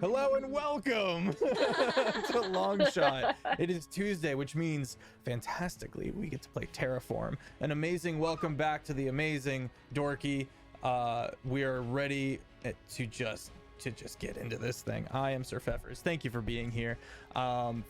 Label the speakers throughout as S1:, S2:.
S1: Hello and welcome to Long Shot. It is Tuesday, which means fantastically we get to play Terraform. An amazing welcome back to the amazing Dorky. We are ready to just get into this thing. I am Sir Feffers. Thank you for being here.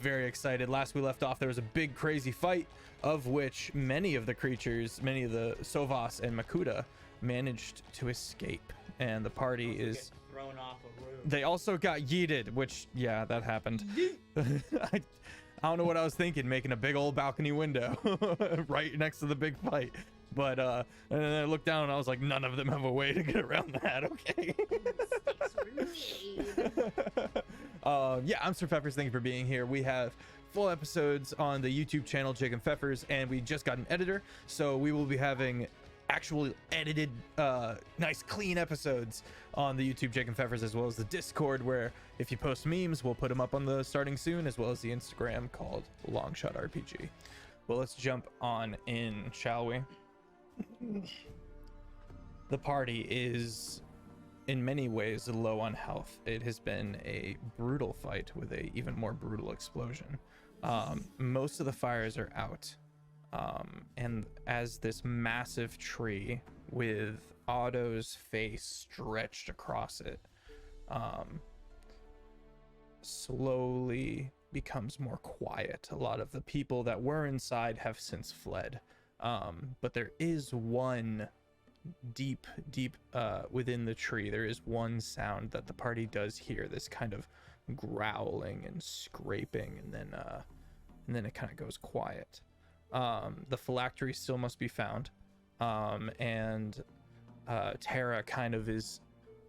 S1: Very excited. Last we left off, there was a big crazy fight of which many of the creatures, many of the Sovas and Makuta managed to escape, and the party is
S2: thrown off a roof.
S1: They also got yeeted, which yeah, that happened. I don't know what I was thinking, making a big old balcony window right next to the big fight. But and then I looked down and I was like, none of them have a way to get around that. Okay. Yeah, I'm Sir Feffers. Thank you for being here. We have full episodes on the YouTube channel Jake and Feffers, and we just got an editor, so we will be having actually edited nice clean episodes on the YouTube Jake and Feffers, as well as the Discord, where if you post memes we'll put them up on the starting soon, as well as the Instagram called Longshot RPG. Well, let's jump on in, shall we? The party is in many ways low on health. It has been a brutal fight with a even more brutal explosion. Most of the fires are out. And as this massive tree with Otto's face stretched across it slowly becomes more quiet. A lot of the people that were inside have since fled, but there is one deep within the tree. There is one sound that the party does hear, this kind of growling and scraping, and then it kind of goes quiet. The phylactery still must be found, and Terra kind of is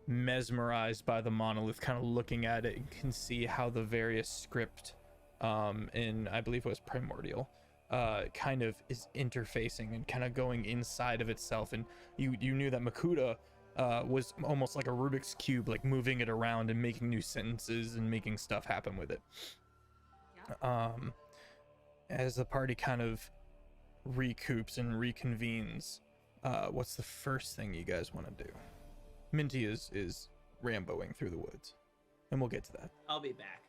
S1: mesmerized by the monolith, kind of looking at it, and can see how the various script in, I believe it was Primordial, kind of is interfacing and kind of going inside of itself. And you knew that Makuta was almost like a Rubik's Cube, like moving it around and making new sentences and making stuff happen with it. Yeah. As the party kind of recoups and reconvenes, what's the first thing you guys want to do? Minty is Ramboing through the woods, and we'll get to that.
S2: I'll be back.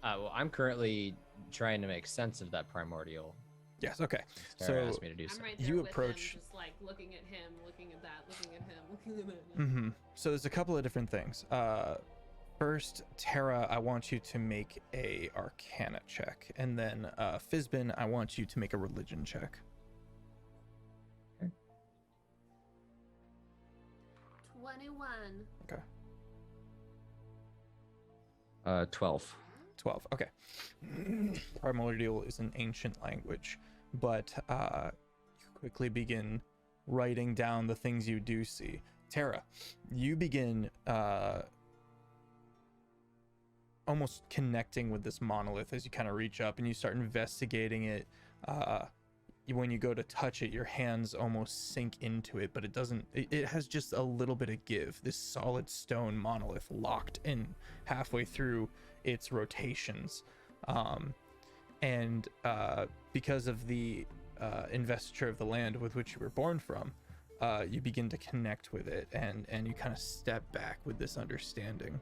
S3: Well, I'm currently trying to make sense of that primordial.
S1: Yes, okay.
S3: Sarah asked me to do so.
S4: I'm right there
S1: you
S4: with
S1: approach
S4: him, just like looking at him, looking at that, looking at him, looking at that.
S1: Mm-hmm. So there's a couple of different things. First, Terra, I want you to make a Arcana check, and then Fizbin, I want you to make a Religion check.
S3: Okay.
S4: 21.
S1: Okay.
S3: 12.
S1: 12. Okay. Primordial is an ancient language, but you quickly begin writing down the things you do see. Terra, you begin almost connecting with this monolith as you kind of reach up and you start investigating it. When you go to touch it, your hands almost sink into it, but it has just a little bit of give. This solid stone monolith locked in halfway through its rotations, and because of the investiture of the land with which you were born from, you begin to connect with it, and you kind of step back with this understanding.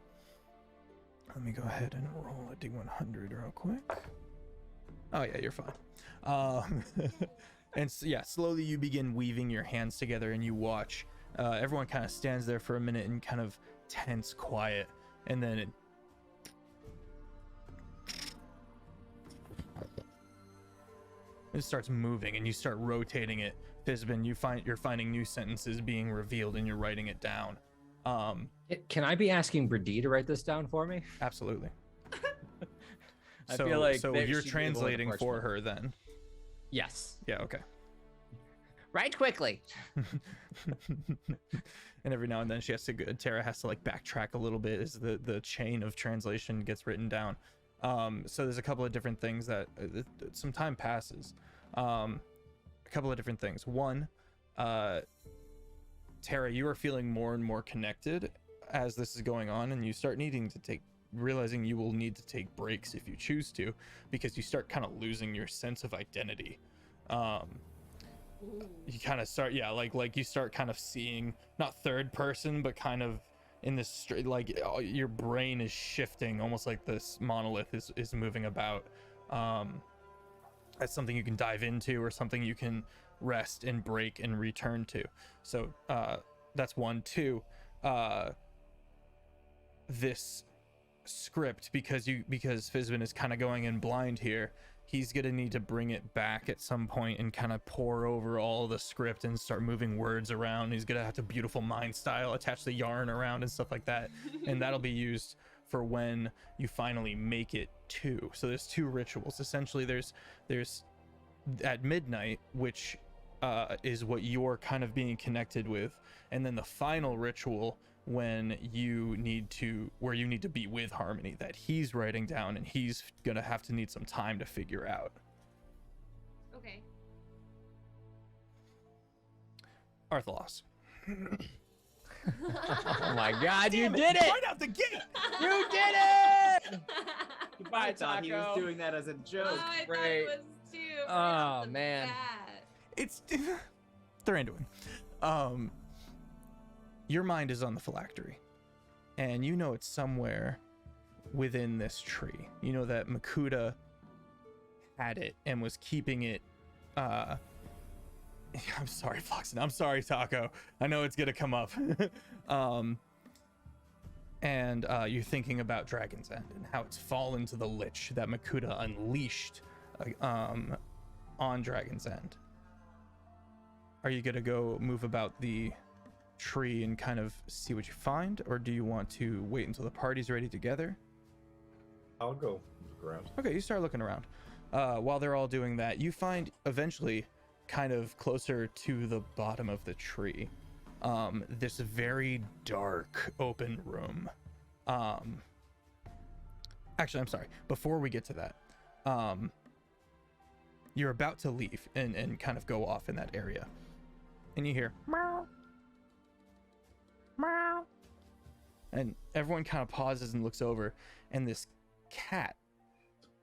S1: Let me go ahead and roll a D100 real quick. Oh yeah, you're fine. And so, yeah, slowly you begin weaving your hands together, and you watch. Everyone kind of stands there for a minute in kind of tense quiet, and then it starts moving, and you start rotating it. Fizbin, you're finding new sentences being revealed, and you're writing it down.
S3: Can I be asking Brady to write this down for me?
S1: Absolutely.
S3: I feel like
S1: so you're translating for her then.
S3: Yes.
S1: Yeah, okay.
S3: Write quickly.
S1: And every now and then Terra has to like backtrack a little bit as the chain of translation gets written down. So there's a couple of different things that some time passes. A couple of different things. One, Terra, you are feeling more and more connected as this is going on, and you start realizing you will need to take breaks if you choose to, because you start kind of losing your sense of identity. You kind of start, like you start kind of seeing, not third person, but kind of in this straight, like your brain is shifting, almost like this monolith is moving about. That's something you can dive into, or something you can rest and break and return to. So that's 1. 2, this script, because Fizbin is kind of going in blind here, he's gonna need to bring it back at some point and kind of pour over all the script and start moving words around. He's gonna have to beautiful mind style, attach the yarn around and stuff like that, and that'll be used for when you finally make it to. So there's 2 rituals essentially. There's at midnight, which is what you're kind of being connected with, and then the final ritual when you need to be with Harmony, that he's writing down, and he's gonna have to need some time to figure out.
S4: Okay.
S1: Arthalos.
S3: Oh my God, you
S1: Damn
S3: did it!
S1: Right out the gate!
S3: You did it!
S2: I thought he was
S3: Taco.
S2: doing that as a joke.
S4: Oh, I thought
S3: Great.
S4: it was too.
S3: Oh,
S4: right off the
S3: man.
S4: bat.
S1: It's Thranduin. Your mind is on the phylactery, and you know it's somewhere within this tree. You know that Makuta had it and was keeping it. I'm sorry, Floxen. I'm sorry, Taco. I know it's gonna come up. And you're thinking about Dragon's End and how it's fallen to the lich that Makuta unleashed on Dragon's End. Are you gonna go move about the tree and kind of see what you find, or do you want to wait until the party's ready together?
S5: I'll go look around.
S1: Okay, you start looking around. While they're all doing that, you find eventually, kind of closer to the bottom of the tree, this very dark open room. Actually, I'm sorry. Before we get to that, you're about to leave and kind of go off in that area, and you hear meow, meow, and everyone kind of pauses and looks over, and this cat,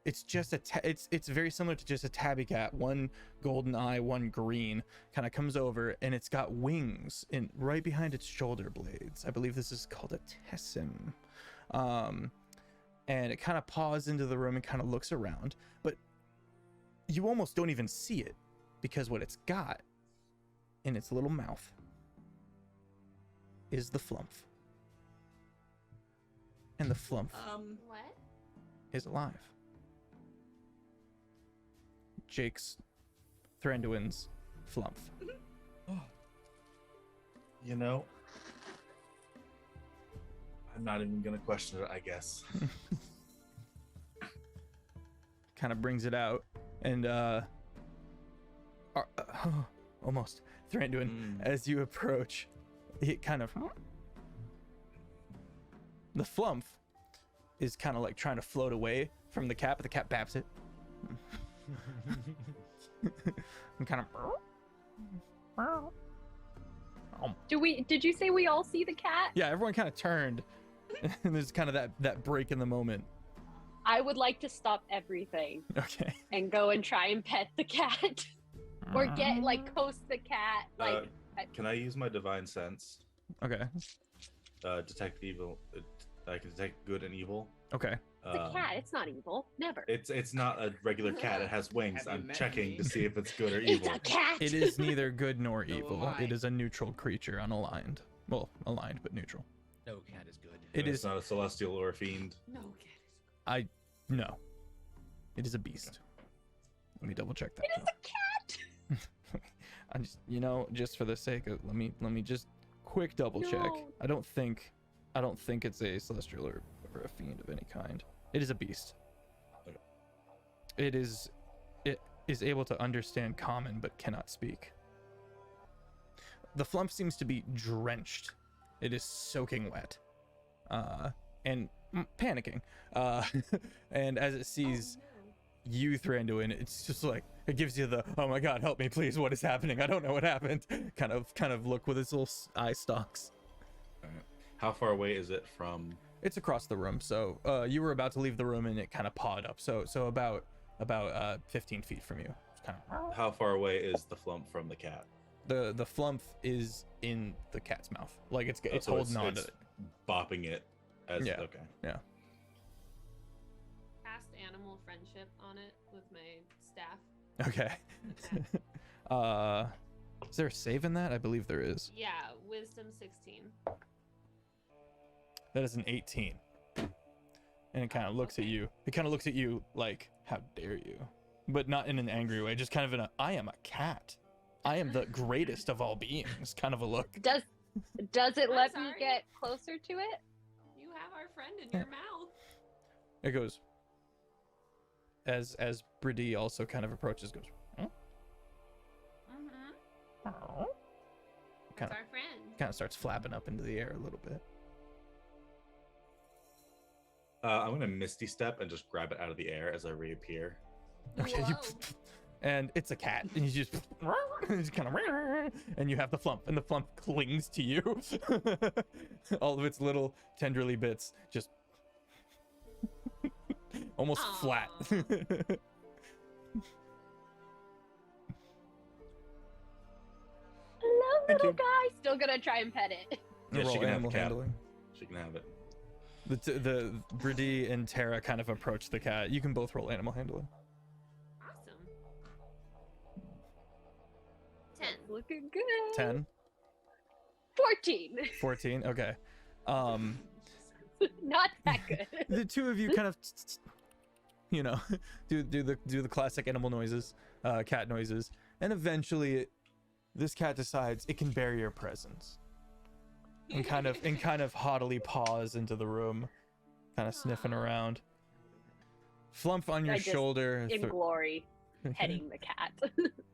S1: it's just it's very similar to just a tabby cat, one golden eye, one green, kind of comes over, and it's got wings in right behind its shoulder blades. I believe this is called a tessim. And it kind of paws into the room and kind of looks around, but you almost don't even see it, because what it's got in its little mouth is the flumph. And the flumph
S4: What?
S1: is alive. Jake's, Thranduin's flumph.
S5: You know, I'm not even gonna question it, I guess.
S1: Kind of brings it out, and almost Thranduin, as you approach, it kind of, the flumph is kind of like trying to float away from the cat, but the cat baps it. And kind of
S6: Did you say we all see the cat?
S1: yeah, everyone kind of turned, and there's kind of that break in the moment.
S6: I would like to stop everything
S1: Okay.
S6: and go and try and pet the cat. Or get like coast the cat. Like
S5: Can I use my divine sense?
S1: Okay.
S5: Detect evil. I can detect good and evil.
S1: Okay.
S6: it's a cat, it's not evil. Never.
S5: It's not a regular cat. It has wings.
S2: Have you
S5: I'm
S2: met
S5: checking
S2: me?
S5: to see if it's good or
S6: It's
S5: evil.
S6: a cat.
S1: It is neither good nor evil.
S2: am I.
S1: It is a neutral creature, unaligned. Well, aligned but neutral.
S3: No cat is good.
S1: It
S5: It's
S1: is.
S5: not a celestial or a fiend.
S4: No, cat.
S1: No. It is a beast. Let me double check that.
S6: It is a cat.
S1: I'm just, just for the sake of, let me just quick double check.
S6: No.
S1: I don't think it's a celestial or a fiend of any kind. It is a beast.
S5: Okay.
S1: It is able to understand common but cannot speak. The flump seems to be drenched. It is soaking wet, and panicking. And as it sees you, Thranduin, it's just like, it gives you the, oh my god, help me please, what is happening? I don't know what happened. Kind of look with its little eye stalks.
S5: How far away is it from?
S1: It's across the room, so you were about to leave the room and it kind of pawed up, so about 15 feet from you. It's kind of,
S5: How far away is the flump from the cat?
S1: the flump is in the cat's mouth, like it's
S5: so
S1: holding on to
S5: it's
S1: it.
S5: bopping it. As
S1: Yeah.
S5: Okay.
S4: Cast animal friendship on it with my staff.
S1: Okay. Is there a save in that? I believe there is.
S4: Yeah, wisdom 16.
S1: That is an 18. And it kind of looks at
S4: Okay.
S1: you. It kind of looks at you like, how dare you? But not in an angry way, just kind of in a, I am a cat. I am the greatest of all beings kind of a look.
S6: Does it
S4: I'm
S6: let me
S4: sorry.
S6: get closer to it?
S4: You have our friend in your mouth.
S1: It goes, as Brady also kind of approaches, goes,
S4: Mm-hmm.
S1: kind
S4: That's
S1: of
S4: our friend.
S1: starts flapping up into the air a little bit.
S5: I'm gonna Misty Step and just grab it out of the air as I reappear.
S1: Okay,
S4: Whoa.
S1: and it's a cat, and you just, kind of, and you have the flump, and the flump clings to you. All of its little tenderly bits just almost flat.
S6: Hello,
S5: Thank
S6: little
S5: you.
S6: guy. Still gonna try and pet it.
S5: Yeah,
S1: Roll
S5: she can have
S1: animal
S5: the cat.
S1: handling.
S5: She can have it.
S1: The Brady and Tara kind of approach the cat. You can both roll animal handling.
S4: Awesome. 10.
S6: Looking good.
S1: 10,
S6: 14.
S1: 14. Okay.
S6: Not that good.
S1: The two of you kind of, you know, do the classic animal noises, cat noises, and eventually, this cat decides it can bear your presence, and kind of haughtily paws into the room, kind of sniffing around. Flump on your
S6: I just,
S1: shoulder.
S6: In glory, petting the cat.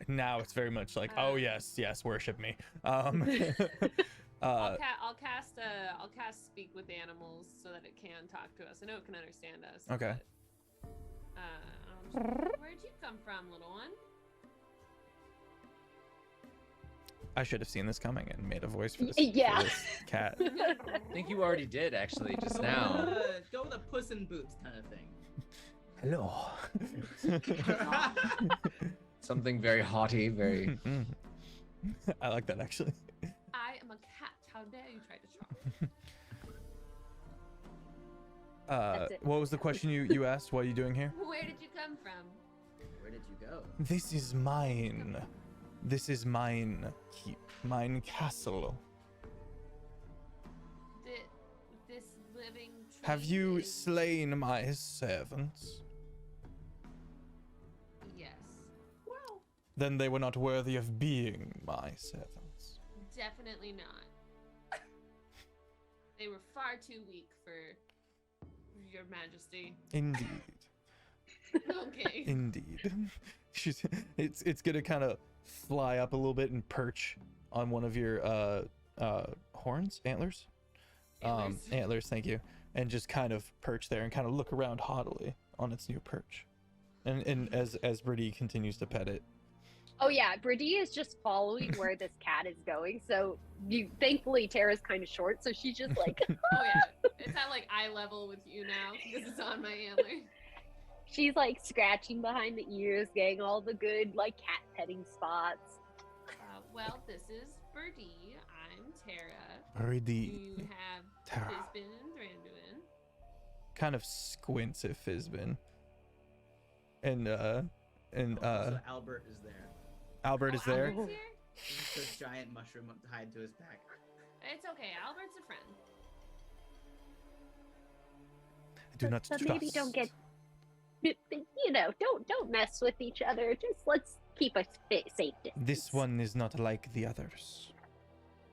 S1: Now it's very much like, oh yes, worship me.
S4: I'll
S1: Uh,
S4: I'll cast speak with animals so that it can talk to us. I know it can understand us.
S1: Okay.
S4: But, where'd you come from, little one?
S1: I should have seen this coming and made a voice for this,
S6: Yeah.
S1: for this cat.
S3: I think you already did actually just now.
S2: Go with a Puss in Boots kind of thing.
S1: Hello.
S3: Something very haughty, very.
S1: I like that actually.
S4: I am a cat. How dare you try to talk?
S6: That's it.
S1: What was the question you asked? What are you doing here?
S4: Where did you come from?
S2: Where did you go?
S1: This is mine. This is mine keep, mine castle.
S4: This living tree
S1: Have you
S4: is-
S1: slain my servants?
S4: Yes. Well,
S1: Then they were not worthy of being my servants.
S4: definitely not. They were far too weak for your majesty.
S1: Indeed.
S4: Okay.
S1: Indeed. It's gonna kind of fly up a little bit and perch on one of your horns, antlers. Antlers, thank you. And just kind of perch there and kind of look around haughtily on its new perch. And as Brady continues to pet it.
S6: Oh yeah, Brady is just following where this cat is going. So thankfully Tara's kind of short, so she's just like
S4: Oh yeah, it's at like eye level with you now because it's on my antler.
S6: she's like scratching behind the ears, getting all the good like cat petting spots.
S4: Well, this is Birdie. I'm Tara.
S1: Brady
S4: You have
S1: Tara
S4: Fizbin and Thranduin.
S1: kind of squints at Fizbin. And
S2: Also, Albert is there.
S1: Albert is there.
S4: Albert's here?
S2: This giant mushroom tied to his back.
S4: It's okay. Albert's a friend.
S1: I do not
S6: But
S1: trust.
S6: maybe don't get, you know, don't mess with each other. Just let's keep a safe distance.
S1: This one is not like the others.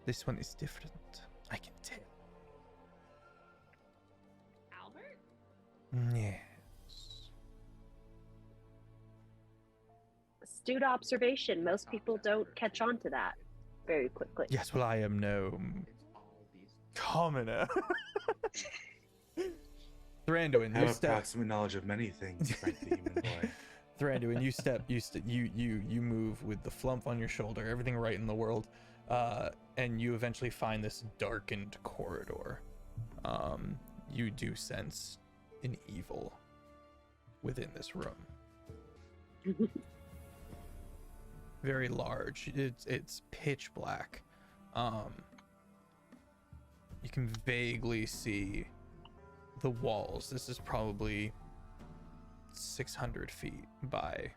S1: This one is different. I can tell.
S4: Albert?
S1: Yes.
S6: Astute observation. Most people don't catch on to that very quickly.
S1: Yes, well, I am no
S2: It's all these.
S1: commoner. Thranduin,
S5: I
S1: you
S5: have
S1: step.
S5: approximate knowledge of many things, frankly, human boy.
S1: Thranduin, you move with the flump on your shoulder, everything right in the world, and you eventually find this darkened corridor. You do sense an evil within this room. Very large. It's pitch black. You can vaguely see the walls. This is probably 600 feet by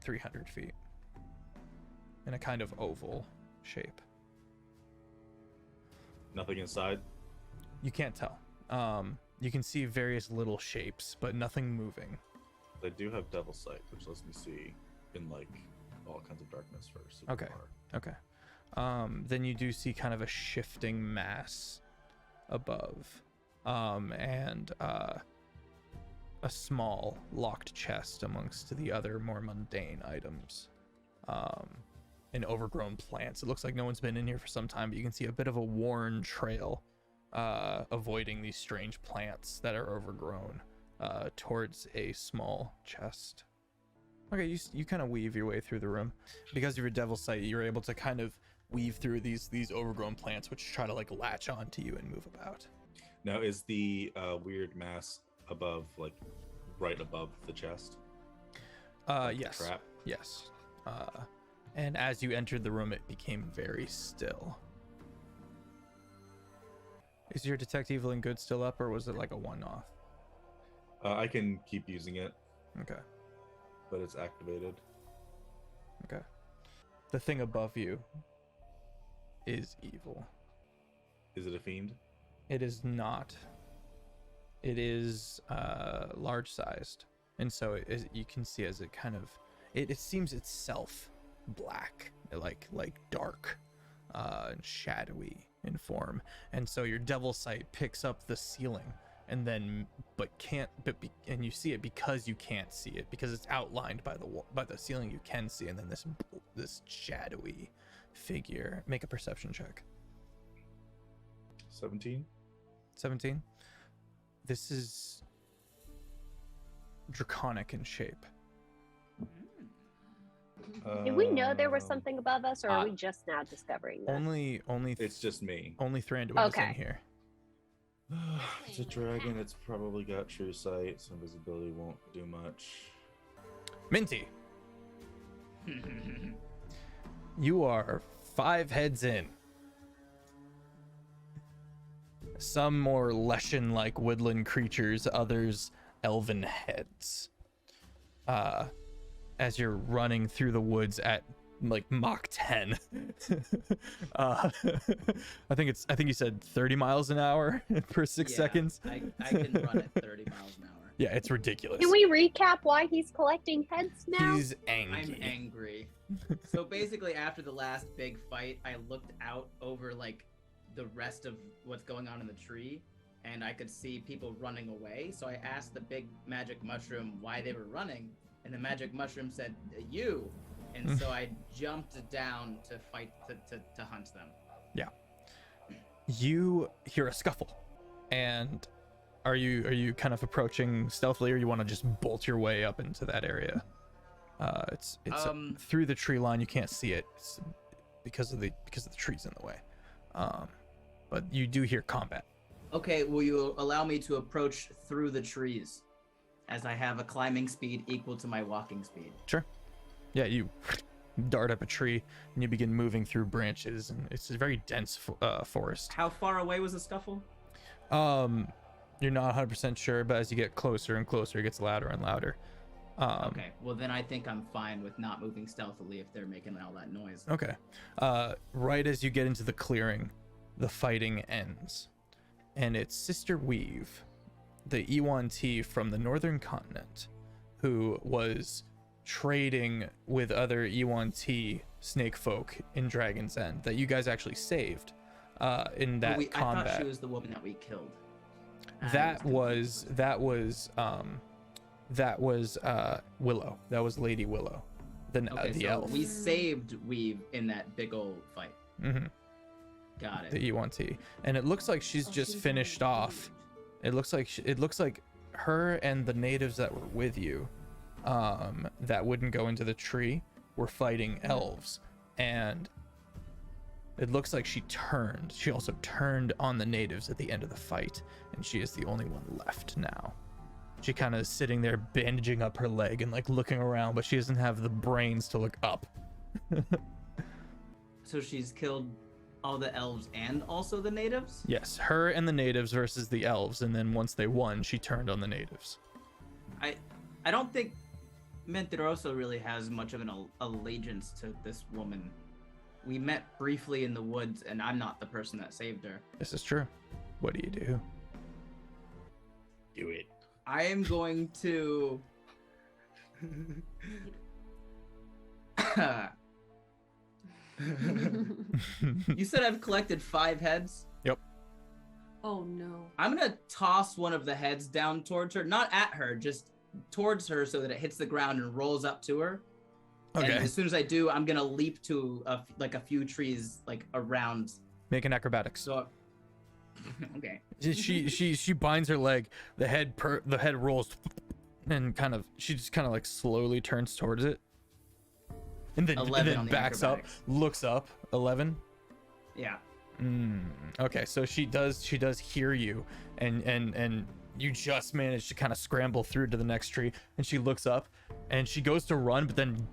S1: 300 feet in a kind of oval shape.
S5: Nothing inside.
S1: You can't tell. You can see various little shapes, but nothing moving.
S5: I do have Devil Sight, which lets me see in like all kinds of darkness for super
S1: Okay.
S5: far.
S1: Okay. Then you do see kind of a shifting mass above, and a small locked chest amongst the other more mundane items, and overgrown plants. It looks like no one's been in here for some time, but you can see a bit of a worn trail, avoiding these strange plants that are overgrown, towards a small chest. Okay, you kind of weave your way through the room. Because of your devil sight, you're able to kind of weave through these overgrown plants, which try to like latch onto you and move about.
S5: Now, is the weird mass above, like right above the chest? Like the
S1: Yes.
S5: Trap?
S1: Yes. And as you entered the room, it became very still. Is your detect evil and good still up, or was it like a one-off?
S5: I can keep using it,
S1: Okay.
S5: but it's activated.
S1: Okay. The thing above you is evil.
S5: Is it a fiend?
S1: It is not. It is large sized, and so you can see as it kind of it seems itself black, like dark, and shadowy in form. And so your devil sight picks up the ceiling, and then and you see it because you can't see it, because it's outlined by the ceiling. You can see, and then this shadowy figure. Make a perception check.
S5: 17.
S1: 17. This is draconic in shape.
S6: Did we know there was something above us, or are we
S3: Uh,
S6: just now discovering that?
S1: Only
S5: It's just me.
S1: only Thranduin is in
S6: Okay.
S1: here.
S5: It's a dragon. It's probably got true sight, so invisibility won't do much.
S1: Minty, you are 5 heads in. Some more Leshen-like woodland creatures, others elven heads. As you're running through the woods at like Mach 10. I think you said 30 miles an hour per 6
S2: Yeah,
S1: seconds.
S2: I can run at 30 miles an hour.
S1: Yeah, it's ridiculous.
S6: Can we recap why he's collecting heads now?
S1: He's angry.
S2: I'm angry. So basically, after the last big fight, I looked out over like the rest of what's going on in the tree, and I could see people running away. So I asked the big magic mushroom why they were running, and the magic mushroom said, "You." And so I jumped down to fight to hunt them.
S1: You hear a scuffle, and are you kind of approaching stealthily, or you want to just bolt your way up into that area? It's through the tree line. You can't see it because of the trees in the way. But you do hear combat.
S2: Okay, will you allow me to approach through the trees, as I have a climbing speed equal to my walking speed?
S1: Sure. Yeah, you dart up a tree and you begin moving through branches, and it's a very dense forest.
S2: How far away was the scuffle?
S1: You're not 100% sure, but as you get closer and closer, it gets louder and louder.
S2: Okay, well then I think I'm fine with not moving stealthily if they're making all that noise.
S1: Okay. Right as you get into the clearing, the fighting ends, and it's Sister Weave, the Ewan-T from the northern continent, who was trading with other Ewan-T snake folk in Dragon's End that you guys actually saved in that
S2: I
S1: combat.
S2: thought she was the woman that we killed.
S1: That was Willow. That was Lady Willow,
S2: Okay,
S1: the
S2: so
S1: elf.
S2: we saved Weave in that big old fight.
S1: Mhm.
S2: Got it.
S1: The E1T, and it looks like she's just finished off. It looks like her and the natives that were with you, that wouldn't go into the tree, were fighting elves, and it looks like she turned. She also turned on the natives at the end of the fight, and she is the only one left now. She kind of is sitting there bandaging up her leg and like looking around, but she doesn't have the brains to look up.
S2: So she's killed all the elves and also the natives?
S1: Yes, her and the natives versus the elves, and then once they won, she turned on the natives.
S2: I don't think Mentiroso really has much of an allegiance to this woman. We met briefly in the woods, and I'm not the person that saved her.
S1: This is true. What do you do?
S5: Do it.
S2: I am going to... You said I've collected 5 heads?
S1: Yep.
S4: Oh no.
S2: I'm gonna toss one of the heads down towards her. Not at her, just towards her so that it hits the ground and rolls up to her.
S1: Okay.
S2: And as soon as I do, I'm gonna leap to a few trees like around.
S1: Make an acrobatics.
S2: So, okay.
S1: She binds her leg. The head rolls, and she just kind of like slowly turns towards it, and then
S2: 11 on the
S1: backs up,
S2: acrobatics.
S1: looks up. 11.
S2: Yeah.
S1: Okay, so she does hear you, and you just manage to kind of scramble through to the next tree, and she looks up, and she goes to run, but then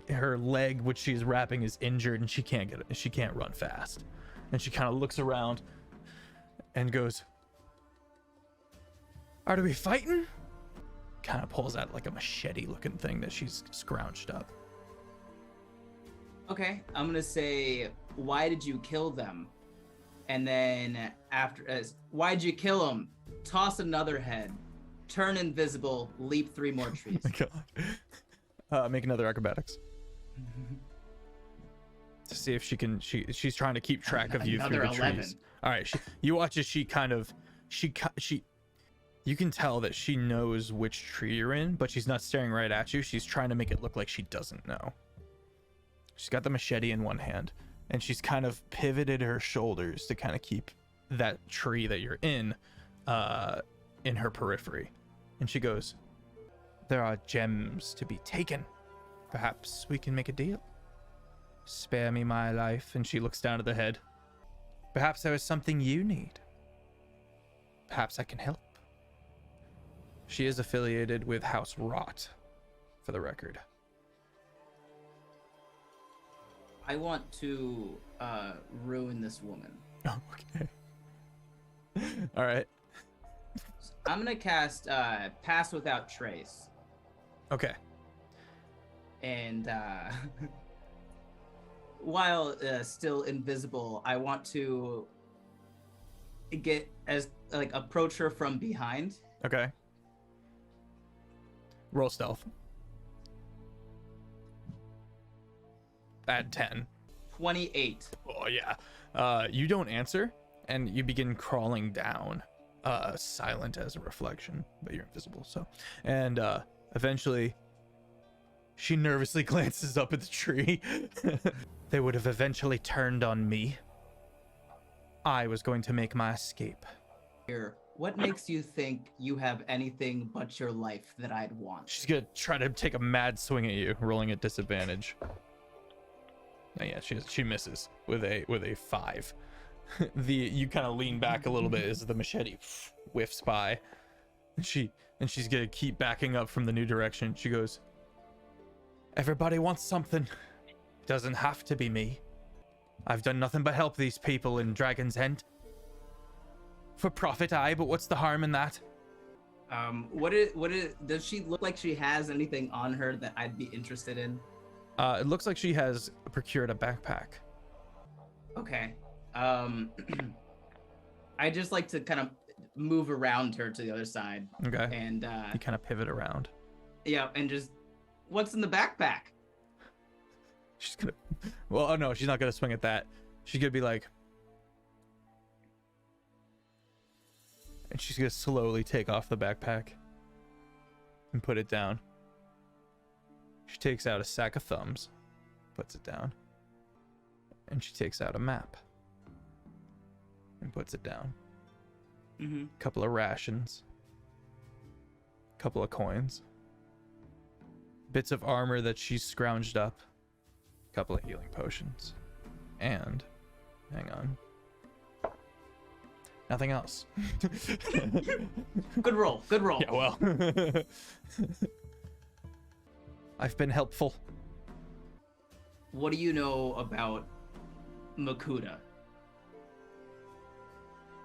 S1: her leg, which she's wrapping, is injured, and she can't run fast, and she kind of looks around, and goes, "Are we fighting?" Kind of pulls out like a machete-looking thing that she's scrounged up.
S2: Okay. I'm gonna say, why did you kill them? And then why'd you kill them? Toss another head. Turn invisible. Leap 3 more trees.
S1: Oh my god. Make another acrobatics to see if she can. She's trying to keep track of you through the
S2: Another 11.
S1: trees. All right, you watch as she you can tell that she knows which tree you're in, but she's not staring right at you. She's trying to make it look like she doesn't know. She's got the machete in one hand, and she's kind of pivoted her shoulders to kind of keep that tree that you're in her periphery. And she goes, "There are gems to be taken. Perhaps we can make a deal. Spare me my life." And she looks down at the head. "Perhaps there is something you need. Perhaps I can help." She is affiliated with House Rot, for the record.
S2: I want to ruin this woman.
S1: Oh, okay. All right.
S2: I'm gonna cast Pass Without Trace,
S1: Okay.
S2: and while still invisible, I want to approach her from behind.
S1: Okay. Roll stealth. Add 10.
S2: 28.
S1: Oh yeah. You don't answer, and you begin crawling down, silent as a reflection, but you're invisible. So, and eventually, she nervously glances up at the tree. They would have eventually turned on me. I was going to make my escape.
S2: Here, what makes you think you have anything but your life that I'd want?
S1: She's gonna try to take a mad swing at you, rolling at disadvantage. Oh, yeah, she misses with a 5. You kind of lean back a little bit as the machete whiffs by, and she's gonna keep backing up from the new direction. She goes, "Everybody wants something. It doesn't have to be me. I've done nothing but help these people in Dragon's End. For profit, aye, but what's the harm in that?"
S2: Does she look like she has anything on her that I'd be interested in?
S1: It looks like she has procured a backpack.
S2: Okay. I just like to kind of move around her to the other side.
S1: Okay.
S2: And
S1: You kind of pivot around.
S2: yeah, and just what's in the backpack?
S1: She's gonna. Well, oh no, she's not gonna swing at that. She's gonna be like, and she's gonna slowly take off the backpack and put it down. She takes out a sack of thumbs, puts it down, and she takes out a map and puts it down.
S2: Mm-hmm.
S1: Couple of rations, couple of coins, bits of armor that she's scrounged up, couple of healing potions, and hang on, nothing else.
S2: Good roll. Good roll.
S1: Yeah, well, I've been helpful.
S2: What do you know about Makuta.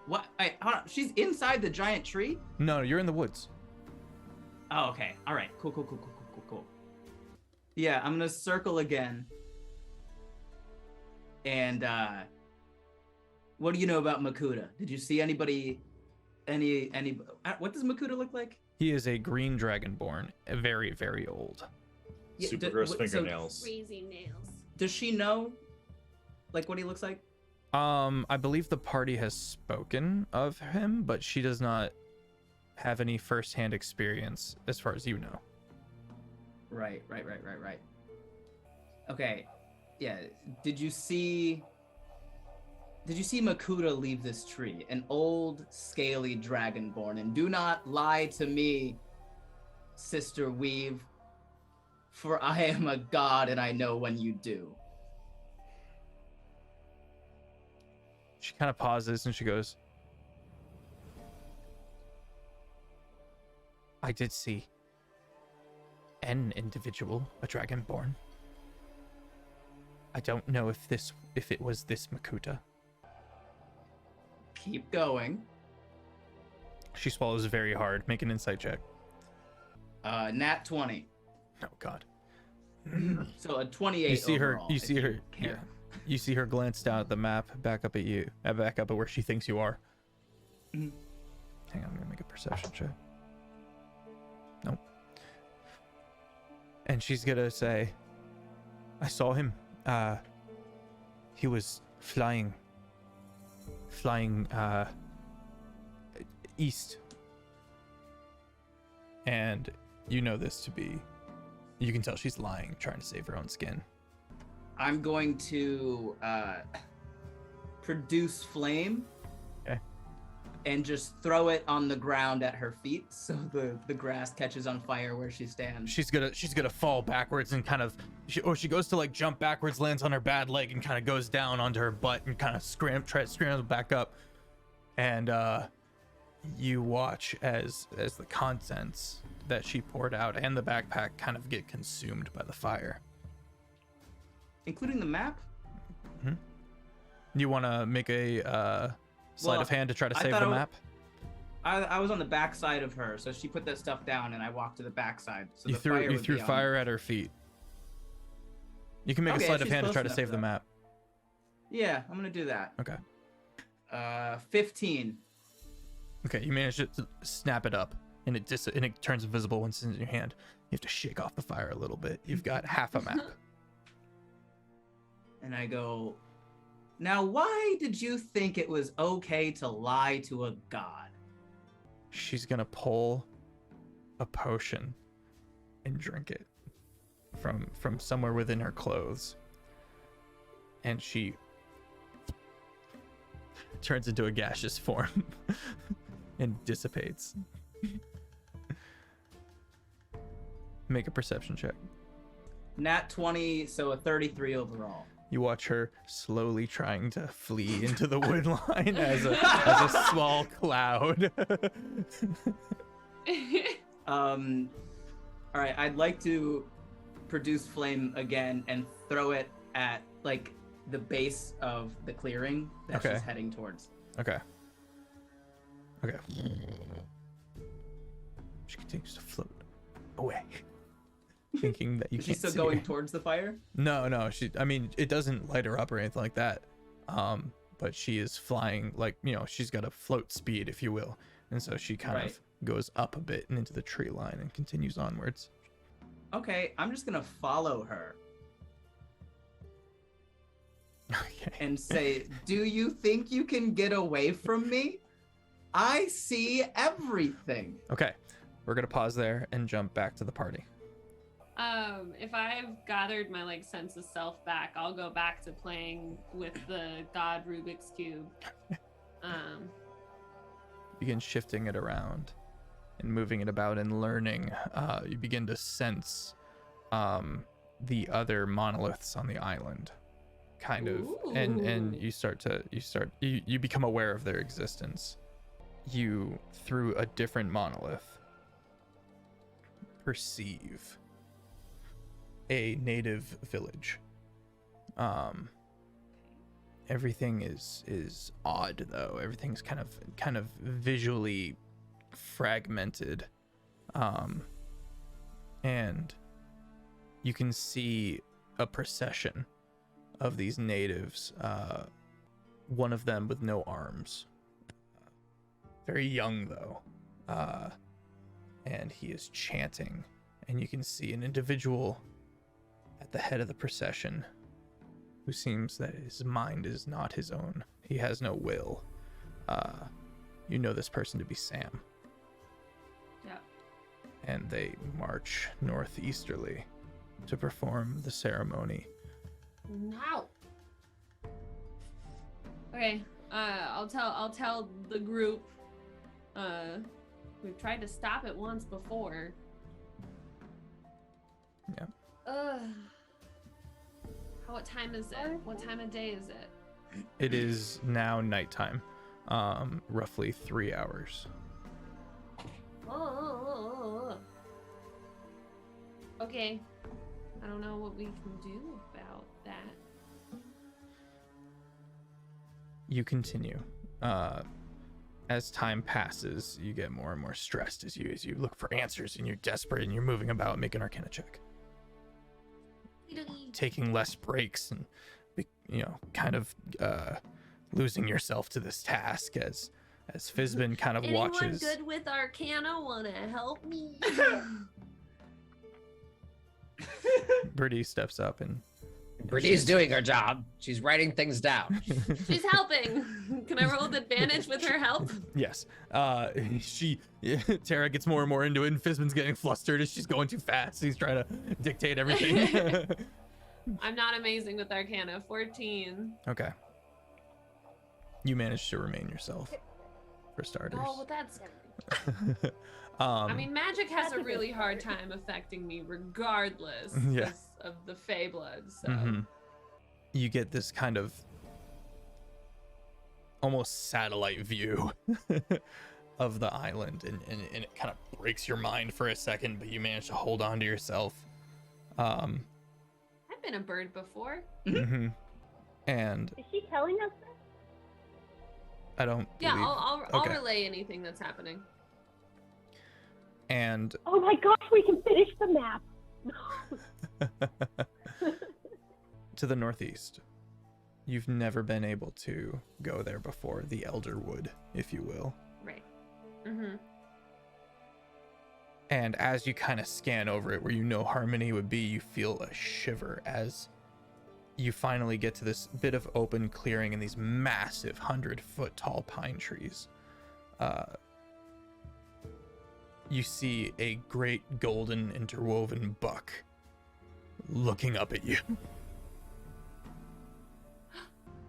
S2: What? Hold on. She's inside the giant tree?
S1: No, you're in the woods.
S2: Oh, okay. All right. Cool. Yeah, I'm gonna circle again. And what do you know about Makuta? Did you see anybody? Any? What does Makuta look like?
S1: He is a green dragonborn, very, very old.
S2: Yeah,
S5: Super gross
S2: so
S5: fingernails.
S4: Crazy nails.
S2: does she know, like, what he looks like?
S1: I believe the party has spoken of him, but she does not have any firsthand experience as far as you know.
S2: Right. Okay. Yeah. Did you see Makuta leave this tree? An old, scaly dragonborn. And do not lie to me, Sister Weave, for I am a god and I know when you do.
S1: She kind of pauses and she goes, I did see an individual, a dragonborn. I don't know if it was this Makuta.
S2: Keep going.
S1: She swallows very hard. Make an insight check.
S2: Nat 20.
S1: Oh God.
S2: So a 28
S1: You see her.
S2: overall,
S1: You
S2: if
S1: see her.
S2: care.
S1: Yeah. You see her glance down at the map, back up at you, back up at where she thinks you are.
S2: Mhm.
S1: Hang on, I'm gonna make a perception check. Nope. And she's gonna say, I saw him. He was flying east. And you know this to be, you can tell she's lying, trying to save her own skin.
S2: I'm going to produce flame.
S1: Okay.
S2: And just throw it on the ground at her feet so the grass catches on fire where she stands.
S1: She's gonna fall backwards and kind of, she goes to like jump backwards, lands on her bad leg, and kind of goes down onto her butt and kind of scrambles back up. And you watch as the contents that she poured out and the backpack kind of get consumed by the fire.
S2: Including the map?
S1: You want to make a sleight
S2: Well,
S1: of hand to try to
S2: I
S1: save
S2: thought
S1: the
S2: I w-
S1: map?
S2: I was on the back side of her, so she put that stuff down and I walked to the back side. So
S1: You
S2: the fire
S1: threw
S2: would be on-
S1: fire at her feet. You can make
S2: Okay,
S1: a sleight of
S2: she's
S1: hand to
S2: close
S1: try to
S2: enough,
S1: save the
S2: though.
S1: map.
S2: Yeah, I'm gonna do that.
S1: Okay.
S2: 15.
S1: Okay, you manage to snap it up, and it turns invisible once it's in your hand. You have to shake off the fire a little bit. You've got half a map.
S2: And I go, now why did you think it was okay to lie to a god?
S1: She's gonna pull a potion and drink it from somewhere within her clothes, and she turns into a gaseous form and dissipates. Make a perception check.
S2: Nat 20, so a 33 overall.
S1: You watch her slowly trying to flee into the wood line as a small cloud.
S2: All right, I'd like to produce flame again and throw it at like the base of the clearing that
S1: Okay.
S2: she's heading towards.
S1: Okay. She continues to float away, thinking that you
S2: Is
S1: can't
S2: she still
S1: see
S2: going
S1: her.
S2: towards the fire?
S1: No, I mean, it doesn't light her up or anything like that. But she is flying, like, she's got a float speed, if you will. And so she kind
S2: Right.
S1: of goes up a bit and into the tree line and continues onwards.
S2: Okay, I'm just gonna follow her
S1: Okay.
S2: and say, do you think you can get away from me? I see everything.
S1: Okay. We're going to pause there and jump back to the party.
S4: If I've gathered my sense of self back, I'll go back to playing with the God Rubik's Cube.
S1: Begin shifting it around and moving it about and learning. You begin to sense the other monoliths on the island, kind of, and
S4: Ooh.
S1: you become aware of their existence. You, through a different monolith, perceive a native village, Everything is odd though. Everything's kind of visually fragmented, and you can see a procession of these natives. One of them with no arms, very young though, and he is chanting. And you can see an individual at the head of the procession who seems that his mind is not his own. He has no will. You know this person to be Sam.
S4: Yeah.
S1: And they march northeasterly to perform the ceremony.
S4: Now. Okay. I'll tell the group. We've tried to stop it once before.
S1: Yeah.
S4: What time is it? What time of day is it?
S1: It is now nighttime. Roughly 3 hours.
S4: Okay. I don't know what we can do about that.
S1: You continue. As time passes, you get more and more stressed as you look for answers, and you're desperate, and you're moving about. Make an Arcana check. Taking less breaks, and kind of losing yourself to this task as Fizbin kind of watches.
S4: Anyone good with Arcana wanna help me?
S1: Birdie steps up and
S3: Brittany's doing her job. She's writing things down.
S4: She's helping. Can I roll with advantage with her help?
S1: yes. Tara gets more and more into it, and Fizbin's getting flustered as she's going too fast. He's trying to dictate everything.
S4: I'm not amazing with Arcana. 14.
S1: Okay. You managed to remain yourself, for starters.
S4: Oh, well, that's. I mean, magic has a really hard time affecting me, regardless
S1: Yeah.
S4: of the Fey blood. So.
S1: Mhm. You get this kind of almost satellite view of the island, and it kind of breaks your mind for a second, but you manage to hold on to yourself.
S4: I've been a bird before.
S1: Mhm. And
S6: Is she telling us this?
S1: I don't
S4: Yeah,
S1: believe...
S4: I'll
S1: Okay.
S4: relay anything that's happening.
S1: And
S6: Oh my gosh, we can finish the map.
S1: to the northeast, you've never been able to go there before, the Elderwood, if you will.
S4: Right. Mm-hmm.
S1: And as you kind of scan over it where you know Harmony would be, you feel a shiver as you finally get to this bit of open clearing in these massive 100-foot tall pine trees. You see a great golden interwoven buck looking up at you.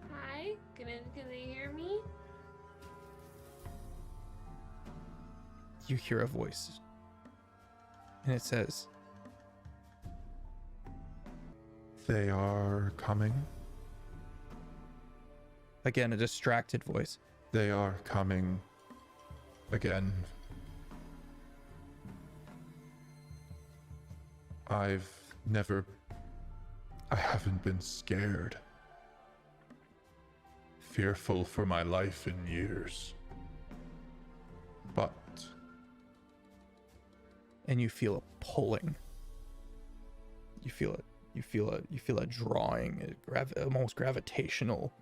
S4: Hi, can they hear me?
S1: You hear a voice, and it says,
S7: They are coming.
S1: again, a distracted voice.
S7: They are coming again. I haven't been scared. Fearful for my life in years. But
S1: And you feel a pulling. You feel a drawing, almost gravitational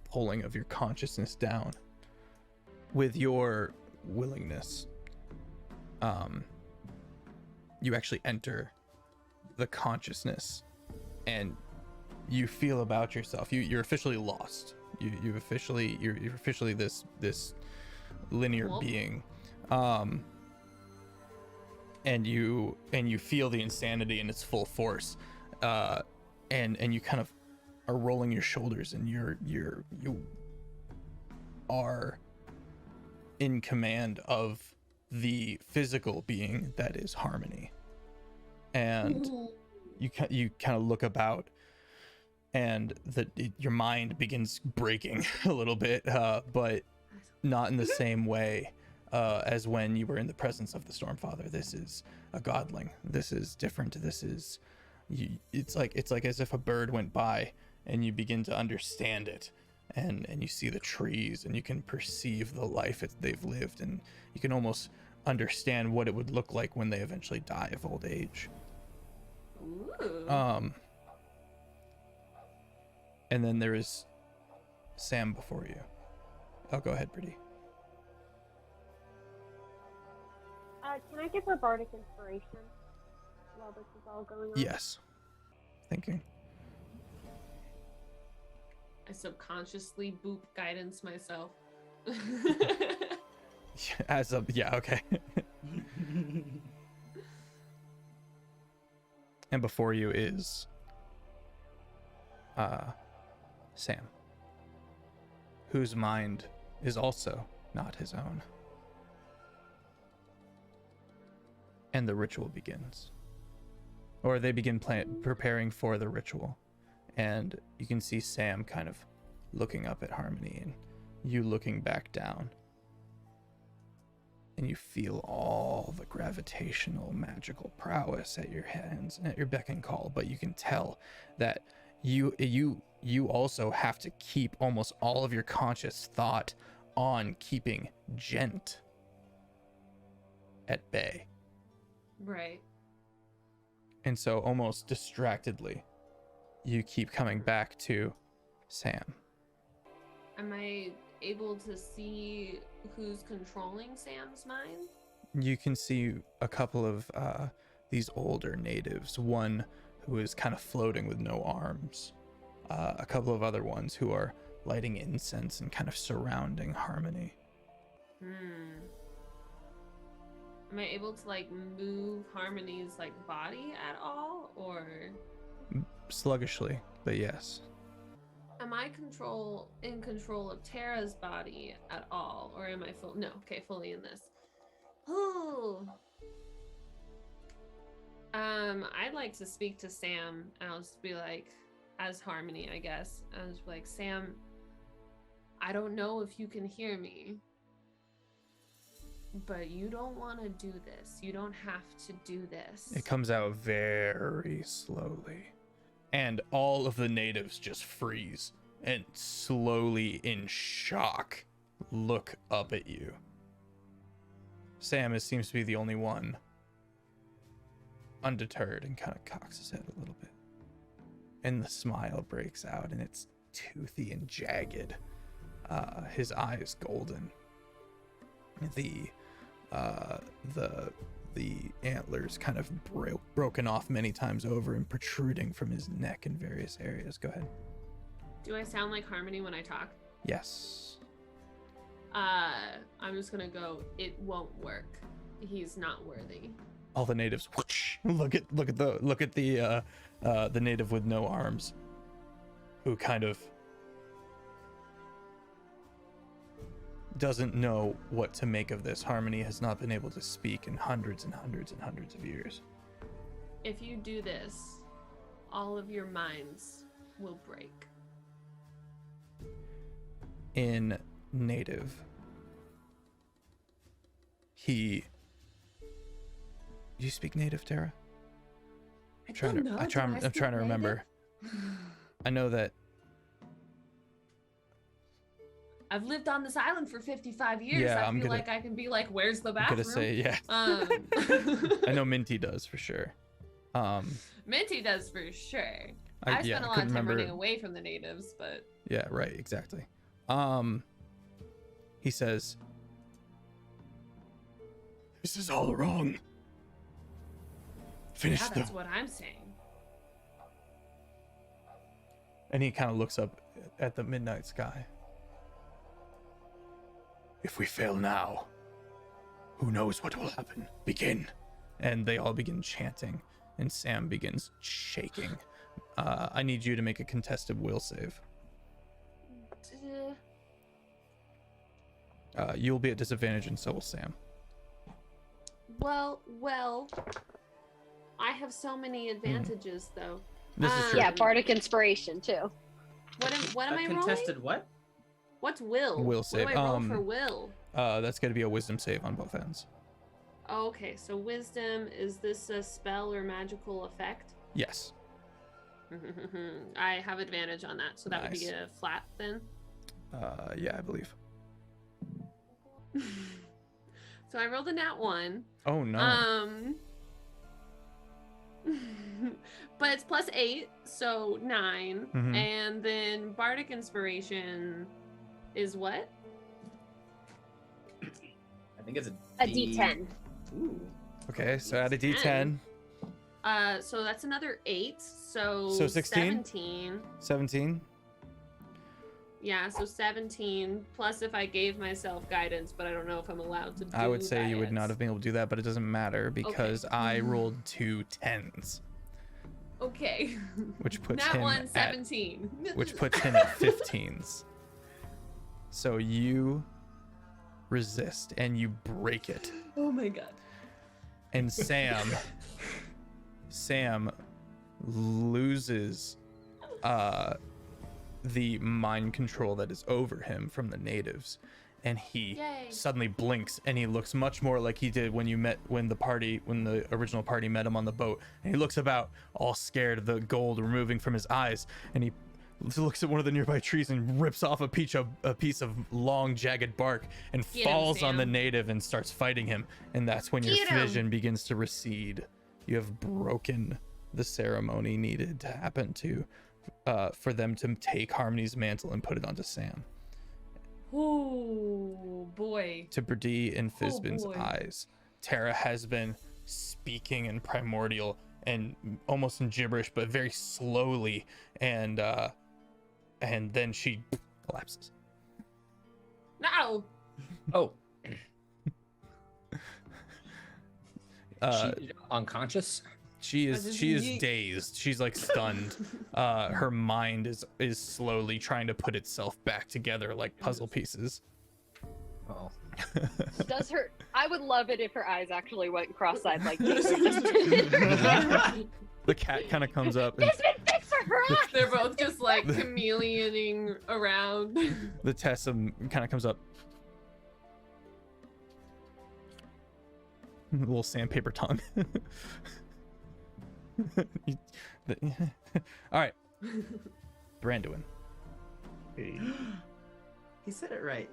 S1: pulling of your consciousness down. With your willingness, you actually enter the consciousness, and you feel about yourself. You're officially lost. You're officially this linear
S4: Wolf.
S1: being. And you feel the insanity in its full force, and you kind of are rolling your shoulders, and you are in command of the physical being that is Harmony. And you kind of look about, and your mind begins breaking a little bit, but not in the same way as when you were in the presence of the Stormfather. This is a godling. This is different. This is it's like as if a bird went by and you begin to understand it, and you see the trees, and you can perceive the life they've lived, and you can almost understand what it would look like when they eventually die of old age.
S4: Ooh.
S1: And then there is Sam before you. Oh, go ahead, Pretty.
S6: Can I give her bardic inspiration while this is all going on?
S1: Yes. Thinking.
S4: I subconsciously boop guidance myself.
S1: As of, yeah, okay. And before you is Sam, whose mind is also not his own. And the ritual begins. Or they begin preparing for the ritual. And you can see Sam kind of looking up at Harmony and you looking back down. And you feel all the gravitational magical prowess at your hands and at your beck and call, but you can tell that you also have to keep almost all of your conscious thought on keeping Gent at bay.
S4: Right.
S1: And so almost distractedly, you keep coming back to Sam.
S4: Am I able to see who's controlling Sam's mind?
S1: You can see a couple of these older natives, one who is kind of floating with no arms, a couple of other ones who are lighting incense and kind of surrounding Harmony.
S4: Am I able to like move Harmony's like body at all, or
S1: Sluggishly, but yes.
S4: am I in control of Tara's body at all, or am I fully in this? Oh. I'd like to speak to Sam, and I'll just be like, as Harmony, I guess. I'll just be like, Sam, I don't know if you can hear me, but you don't want to do this. You don't have to do this.
S1: It comes out very slowly. And all of the natives just freeze and slowly, in shock, look up at you. Sam seems to be the only one undeterred and kind of cocks his head a little bit. And the smile breaks out, and it's toothy and jagged. His eyes golden. The antlers kind of broken off many times over and protruding from his neck in various areas. Go ahead.
S4: Do I sound like Harmony when I talk?
S1: Yes.
S4: I'm just gonna go, it won't work. He's not worthy.
S1: All the natives whoosh, look at the native with no arms, who kind of doesn't know what to make of this. Harmony has not been able to speak in hundreds and hundreds and hundreds of years.
S4: If you do this, all of your minds will break.
S1: In native, do you speak native, Tara? I'm trying to remember. I know that
S4: I've lived on this island for 55 years.
S1: Yeah,
S4: I feel like I can be like, where's the
S1: I'm
S4: bathroom?
S1: gonna say, yeah. I know Minty does for sure.
S4: Minty does for sure. I spent a lot of time running away from the natives, but
S1: yeah, right, exactly. He says, "This is all wrong. Finish them."
S4: that's what I'm saying.
S1: And he kind of looks up at the midnight sky. If we fail now, who knows what will happen? Begin. And they all begin chanting, and Sam begins shaking. I need you to make a contested will save. You'll be at disadvantage, and so will Sam.
S4: Well, I have so many advantages, though.
S1: This is true.
S6: Yeah, bardic inspiration too.
S4: What am I rolling?
S2: Contested what?
S4: What's will?
S1: Will save.
S4: What do I roll for will?
S1: That's going to be a wisdom save on both ends.
S4: Oh, okay, so wisdom, is this a spell or magical effect?
S1: Yes.
S4: I have advantage on that, so that would be
S1: Nice.
S4: a flat then?
S1: Yeah, I believe.
S4: So I rolled a nat 1.
S1: Oh no.
S4: But it's +8, so 9.
S1: Mhm.
S4: And then Bardic Inspiration is what?
S2: I think it's
S6: A D10.
S2: Ooh.
S1: Okay, so add a D10.
S4: So that's another 8. So
S1: 16?
S4: 17.
S1: 17.
S4: Yeah, so 17 plus if I gave myself guidance, but I don't know if I'm allowed to do
S1: I would say
S4: that
S1: you would
S4: yet.
S1: not have been able to do that, but it doesn't matter because I rolled 2 10s,
S4: Okay.
S1: which puts
S4: Nat
S1: him
S4: 1,
S1: at
S4: 17.
S1: which puts him at 15s. So you resist and you break it.
S4: Oh my god.
S1: And Sam loses the mind control that is over him from the natives, and he
S4: Yay.
S1: suddenly blinks and he looks much more like he did when the original party met him on the boat, and he looks about all scared, the gold removing from his eyes, and he looks at one of the nearby trees and rips off a piece of long jagged bark and
S4: Get him,
S1: falls on the
S4: Sam.
S1: native and starts fighting him. And that's when your
S4: Get him.
S1: vision begins to recede. You have broken the ceremony needed to happen for them to take Harmony's mantle and put it onto Sam.
S4: Oh boy.
S1: To Brady and Fizbin's
S4: boy.
S1: eyes, Tara has been speaking in primordial and almost in gibberish, but very slowly, and then she collapses.
S4: No.
S3: Oh,
S1: She
S3: unconscious?
S1: is dazed. She's like stunned. Her mind is slowly trying to put itself back together like puzzle pieces.
S3: Oh.
S6: Does her? I would love it if her eyes actually went cross-eyed like this.
S1: The cat kind of comes up and
S6: This been fixed for her eyes.
S4: They're both just like chameleoning around.
S1: the Tessum kind of comes up. A little sandpaper tongue. All right, Branduin.
S5: Hey.
S2: He said it right.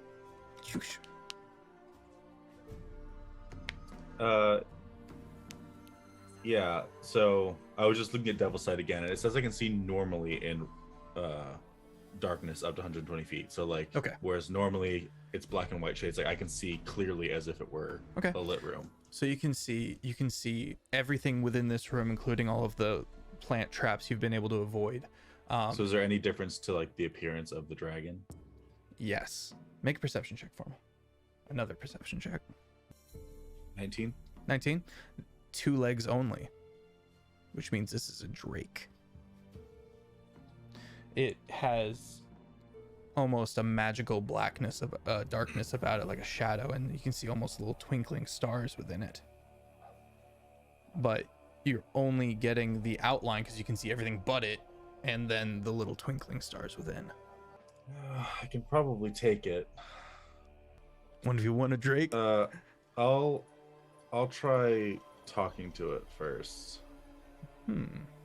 S5: Yeah, so I was just looking at Devil's Sight again, and it says I can see normally in darkness up to 120 feet. So like,
S1: Okay.
S5: whereas normally it's black and white shades, like I can see clearly as if it were
S1: Okay.
S5: a lit room.
S1: So you can see everything within this room, including all of the plant traps you've been able to avoid.
S5: So is there any difference to like the appearance of the dragon?
S1: Yes. Make a perception check for me. Another perception check.
S5: 19?
S1: 19. 2 legs only, which means this is a drake. It has almost a magical blackness of darkness about it, like a shadow, and you can see almost little twinkling stars within it. But you're only getting the outline because you can see everything but it, and then the little twinkling stars within.
S5: I can probably take it.
S1: One of you want a drake?
S5: I'll try talking to it first.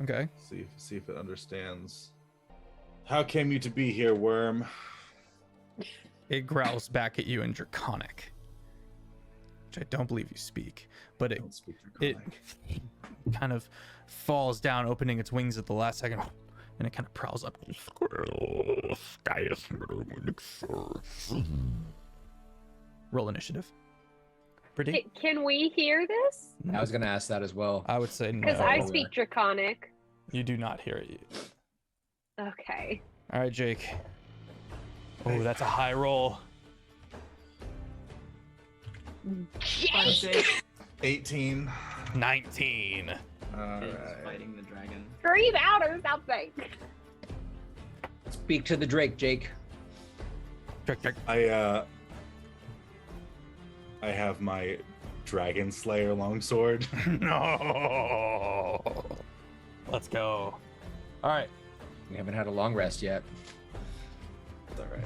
S1: Okay.
S5: See if it understands. How came you to be here, worm?
S1: It growls back at you in Draconic, which I don't believe you speak, but
S5: I
S1: it
S5: don't speak
S1: it
S5: Draconic.
S1: kind of falls down, opening its wings at the last second, and it kind of prowls up. Roll initiative. Pretty?
S6: Can we hear this?
S3: I was gonna ask that as well.
S1: I would say no.
S6: Because I speak Draconic.
S1: You do not hear it.
S6: Okay.
S1: All right, Jake. Oh, that's a high roll.
S6: Jake!
S5: 18.
S1: 19.
S2: Is
S5: Alright.
S2: fighting the dragon.
S6: Scream out or something.
S3: Speak to the Drake, Jake.
S1: Drake.
S5: I have my Dragon Slayer longsword.
S1: No. Let's go. All right.
S3: We haven't had a long rest yet.
S5: It's alright.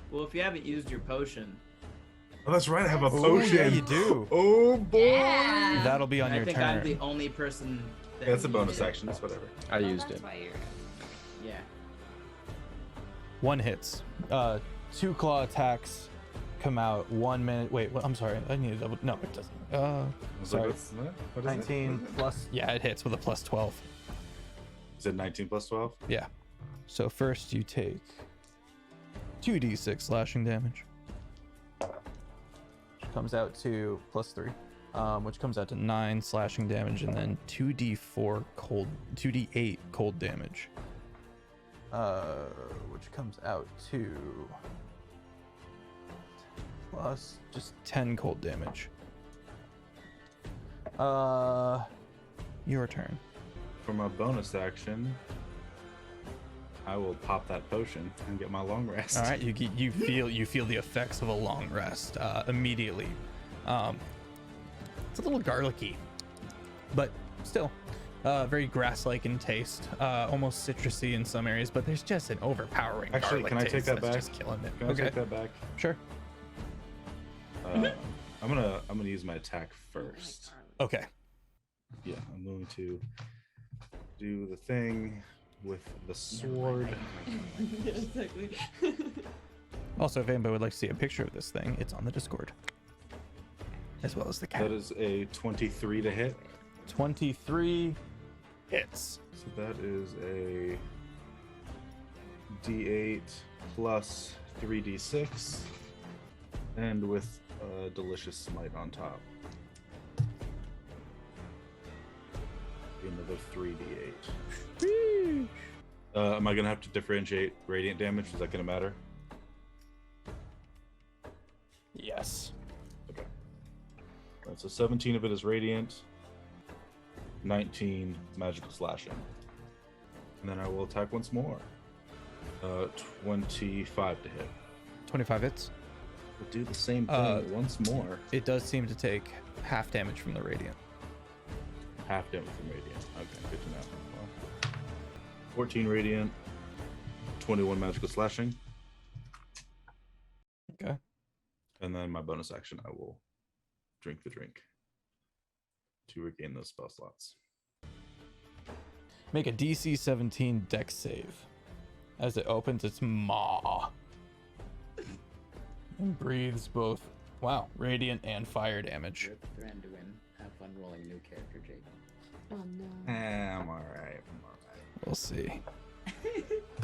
S2: Well, if you haven't used your potion,
S5: Oh, that's right. I have a
S1: Oh,
S5: potion.
S1: yeah, you do.
S5: Oh boy.
S6: Yeah.
S1: That'll be on
S2: I
S1: your
S2: think
S1: turn.
S2: I'm the only person. That
S5: Yeah, it's a
S2: used
S5: bonus
S2: it.
S5: action. It's whatever.
S3: I used
S4: That's
S3: it.
S4: why you're...
S2: Yeah.
S1: One hits. 2 claw attacks come out 1 minute. Wait, I'm sorry. I need to double. No, it doesn't. Sorry.
S5: What is
S1: 19 plus. Yeah, it hits with a plus 12.
S5: Is it 19 plus 12?
S1: Yeah. So first you take 2d6 slashing damage, which comes out to plus 3, which comes out to 9 slashing damage, and then 2d8 cold damage, which comes out to plus just 10 cold damage. Your turn.
S5: For my bonus action, I will pop that potion and get my long rest.
S1: All right, you feel the effects of a long rest immediately. It's a little garlicky, but still very grass-like in taste, almost citrusy in some areas. But there's just an overpowering
S5: Actually,
S1: garlic
S5: can I
S1: taste
S5: take that
S1: that's
S5: back?
S1: just killing it.
S5: Can I take that back?
S1: Sure.
S5: I'm gonna use my attack first.
S1: Okay.
S5: Yeah, I'm going to do the thing with the sword.
S4: Yeah, exactly.
S1: Also, if anybody would like to see a picture of this thing, it's on the Discord, as well as the cat.
S5: That is a 23 to hit.
S1: 23 hits.
S5: So that is a D8 plus 3d6, and with a delicious smite on top. Another 3d8. Am I gonna have to differentiate radiant damage? Is that gonna matter?
S1: Yes.
S5: Okay. Right, so 17 of it is radiant, 19 magical slashing, and then I will attack once more. 25 to hit.
S1: 25 hits.
S5: We'll do the same thing once more.
S1: It does seem to take half damage from the radiant.
S5: Half damage from radiant. Okay, good to know. Well, 14 radiant, 21 magical slashing,
S1: Okay.
S5: and then my bonus action, I will drink the drink to regain those spell slots.
S1: Make a DC 17 dex save as it opens its maw and breathes both, radiant and fire damage.
S2: Rip Thranduin. Have fun rolling new character, Jake.
S4: Oh no.
S5: I'm alright.
S1: We'll see.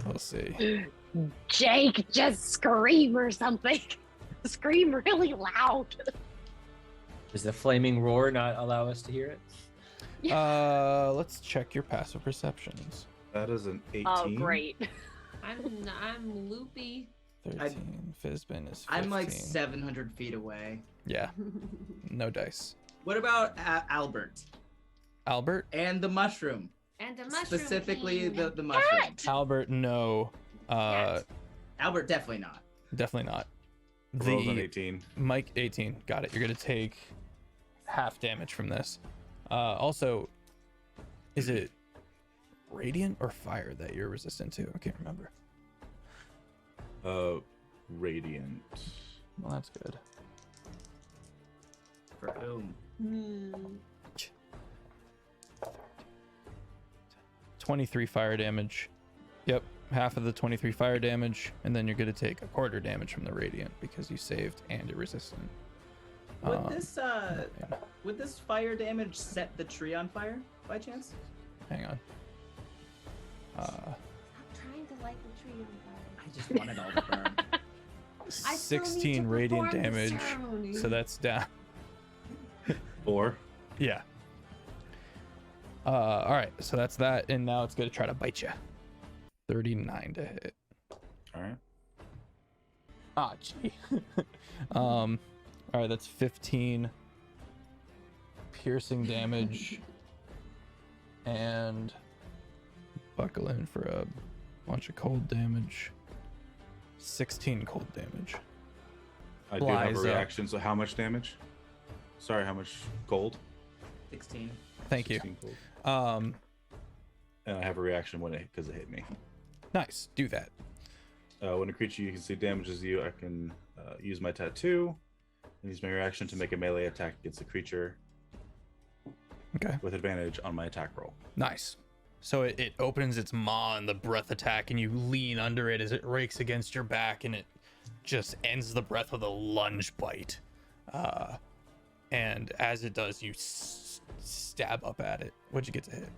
S1: We'll see.
S6: Jake, just scream or something. Scream really loud.
S3: Does the flaming roar not allow us to hear it?
S1: Let's check your passive perceptions.
S5: That is an 18.
S6: Oh, great.
S4: I'm loopy.
S1: 13. Fizbin is 15.
S2: I'm like 700 feet away.
S1: Yeah, no dice.
S2: What about Albert
S1: Albert?
S2: and the mushroom?
S4: And the mushroom.
S2: Specifically
S4: king.
S2: the mushroom.
S1: Albert, no.
S2: Albert, definitely not.
S1: Definitely not.
S5: Rolls on 18.
S1: Mike, 18. Got it. You're going to take half damage from this. Also, is it radiant or fire that you're resistant to? I can't remember.
S5: Radiant.
S1: Well, that's good.
S2: For whom?
S1: 23 fire damage. Yep, half of the 23 fire damage, and then you're going to take a quarter damage from the radiant because you saved and you're resistant.
S2: Would this fire damage set the tree on fire by chance?
S1: Hang on.
S4: Stop trying to light the tree on fire.
S2: I just want it all to burn.
S4: I still need
S1: 16
S4: to
S1: radiant
S4: perform the
S1: damage.
S4: ceremony.
S1: So that's down.
S5: 4.
S1: Yeah. All right, so that's that, and now it's gonna try to bite you. 39 to hit.
S5: All right.
S1: Ah, gee. All right, that's 15 piercing damage, and buckle in for a bunch of cold damage. 16 cold damage.
S5: I do have a
S1: Flies up.
S5: reaction. So how much damage? Sorry, how much gold?
S2: 16.
S1: Thank you.
S5: 16 gold.
S1: Um,
S5: And I have a reaction when it because it hit me.
S1: nice. Do that.
S5: When a creature you can see damages you, I can use my tattoo and use my reaction to make a melee attack against the creature
S1: Okay.
S5: with advantage on my attack roll.
S1: Nice. So it opens its maw in the breath attack, and you lean under it as it rakes against your back, and it just ends the breath with a lunge bite. And as it does, you stab up at it. What'd you get to hit?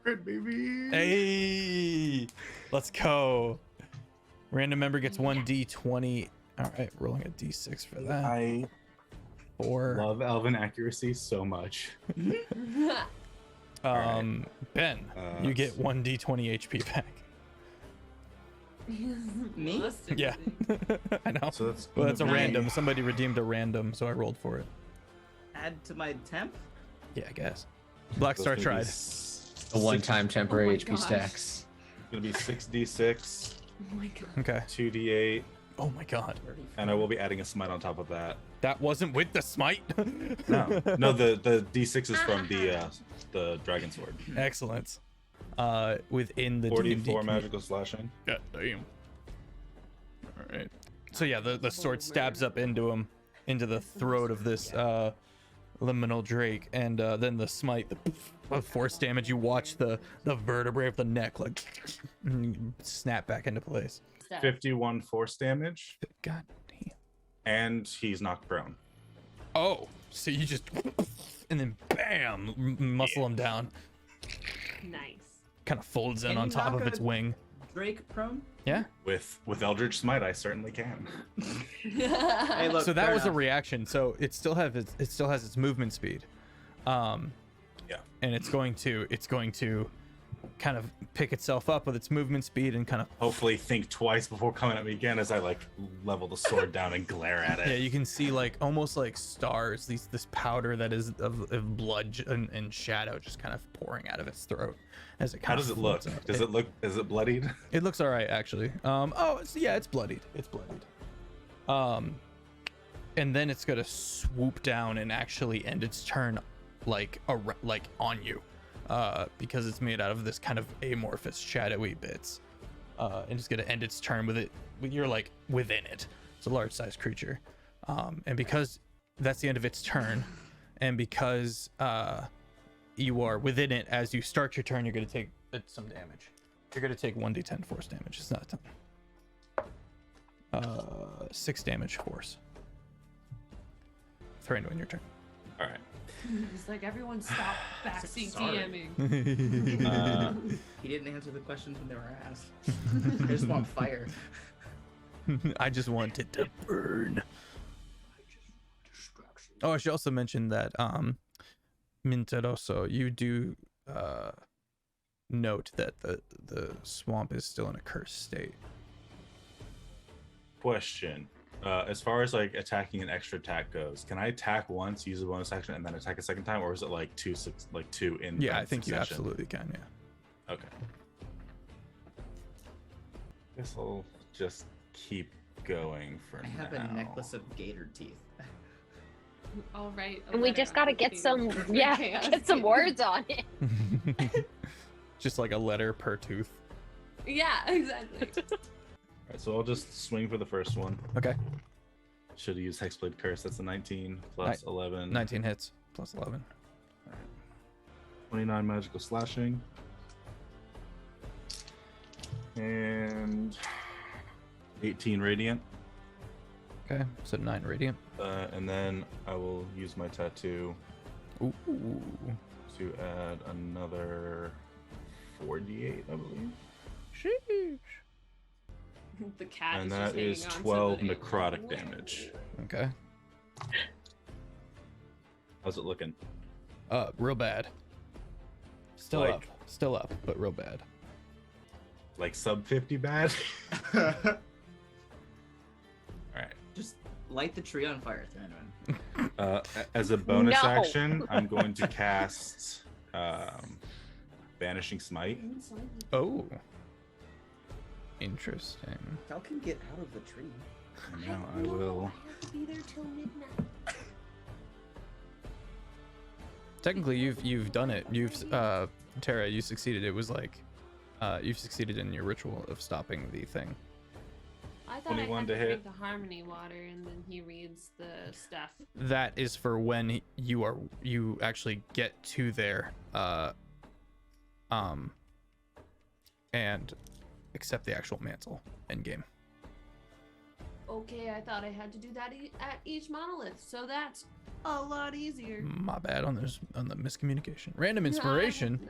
S5: Crit, baby.
S1: Hey, let's go. Random member gets 1d20. All right, rolling a d6 for that.
S5: I
S1: 4.
S5: love elven accuracy so much.
S1: Ben, you get 1d20 HP back.
S2: Me?
S1: Yeah. I know.
S5: So that's
S1: Well, that's a
S5: gonna be-
S1: random. Somebody redeemed a random, so I rolled for it.
S2: Add to my temp?
S1: Yeah, I guess. Black
S5: so
S1: Star
S5: it's gonna be
S1: tried.
S3: A one-time temporary
S4: Oh my
S3: HP
S4: gosh.
S3: stacks.
S5: Gonna be 6d6,
S4: Oh my god.
S1: Okay.
S5: 2d8,
S1: Oh my god.
S5: and I will be adding a smite on top of that.
S1: That wasn't with the smite.
S5: No, the d6 is from the dragon sword.
S1: Excellent. Within the
S5: 44
S1: D&D
S5: magical slashing.
S1: God damn. All right. So yeah, the sword stabs up into him, into the throat of this liminal drake, and then the smite, the force damage. You watch the vertebrae of the neck like snap back into place.
S5: 51 force damage,
S1: God damn.
S5: and he's knocked prone.
S1: Oh, so you just and then bam, muscle him down.
S4: Nice.
S1: Kind of folds in
S2: Can
S1: on
S2: you
S1: top
S2: knock
S1: of its
S2: a-
S1: wing.
S2: Drake prone?
S1: Yeah.
S5: With Eldritch Smite, I certainly can.
S2: Hey, look,
S1: So that
S2: fair
S1: was a
S2: enough.
S1: reaction. So it still has its movement speed.
S5: Yeah.
S1: And it's going to kind of pick itself up with its movement speed and kind of
S5: Hopefully, think twice before coming at me again as I like level the sword down and glare at it.
S1: yeah, you can see like almost like stars, this powder that is of blood and shadow just kind of pouring out of its throat as it
S5: How
S1: kind
S5: does
S1: of
S5: it look?
S1: floats up.
S5: Does it look? Is it bloodied?
S1: It looks all right, actually. It's bloodied. It's bloodied. And then it's gonna swoop down and actually end its turn like on you, because it's made out of this kind of amorphous, shadowy bits. And it's gonna end its turn with you're like within it. It's a large-sized creature, and because that's the end of its turn, and because you are within it as you start your turn, you're gonna take some damage. You're gonna take 1d10 force damage. It's not a ton. 6 damage force. Thorando, in your turn.
S5: All right.
S4: It's like everyone stop backseat
S2: Sorry.
S4: DMing.
S2: He didn't answer the questions when they were asked. I just want fire.
S1: I just want it to burn. Oh, I should also mention that Minteroso, you do note that the swamp is still in a cursed state.
S5: Question. As far as like attacking an extra attack goes, can I attack once, use a bonus action, and then attack a second time, or is it like two in?
S1: Yeah, I think you
S5: succession?
S1: absolutely can. Yeah.
S5: Okay. Guess I'll just keep going for
S2: I have
S5: now.
S2: a necklace of gator teeth.
S4: All right.
S6: And we just gotta get some, get some words on it.
S1: Just like a letter per tooth.
S4: Yeah, exactly.
S5: Alright, so I'll just swing for the first one.
S1: Okay.
S5: Should have used Hexblade Curse. That's a 19 plus 11.
S1: 19 hits plus 11.
S5: 29 magical slashing. And 18 radiant.
S1: Okay, so 9 radiant.
S5: And then I will use my tattoo
S1: Ooh.
S5: to add another 48, I believe.
S1: Sheesh.
S4: The cat
S5: And
S4: is
S5: that
S4: just
S5: is
S4: hanging on
S5: 12
S4: to the
S5: necrotic damage.
S1: Okay.
S5: How's it looking?
S1: Real bad. Still
S5: Like-
S1: up. Still up, but real bad.
S5: Like sub 50 bad? Alright.
S2: Just light the tree on fire, Thranduin.
S5: As a bonus
S6: No.
S5: action, I'm going to cast Vanishing Smite.
S1: Oh. Interesting.
S2: Cal can get out of the tree.
S5: And now I will.
S1: Technically, you've done it. Tara, you succeeded. It was like, you've succeeded in your ritual of stopping the thing.
S4: I thought I
S5: 21
S4: had
S5: to
S4: to
S5: hit.
S4: drink the harmony water and then he reads the stuff.
S1: That is for when you actually get to there. and accept the actual mantle end game.
S4: Okay, I thought I had to do that at each monolith, so that's a lot easier.
S1: My bad on the miscommunication. Random inspiration.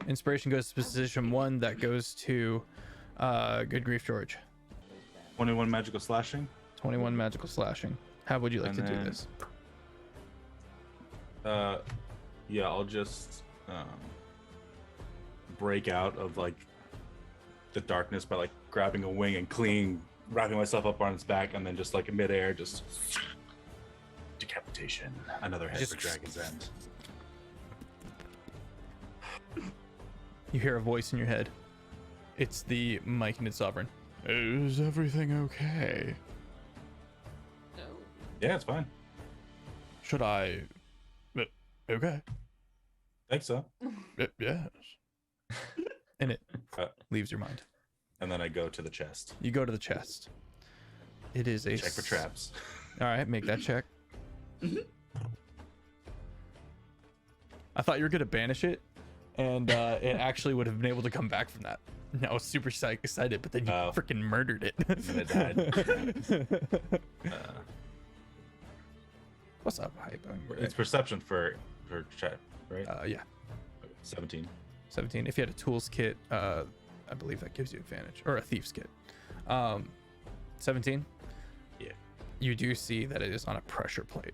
S1: Inspiration goes to position 1. That goes to GoodGriefGeorge.
S5: 21 magical slashing.
S1: 21 magical slashing. How would you like
S5: And
S1: to do
S5: then-
S1: this?
S5: Yeah, I'll just break out of like the darkness by like grabbing a wing and wrapping myself up on its back, and then just like in midair, just decapitation. Another head
S1: Just-
S5: for Dragon's End.
S1: You hear a voice in your head. It's the Myconid Sovereign. Is everything okay?
S4: No.
S5: Yeah, it's fine.
S1: Should I? Okay.
S5: Think so.
S1: Yes. And it
S5: Uh,
S1: leaves your mind.
S5: And then I go to the chest.
S1: You go to the chest. It is a
S5: Check for traps.
S1: All right, make that check. I thought you were gonna banish it, and it actually would have been able to come back from that. I was super excited, but then you
S5: Oh.
S1: freaking murdered it.
S5: And it died.
S1: What's up, hype?
S5: It's perception for check, right?
S1: Yeah,
S5: 17.
S1: 17. If you had a tools kit, I believe that gives you advantage, or a thieves kit. 17.
S5: Yeah.
S1: You do see that it is on a pressure plate.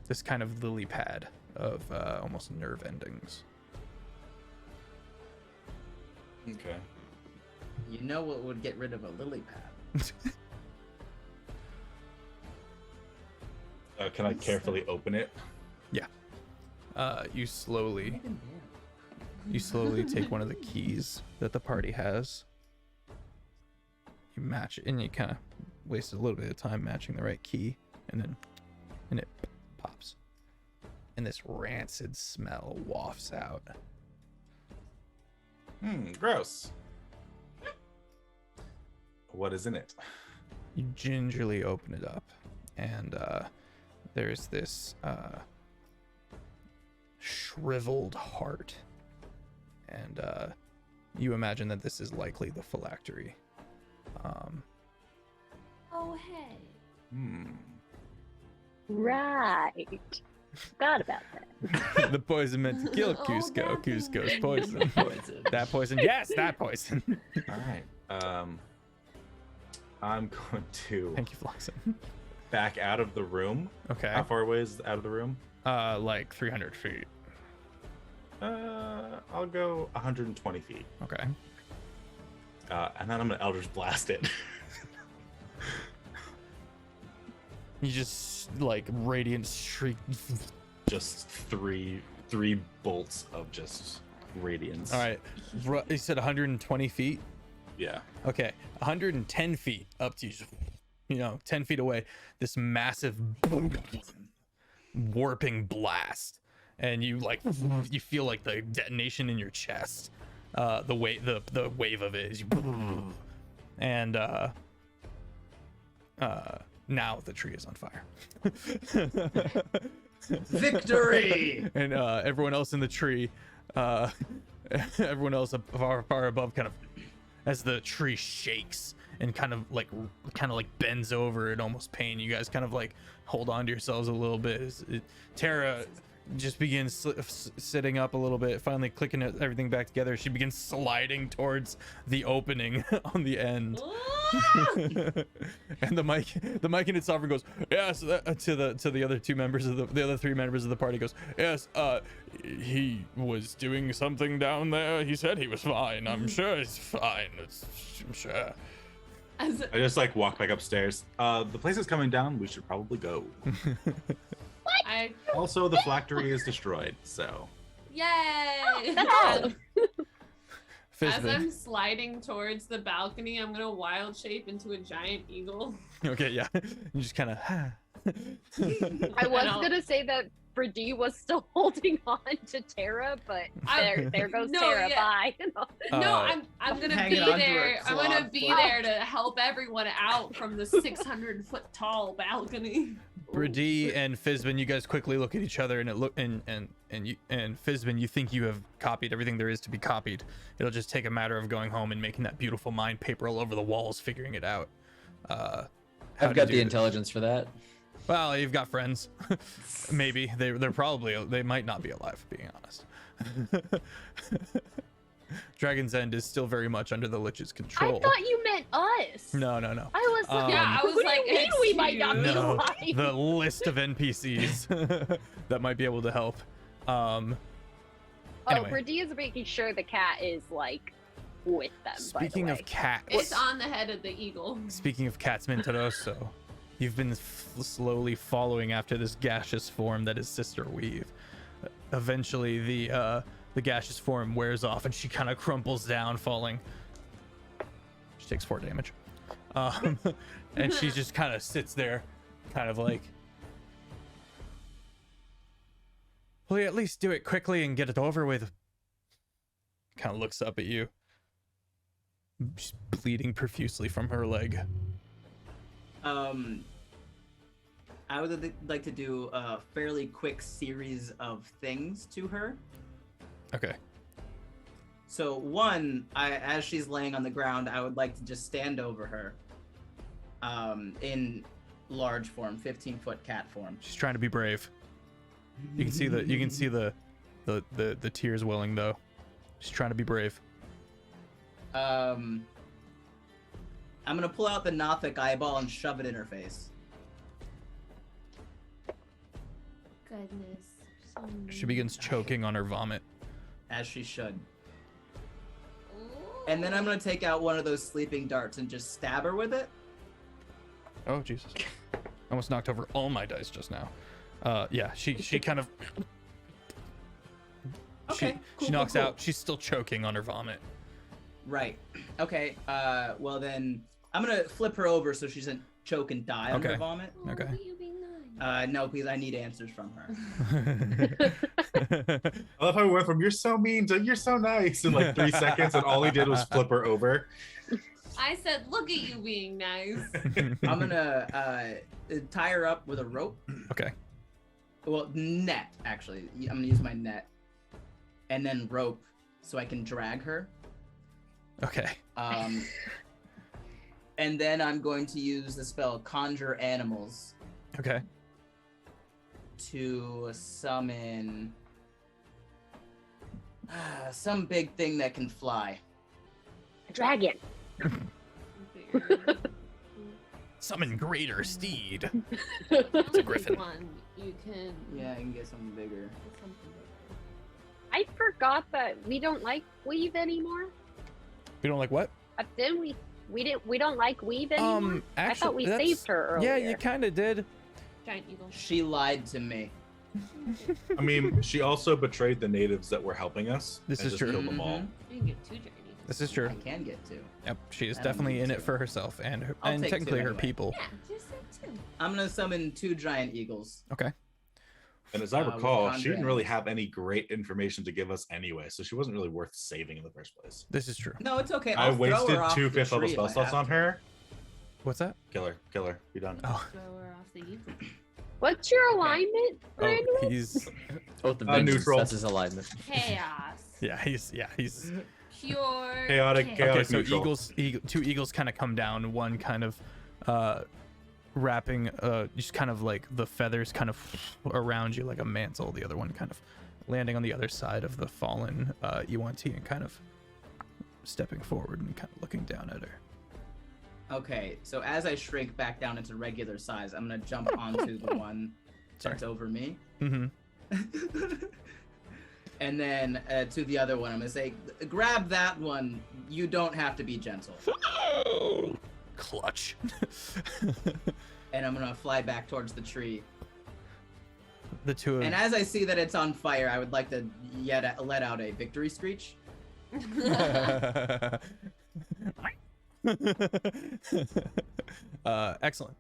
S1: This kind of lily pad of almost nerve endings.
S5: Okay.
S2: You know what would get rid of a lily pad?
S5: Can I carefully open it?
S1: You slowly take one of the keys that the party has. You match it, and you kind of waste a little bit of time matching the right key, and it pops, and this rancid smell wafts out.
S5: Gross. What is in it?
S1: You gingerly open it up, and there's this shriveled heart, and you imagine that this is likely the phylactery.
S4: Oh, hey.
S6: Right. Forgot about that.
S1: The poison meant to kill
S4: Oh,
S1: Cusco.
S4: that
S1: Cusco's
S4: poison.
S1: poison. That poison. Yes, that poison.
S5: All right. I'm going to
S1: Thank you, Floxen.
S5: back out of the room.
S1: Okay.
S5: How far away is out of the room?
S1: Like 300 feet.
S5: I'll go 120 feet.
S1: Okay.
S5: And then I'm gonna Eldritch Blast it.
S1: You just like radiant streak.
S5: Just three bolts of just radiance.
S1: All right. You said 120 feet.
S5: Yeah.
S1: Okay. 110 feet up to you, 10 feet away. This massive warping blast, and you feel like the detonation in your chest. The wave of it is, and now the tree is on fire.
S2: Victory!
S1: And everyone else in the tree, everyone else far above, kind of, as the tree shakes and kind of like bends over in almost pain, you guys kind of like hold on to yourselves a little bit. Tara just begins sitting up a little bit, finally clicking everything back together. She begins sliding towards the opening on the end. And the Myconid Sovereign goes, yes, to the other two members of the other three members of the party, goes, yes, he was doing something down there. He said he was fine. I'm sure he's fine. I'm sure.
S5: I just like walk back upstairs. The place is coming down. We should probably go. Also, the phylactery is destroyed. So.
S4: Yay!
S6: Oh.
S4: As I'm sliding towards the balcony, I'm gonna wild shape into a giant eagle.
S1: Okay, yeah. You just kind of.
S6: I was gonna say that Brady was still holding on to Tara, but there goes
S4: No,
S6: Tara.
S4: yeah.
S6: Bye.
S4: No, I'm gonna
S2: Hanging
S4: be
S2: onto her
S4: there. I'm gonna
S2: clawed
S4: be
S2: foot.
S4: there to help everyone out from the 600-foot tall balcony.
S1: Brady and Fizbin, you guys quickly look at each other, and it look and Fizbin, you think you have copied everything there is to be copied. It'll just take a matter of going home and making that beautiful mind paper all over the walls, figuring it out. How
S3: I've
S1: to
S3: got
S1: do
S3: the
S1: it.
S3: intelligence for that.
S1: Well, you've got friends. Maybe they're probably, they might not be alive, being honest. Dragon's End is still very much under the Lich's control.
S6: I thought you meant us.
S1: No.
S6: I was like,
S4: Yeah, I was
S6: what
S4: like,
S6: do you mean we might not be
S1: No,
S6: alive?
S1: the list of NPCs that might be able to help. Anyway.
S6: Brady is making sure the cat is like with them.
S1: Speaking
S6: by the
S1: of
S6: way.
S1: cats,
S4: It's on the head of the eagle.
S1: speaking of cats, Minteroso, you've been slowly following after this gaseous form that is Sister Weave. Eventually, the gaseous form wears off, and she kind of crumples down, falling. She takes 4 damage, and she just kind of sits there, kind of like, will you at least do it quickly and get it over with? Kind of looks up at you. She's bleeding profusely from her leg.
S2: I would like to do a fairly quick series of things to her.
S1: Okay.
S2: So one, as she's laying on the ground, I would like to just stand over her, in large form, 15-foot cat form.
S1: She's trying to be brave. You can see the tears welling though. She's trying to be brave.
S2: I'm gonna pull out the Nothic eyeball and shove it in her face.
S4: Goodness. So
S1: She begins choking on her vomit.
S2: As she should. And then I'm gonna take out one of those sleeping darts and just stab her with it.
S1: Oh Jesus! Almost knocked over all my dice just now. Yeah, she kind of.
S2: Okay,
S1: She knocks out. She's still choking on her vomit.
S2: Right. Okay. Well then, I'm gonna flip her over so she doesn't choke and die on her
S1: Okay.
S2: vomit.
S1: Okay.
S4: Look at you being nice.
S2: No, because I need answers from her.
S5: I love how we went from "you're so mean" to "you're so nice" in like 3 seconds, and all he did was flip her over.
S4: I said, look at you being nice.
S2: I'm gonna tie her up with a rope.
S1: Okay.
S2: Well, net actually. I'm gonna use my net, and then rope so I can drag her.
S1: Okay.
S2: And then I'm going to use the spell Conjure Animals
S1: Okay.
S2: to summon some big thing that can fly.
S6: A dragon.
S1: Summon greater steed.
S4: It's
S1: a griffin.
S4: One. You can
S2: Yeah, I can get something bigger.
S4: get something bigger.
S6: I forgot that we don't like weave anymore.
S1: You don't like what?
S6: Then we don't like weave anymore. I thought we
S1: that's-
S6: saved her earlier.
S1: Yeah, you kind of did.
S4: Giant eagle.
S2: She lied to me.
S5: I mean, she also betrayed the natives that were helping us.
S1: This
S5: and
S1: is
S5: just
S1: true.
S5: Killed them all.
S2: Mhm.
S4: You can get 2 giant eagles.
S1: This is true.
S2: I can get two.
S1: Yep, she is
S2: I don't
S1: definitely
S2: need
S1: in it
S2: to.
S1: for herself and
S2: I'll
S1: and
S2: take
S1: technically
S2: two
S1: her
S2: anyway.
S1: people.
S4: Yeah, just say 2.
S2: I'm gonna summon 2 giant eagles.
S1: Okay.
S5: And as I
S2: with
S5: recall, she
S2: Conjure
S5: didn't really
S2: Animals.
S5: have any great information to give us anyway, so she wasn't really worth saving in the first place.
S1: This is true.
S2: No, it's okay.
S5: I
S2: I'll throw
S5: wasted
S2: her off
S5: 2
S2: the
S5: 5th level
S2: tree if
S5: spell
S2: I
S5: slots
S2: have
S5: on
S2: to.
S5: her.
S1: What's that?
S5: Kill her. Be done.
S1: Oh,
S4: Throw her off the eagle.
S6: What's your alignment, Brandon?
S1: oh, he's
S3: Oath of Vengeance,
S5: neutral.
S3: that's his alignment.
S4: Chaos.
S1: he's.
S4: Pure
S5: Chaotic,
S4: chaos.
S5: chaotic.
S1: Okay, so
S5: neutral.
S1: two eagles kind of come down. One kind of wrapping, just kind of like the feathers kind of around you like a mantle. The other one kind of landing on the other side of the fallen UNT and kind of stepping forward and kind of looking down at her.
S2: Okay, so as I shrink back down into regular size, I'm gonna jump onto the one that's over me.
S1: Mm-hmm.
S2: And then to the other one, I'm gonna say, grab that one. You don't have to be gentle.
S1: Clutch.
S2: And I'm gonna fly back towards the tree.
S1: The two of
S2: And as I see that it's on fire, I would like to let out a victory screech.
S1: Excellent.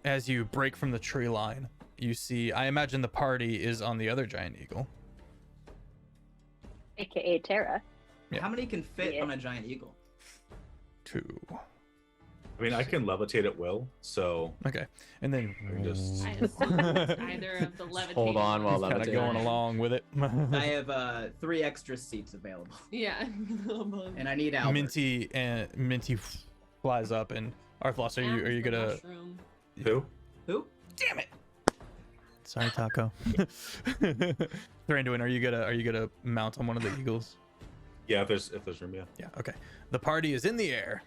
S1: As you break from the tree line, you see, I imagine the party is on the other giant eagle.
S6: AKA Terra.
S1: Yeah.
S2: How many can fit
S6: Yeah.
S2: on a giant eagle?
S1: 2.
S5: I mean, I can levitate at will, so
S1: Okay, and then
S5: I can just.
S4: I assume it's either of the levitating.
S3: hold on while
S1: kind of
S3: levitating.
S1: going along with it.
S2: I have 3 extra seats available,
S4: Yeah.
S2: and I need Albert.
S1: Minty flies up, and Arthlos, are you gonna?
S4: Mushroom.
S5: Who?
S2: Who?
S1: Damn it! Sorry, Taco. Thranduin, are you gonna mount on one of the eagles?
S5: Yeah, if there's room, yeah.
S1: Yeah. Okay. The party is in the air.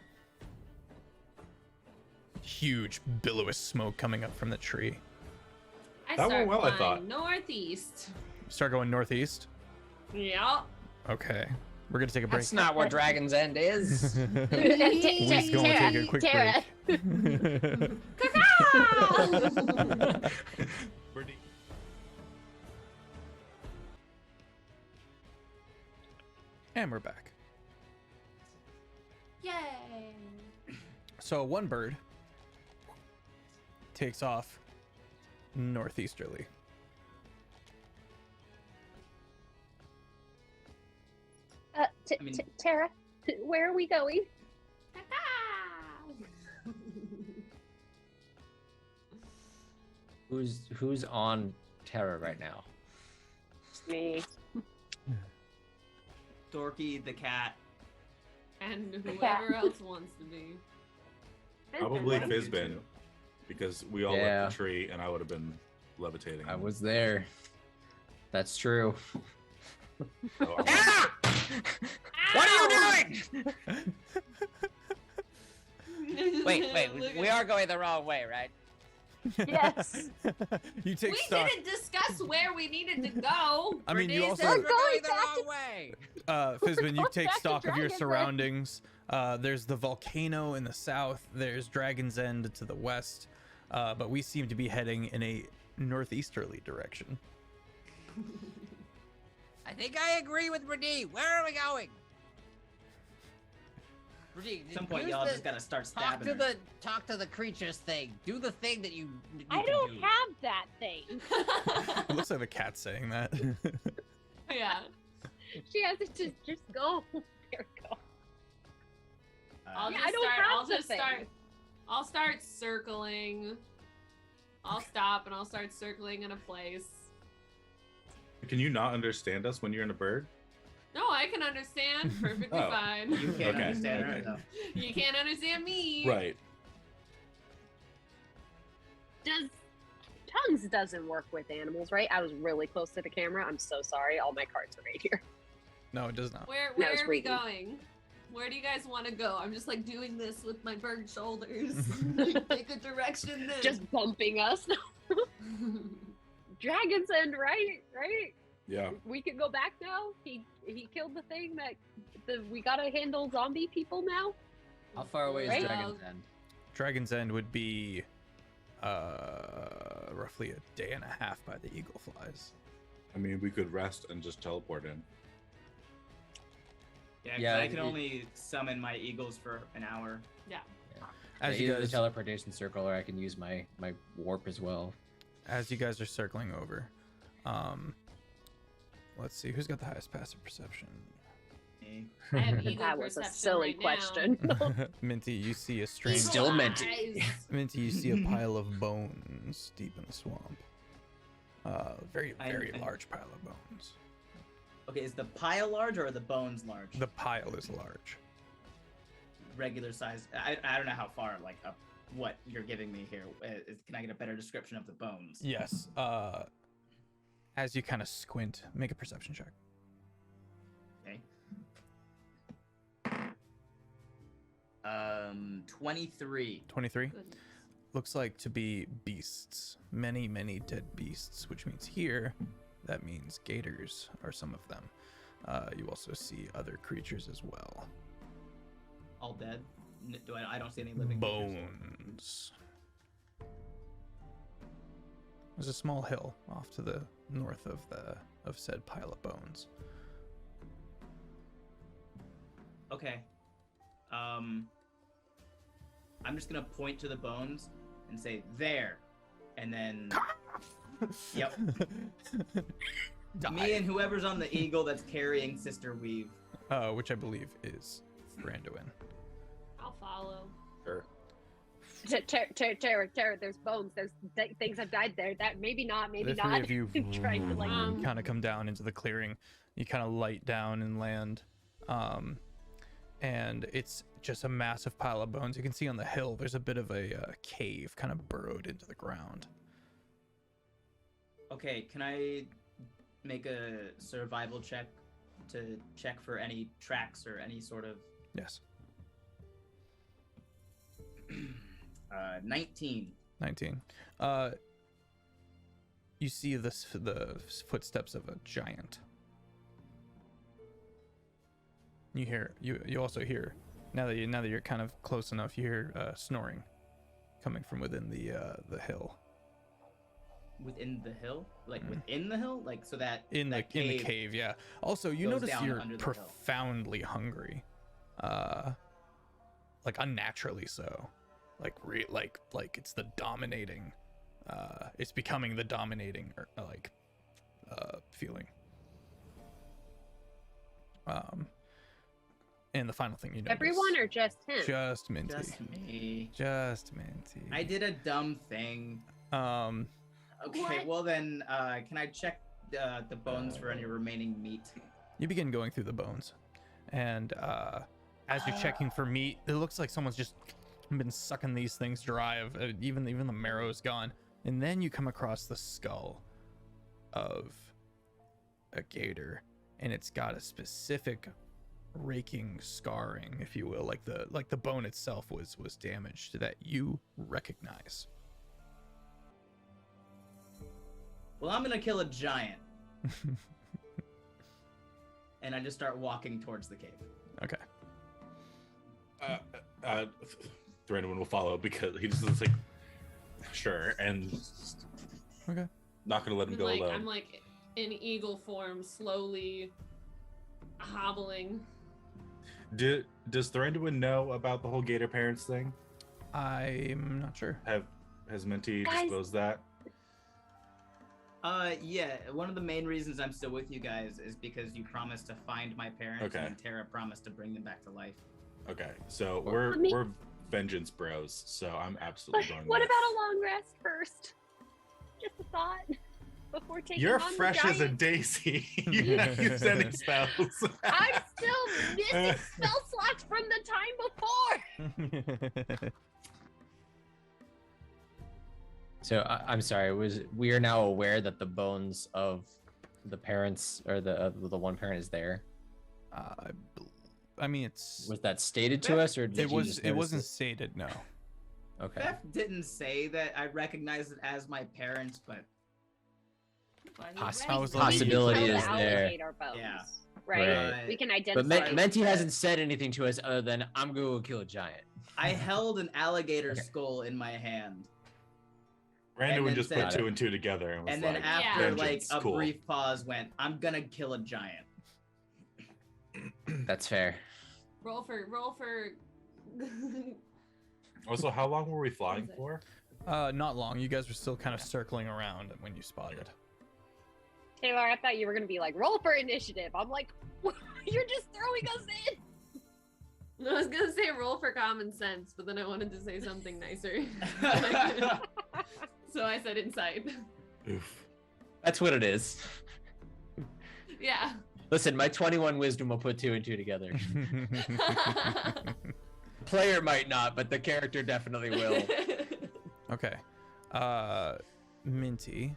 S1: Huge billowous smoke coming up from the tree.
S4: I
S5: That
S4: start
S5: went well, I
S4: flying
S5: thought.
S4: northeast.
S1: Start going northeast.
S4: Yeah.
S1: Okay. We're gonna take a break.
S3: That's not where Dragon's End is.
S1: We's gonna take a quick
S6: Tara.
S1: break. And we're back.
S4: Yay.
S1: So one bird takes off northeasterly.
S2: I mean-
S6: Tara, where are we going?
S3: Who's on Terra right now?
S6: Me.
S2: Dorky the cat.
S4: And whoever else wants to be.
S5: Probably
S2: What?
S5: Fizbin, because we all
S3: Yeah.
S5: left the tree, and I would have been levitating.
S3: I was there. That's true.
S5: So I'm
S3: Terra! What are you doing? Wait. We are going the wrong way, right?
S6: Yes.
S1: You take
S4: We
S1: stock.
S4: didn't discuss where we needed to go.
S1: I mean, you
S4: Bernice.
S1: also-
S6: We're
S3: We're
S6: going
S3: going the
S6: back
S3: wrong way.
S1: Fizbin, you
S6: Going
S1: take
S6: back to
S1: stock of your
S6: Dragon's End.
S1: surroundings. There's the volcano in the south. There's Dragon's End to the west. But we seem to be heading in a northeasterly direction.
S3: I think I agree with Brady. Where are we going? Brady,
S2: At some point, y'all just gotta start
S3: talk
S2: stabbing
S3: to
S2: her.
S3: talk to the creatures thing. Do the thing that you
S6: I
S3: can
S6: don't
S3: do.
S6: have that thing.
S1: It looks like the cat saying that.
S4: Yeah.
S6: She has to just go. There we go.
S4: I'll
S6: Yeah,
S4: just
S6: I don't
S4: start.
S6: have
S4: I'll
S6: the
S4: just
S6: thing.
S4: start. I'll start circling. I'll stop and I'll start circling in a place.
S5: Can you not understand us when you're in a bird?
S4: No, I can understand perfectly
S5: Oh.
S4: fine.
S2: You can't
S5: Okay,
S2: understand her
S5: okay.
S2: though.
S4: You can't understand me.
S5: Right.
S6: Tongues doesn't work with animals, right? I was really close to the camera. I'm so sorry. All my cards are right here.
S1: No, it does not.
S4: Where
S6: No, it's
S4: are we
S6: reading.
S4: going? Where do you guys want to go? I'm just like doing this with my bird shoulders. Take a direction then.
S6: Just bumping us. Dragon's End, right? Right?
S5: Yeah.
S6: We can go back now. He killed the thing that we gotta handle zombie people now.
S3: How far away is
S6: Right?
S3: Dragon's End?
S1: Dragon's End would be roughly a day and a half by the eagle flies.
S5: I mean, we could rest and just teleport in.
S2: Yeah, 'cause
S3: Yeah,
S2: I can
S3: it-
S2: only summon my eagles for an hour.
S1: As
S3: Yeah,
S1: you
S3: either the
S1: guys
S3: teleportation circle, or I can use my warp as well.
S1: as you guys are circling over, let's see who's got the highest passive perception.
S2: Me.
S4: I have eagle
S6: That was a
S4: perception
S6: silly
S4: right
S6: question.
S1: Minty, you see a strange.
S4: Eagle
S3: Still Minty.
S4: eyes.
S1: Minty, you see a pile of bones deep in the swamp. Very
S2: I-
S1: large pile of bones.
S2: Okay, is the pile large or are the bones large?
S1: The pile is large.
S2: Regular size. I don't know how far like up what you're giving me here. Can I get a better description of the bones?
S1: Yes. As you kind of squint, make a perception check.
S2: Okay. 23.
S1: 23.
S4: Goodness.
S1: Looks like to be beasts. Many, many dead beasts, which means here, that means gators are some of them. You also see other creatures as well.
S2: All dead. I don't see any living creatures.
S1: Bones. There's a small hill off to the north of said pile of bones.
S2: Okay. I'm just gonna point to the bones and say there, and then yep. Me and whoever's on the eagle that's carrying Sister Weave.
S1: Which I believe is Thranduin.
S4: I'll follow.
S5: Sure.
S6: Tara, there's bones. There's things have died there. That maybe not, maybe
S1: The three
S6: not.
S1: of you
S6: Trying to like.
S1: kind of come down into the clearing. You kind of light down and land, and it's just a massive pile of bones. You can see on the hill there's a bit of a cave kind of burrowed into the ground.
S2: Okay, can I make a survival check to check for any tracks or any sort of
S1: Yes.
S2: 19.
S1: 19. You see the footsteps of a giant. You also hear, now that you're kind of close enough, you hear snoring coming from within the hill.
S2: Within the hill? Like within the hill? Like so that
S1: In the cave, yeah. Also, you
S2: goes
S1: notice
S2: down
S1: you're
S2: under the hill.
S1: profoundly hungry. Like unnaturally so. Like it's the dominating it's becoming the dominating feeling. And the final thing you notice.
S6: Everyone or just him?
S1: Just Minty.
S2: Just me.
S1: Just Minty.
S2: I did a dumb thing. Okay,
S6: What?
S2: well then, can I check the bones for any remaining meat?
S1: You begin going through the bones, and as you're checking for meat, it looks like someone's just been sucking these things dry. Of even the marrow's gone, and then you come across the skull of a gator, and it's got a specific raking scarring, if you will, like the bone itself was damaged that you recognize.
S2: Well, I'm gonna kill a giant. And I just start walking towards the cave.
S1: Okay.
S5: Thranduin will follow because he just is like, sure, and
S1: Okay.
S5: not gonna let him go alone.
S4: I'm like in eagle form, slowly hobbling.
S5: Does Thranduin know about the whole Gator parents thing?
S1: I'm not sure.
S5: Has Minty
S6: Guys.
S5: disclosed that?
S2: Yeah, one of the main reasons I'm still with you guys is because you promised to find my parents
S5: Okay.
S2: and Tara promised to bring them back to life.
S5: Okay, so
S3: Well,
S5: we're
S6: I mean-
S5: we're vengeance bros, so I'm absolutely going.
S6: What
S5: with-
S6: about a long rest first? Just a thought before taking
S5: You're
S6: on the
S5: fresh as a
S6: giant.
S5: daisy. You're not used to any spells.
S6: I'm still missing spell slots from the time before.
S3: So I'm sorry. We are now aware that the bones of the parents or the one parent is there?
S1: I mean, it's
S3: Was that stated to us, or did
S1: it
S3: you
S1: was
S3: just
S1: it
S3: notice
S1: wasn't stated. No.
S3: Okay.
S2: Beth didn't say that I recognize it as my parents, but
S1: I was like-
S3: Possibility
S6: We can
S3: is
S6: tell the
S3: there.
S6: alligator bones,
S2: Yeah.
S6: right?
S3: Right.
S6: We can
S3: But
S6: identify.
S3: Menti hasn't said anything to us other than I'm going to go kill a giant.
S2: I held an alligator
S3: Okay.
S2: skull in my hand.
S5: Randuin
S2: then
S5: just
S2: said-
S5: put 2 and 2 together and was
S2: And then
S5: like,
S2: after like
S5: vengeance,
S2: a
S5: cool.
S2: brief pause went, I'm gonna kill a giant.
S3: That's fair.
S4: Roll for.
S5: Also, how long were we flying
S4: is it?
S5: for?
S1: Not long. You guys were still kind of circling around when you spotted.
S6: Taylor, I thought you were gonna be like, roll for initiative. I'm like, you're just throwing us in.
S4: I was gonna say roll for common sense, but then I wanted to say something nicer. So I said insight.
S5: Oof.
S3: That's what it is.
S4: Yeah.
S3: Listen, my 21 wisdom will put 2 and 2 together. Player might not, but the character definitely will.
S1: Okay. Minty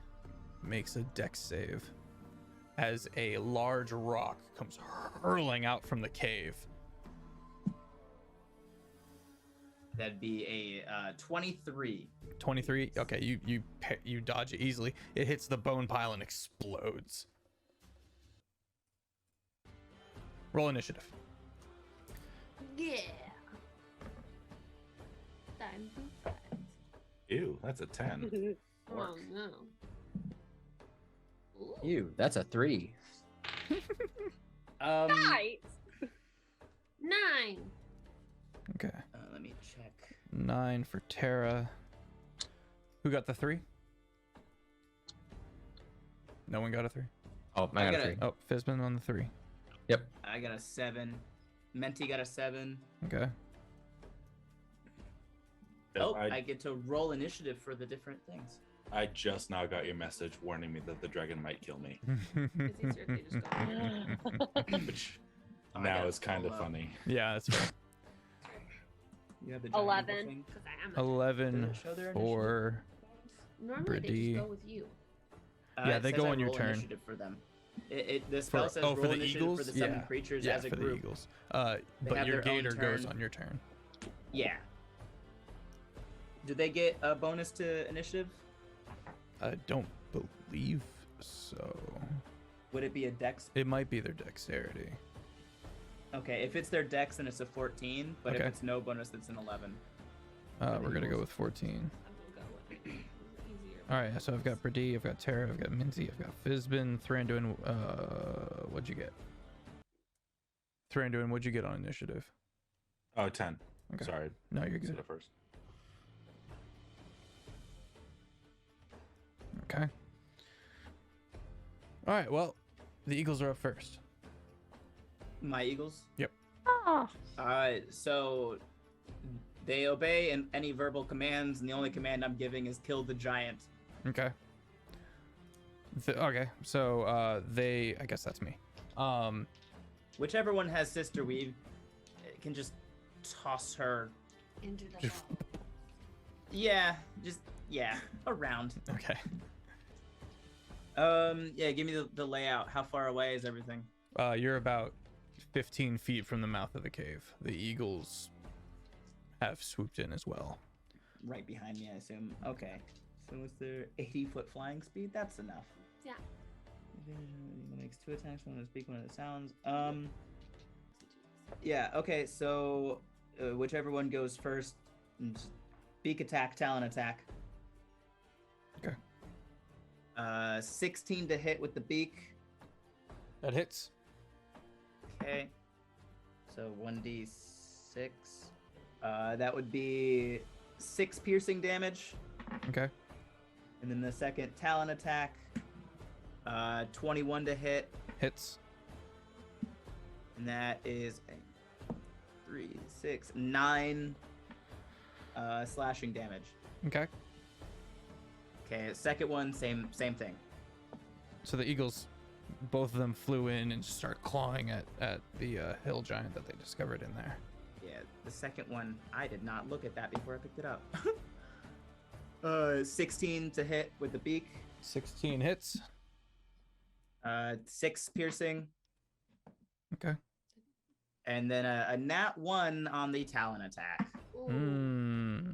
S1: makes a dex save as a large rock comes hurling out from the cave.
S2: That'd be a 23.
S1: 23. Okay, you dodge it easily. It hits the bone pile and explodes. Roll initiative.
S4: Yeah. Time to fight.
S5: Ew, that's a 10.
S4: Oh no. Ooh.
S3: You, that's a 3.
S6: Nice.
S4: 9.
S1: Okay.
S2: Let me check.
S1: 9 for Tara. Who got the 3? No one got a 3.
S3: Oh, I got a
S2: got
S3: 3.
S1: Oh, Fizbin on the 3.
S3: Yep.
S2: I got a 7. Menti got a 7.
S1: Okay.
S2: Oh,
S5: I,
S2: I get to roll initiative for the different things.
S5: I just now got your message warning me that the dragon might kill me,
S4: It's easier if they just go.
S5: which
S2: Oh, I
S5: now
S2: got
S5: is kind of
S2: solo.
S5: funny.
S1: Yeah, that's fair.
S2: You have the giant
S6: 11.
S2: eagle thing?
S4: Because I am a
S1: 11
S2: Does it show their
S1: for
S4: Normally they
S1: Brady.
S4: just go with you.
S1: Yeah,
S2: It
S1: they
S2: says
S1: go
S2: I
S1: on your
S2: roll
S1: turn.
S2: Initiative for them. The spell says
S1: for
S2: roll
S1: the
S2: initiative
S1: eagles.
S2: for the seven
S1: Yeah,
S2: creatures
S1: yeah,
S2: as a
S1: for
S2: group.
S1: the eagles.
S2: They
S1: But
S2: have
S1: your
S2: their own
S1: gator goes
S2: turn.
S1: on your turn.
S2: Yeah. Do they get a bonus to initiative?
S1: I don't believe so.
S2: Would it be a dex?
S1: It might be their dexterity.
S2: Okay, if it's their dex, then it's a 14. But if
S1: Okay.
S2: it's no bonus, it's an 11.
S1: We're
S2: the
S1: gonna go
S2: eagles.
S1: with 14.
S4: I will go with it. It's easier.
S1: All right, so I've got Brady, I've got Tara, I've got Minzy, I've got Fizbin, Thranduin. What'd you get? Thranduin, what'd you get on initiative?
S5: Oh, 10.
S1: Okay.
S5: Sorry.
S1: No, you're
S5: Said
S1: good.
S5: it first.
S1: Okay. All right, well, the Eagles are up first.
S2: My eagles.
S6: Oh,
S2: So they obey any verbal commands, and the only command I'm giving is kill the giant.
S1: Okay. Okay, so I guess that's me.
S2: Whichever one has sister weave can just toss her.
S4: Into the ball.
S2: Yeah, around.
S1: Okay.
S2: Yeah, give me the layout. How far away is everything?
S1: You're about 15 feet from the mouth of the cave. The Eagles have swooped in as well.
S2: Right behind me, I assume. Okay. So what's their 80-foot flying speed? That's enough.
S4: Yeah.
S2: Makes 2 attacks, one to speak, one that sounds. Yeah. Okay. So whichever one goes first, beak attack, talon attack.
S1: Okay.
S2: 16 to hit with the beak.
S1: That hits.
S2: Okay. So 1d6. That would be 6 piercing damage.
S1: Okay.
S2: And then the second talon attack. 21 to hit.
S1: Hits.
S2: And that is 3, 6, 9 slashing damage.
S1: Okay.
S2: Okay, second one, same thing.
S1: So the Eagles, both of them flew in and just start clawing at the hill giant that they discovered in there.
S2: Yeah, the second one, I did not look at that before I picked it up. 16 to hit with the beak.
S1: 16 hits.
S2: 6 piercing.
S1: Okay.
S2: And then a nat 1 on the talon attack.
S4: Ooh.
S1: Mm.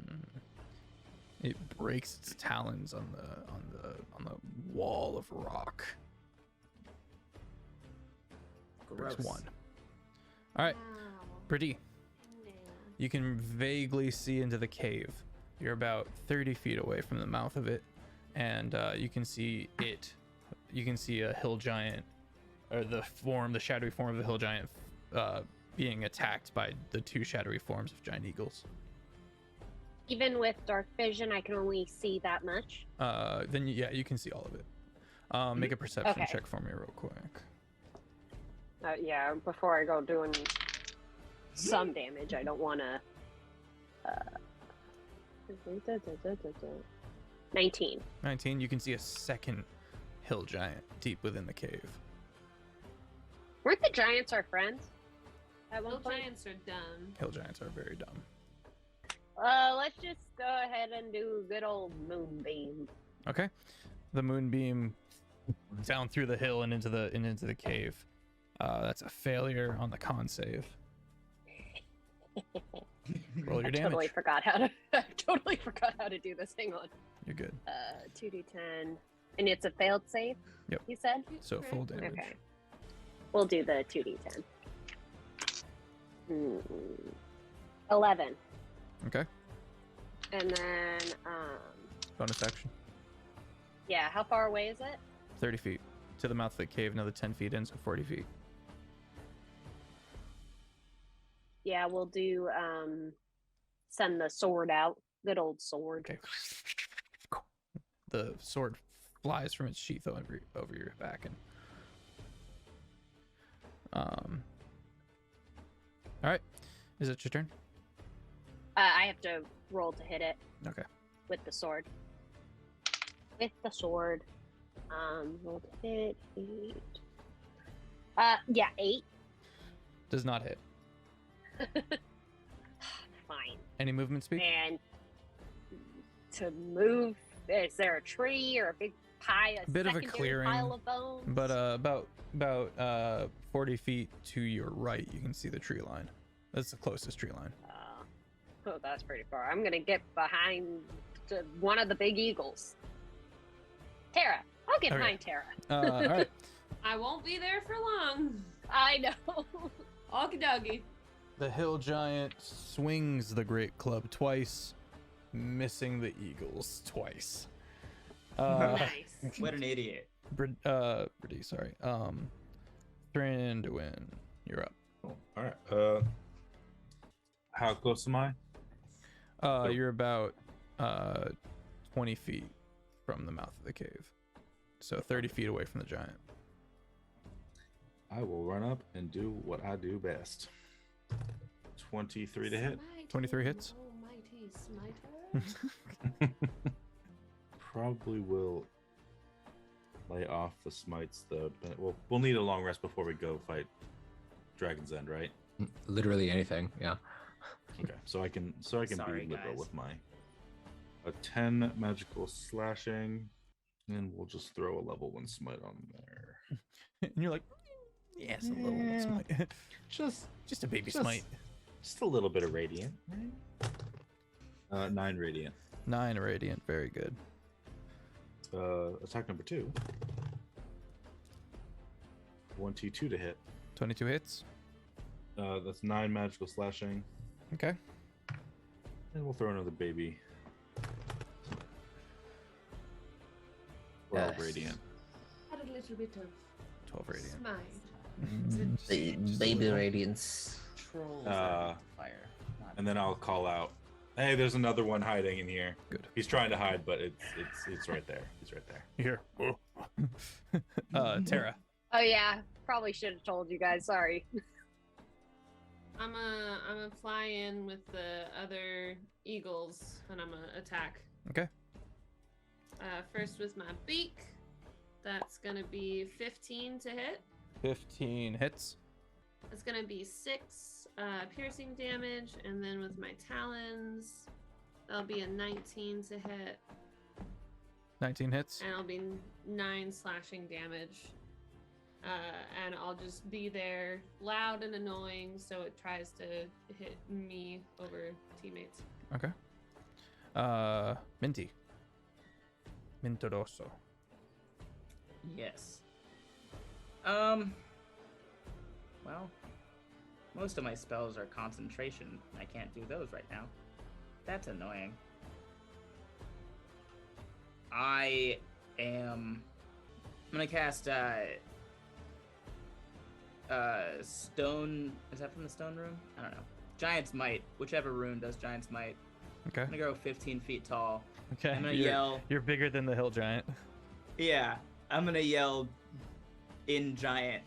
S1: It breaks its talons on the wall of rock.
S2: Gross.
S1: Breaks 1. All right,
S4: Wow.
S1: Brady,
S4: Yeah.
S1: you can vaguely see into the cave. You're about 30 feet away from the mouth of it, and you can see it. You can see a hill giant, or the shadowy form of the hill giant, being attacked by the 2 shadowy forms of giant eagles.
S6: even with dark vision, I can only see that much.
S1: Then yeah, you can see all of it. Make a perception
S6: Okay.
S1: check for me real quick.
S6: Yeah, before I go doing some damage, I don't want to. 19.
S1: 19. You can see a second hill giant deep within the cave.
S6: Weren't the giants our friends? At one
S4: Little
S6: point?
S4: giants are dumb.
S1: Hill giants are very dumb.
S6: Let's just go ahead and do good old moonbeam.
S1: Okay. The moonbeam down through the hill and into the cave. That's a failure on the con save. Roll your
S6: I
S1: damage.
S6: totally forgot how to. I totally forgot how to do this. Hang on.
S1: You're good.
S6: 2d10, and it's a failed save.
S1: Yep.
S6: You said.
S1: So full damage.
S6: Okay. We'll do the 2d10. 11,
S1: Okay.
S6: and then
S1: Bonus action.
S6: yeah. How far away is it?
S1: 30 feet to the mouth of the cave. Another 10 feet in, so 40 feet.
S6: Yeah, we'll do send the sword out. Good old sword.
S1: Okay. The sword flies from its sheath over your back, and all right. Is it your turn?
S6: I have to roll to hit it.
S1: Okay.
S6: With the sword. With the sword. Roll to hit. 8. Yeah, 8.
S1: Does not hit.
S6: Fine.
S1: Any movement speed?
S6: And to move, is there a tree or a big pile?
S1: A bit of a
S6: secondary
S1: clearing,
S6: pile of bones?
S1: but about 40 feet to your right, you can see the tree line. That's the closest tree line.
S6: Oh, that's pretty far. I'm gonna get behind one of the big eagles. Tara. I'll get
S1: Okay.
S6: behind Tara.
S1: All right.
S4: I won't be there for long.
S6: I know.
S4: Okie dokie.
S1: The hill giant swings the great club twice, missing the eagles twice.
S4: Nice.
S2: What an idiot.
S1: Brady, sorry. Thranduin, you're up.
S5: Oh, all right. How close am I?
S1: You're about 20 feet from the mouth of the cave, so 30 feet away from the giant.
S5: I will run up and do what I do best. 23 to hit.
S1: 23 hits.
S4: Almighty smiter.
S5: Probably will lay off the smites though. But we'll need a long rest before we go fight Dragon's End, right?
S3: Literally anything. Yeah.
S5: Okay, so I can
S2: Sorry,
S5: be liberal
S2: guys.
S5: with my a 10 magical slashing, and we'll just throw a level 1 smite on there.
S1: And you're like, yes, a little
S5: Yeah.
S1: smite.
S5: Just
S1: a baby
S5: just-
S1: smite.
S5: Just a little bit of radiant, right? 9 radiant.
S1: 9 radiant, very good.
S5: Attack number 2. 22 to hit.
S1: 22 hits.
S5: That's 9 magical slashing,
S1: Okay.
S5: and we'll throw another baby. 12
S3: Yes.
S5: radiant.
S4: Add a little bit of
S1: 12 radiant.
S4: smite.
S3: Baby radiance.
S2: Trolls
S5: Uh,
S2: are fire. not-
S5: And then I'll call out, "Hey, there's another one hiding in here."
S1: Good.
S5: He's trying to hide, but it's right there. He's right there.
S1: Here. Tara.
S6: Oh yeah, probably should have told you guys. Sorry.
S4: I'm a fly in with the other eagles and I'm gonna attack.
S1: Okay.
S4: First with my beak. That's gonna be 15 to hit.
S1: 15 hits.
S4: It's gonna be 6 piercing damage, and then with my talons, that'll be a 19 to hit,
S1: 19 hits.
S4: and it'll be 9 slashing damage. And I'll just be there, loud and annoying, so it tries to hit me over teammates.
S1: Okay. Minty. Mintoroso.
S2: Yes. Well, most of my spells are concentration. I can't do those right now. That's annoying. I'm gonna cast stone. Is that from the stone room? I don't know. Giant's Might. Whichever rune does Giant's Might.
S1: Okay.
S2: I'm gonna go 15 feet tall.
S1: Okay.
S2: I'm gonna
S1: you're,
S2: yell.
S1: You're bigger than the hill giant.
S2: Yeah, I'm gonna yell in Giant.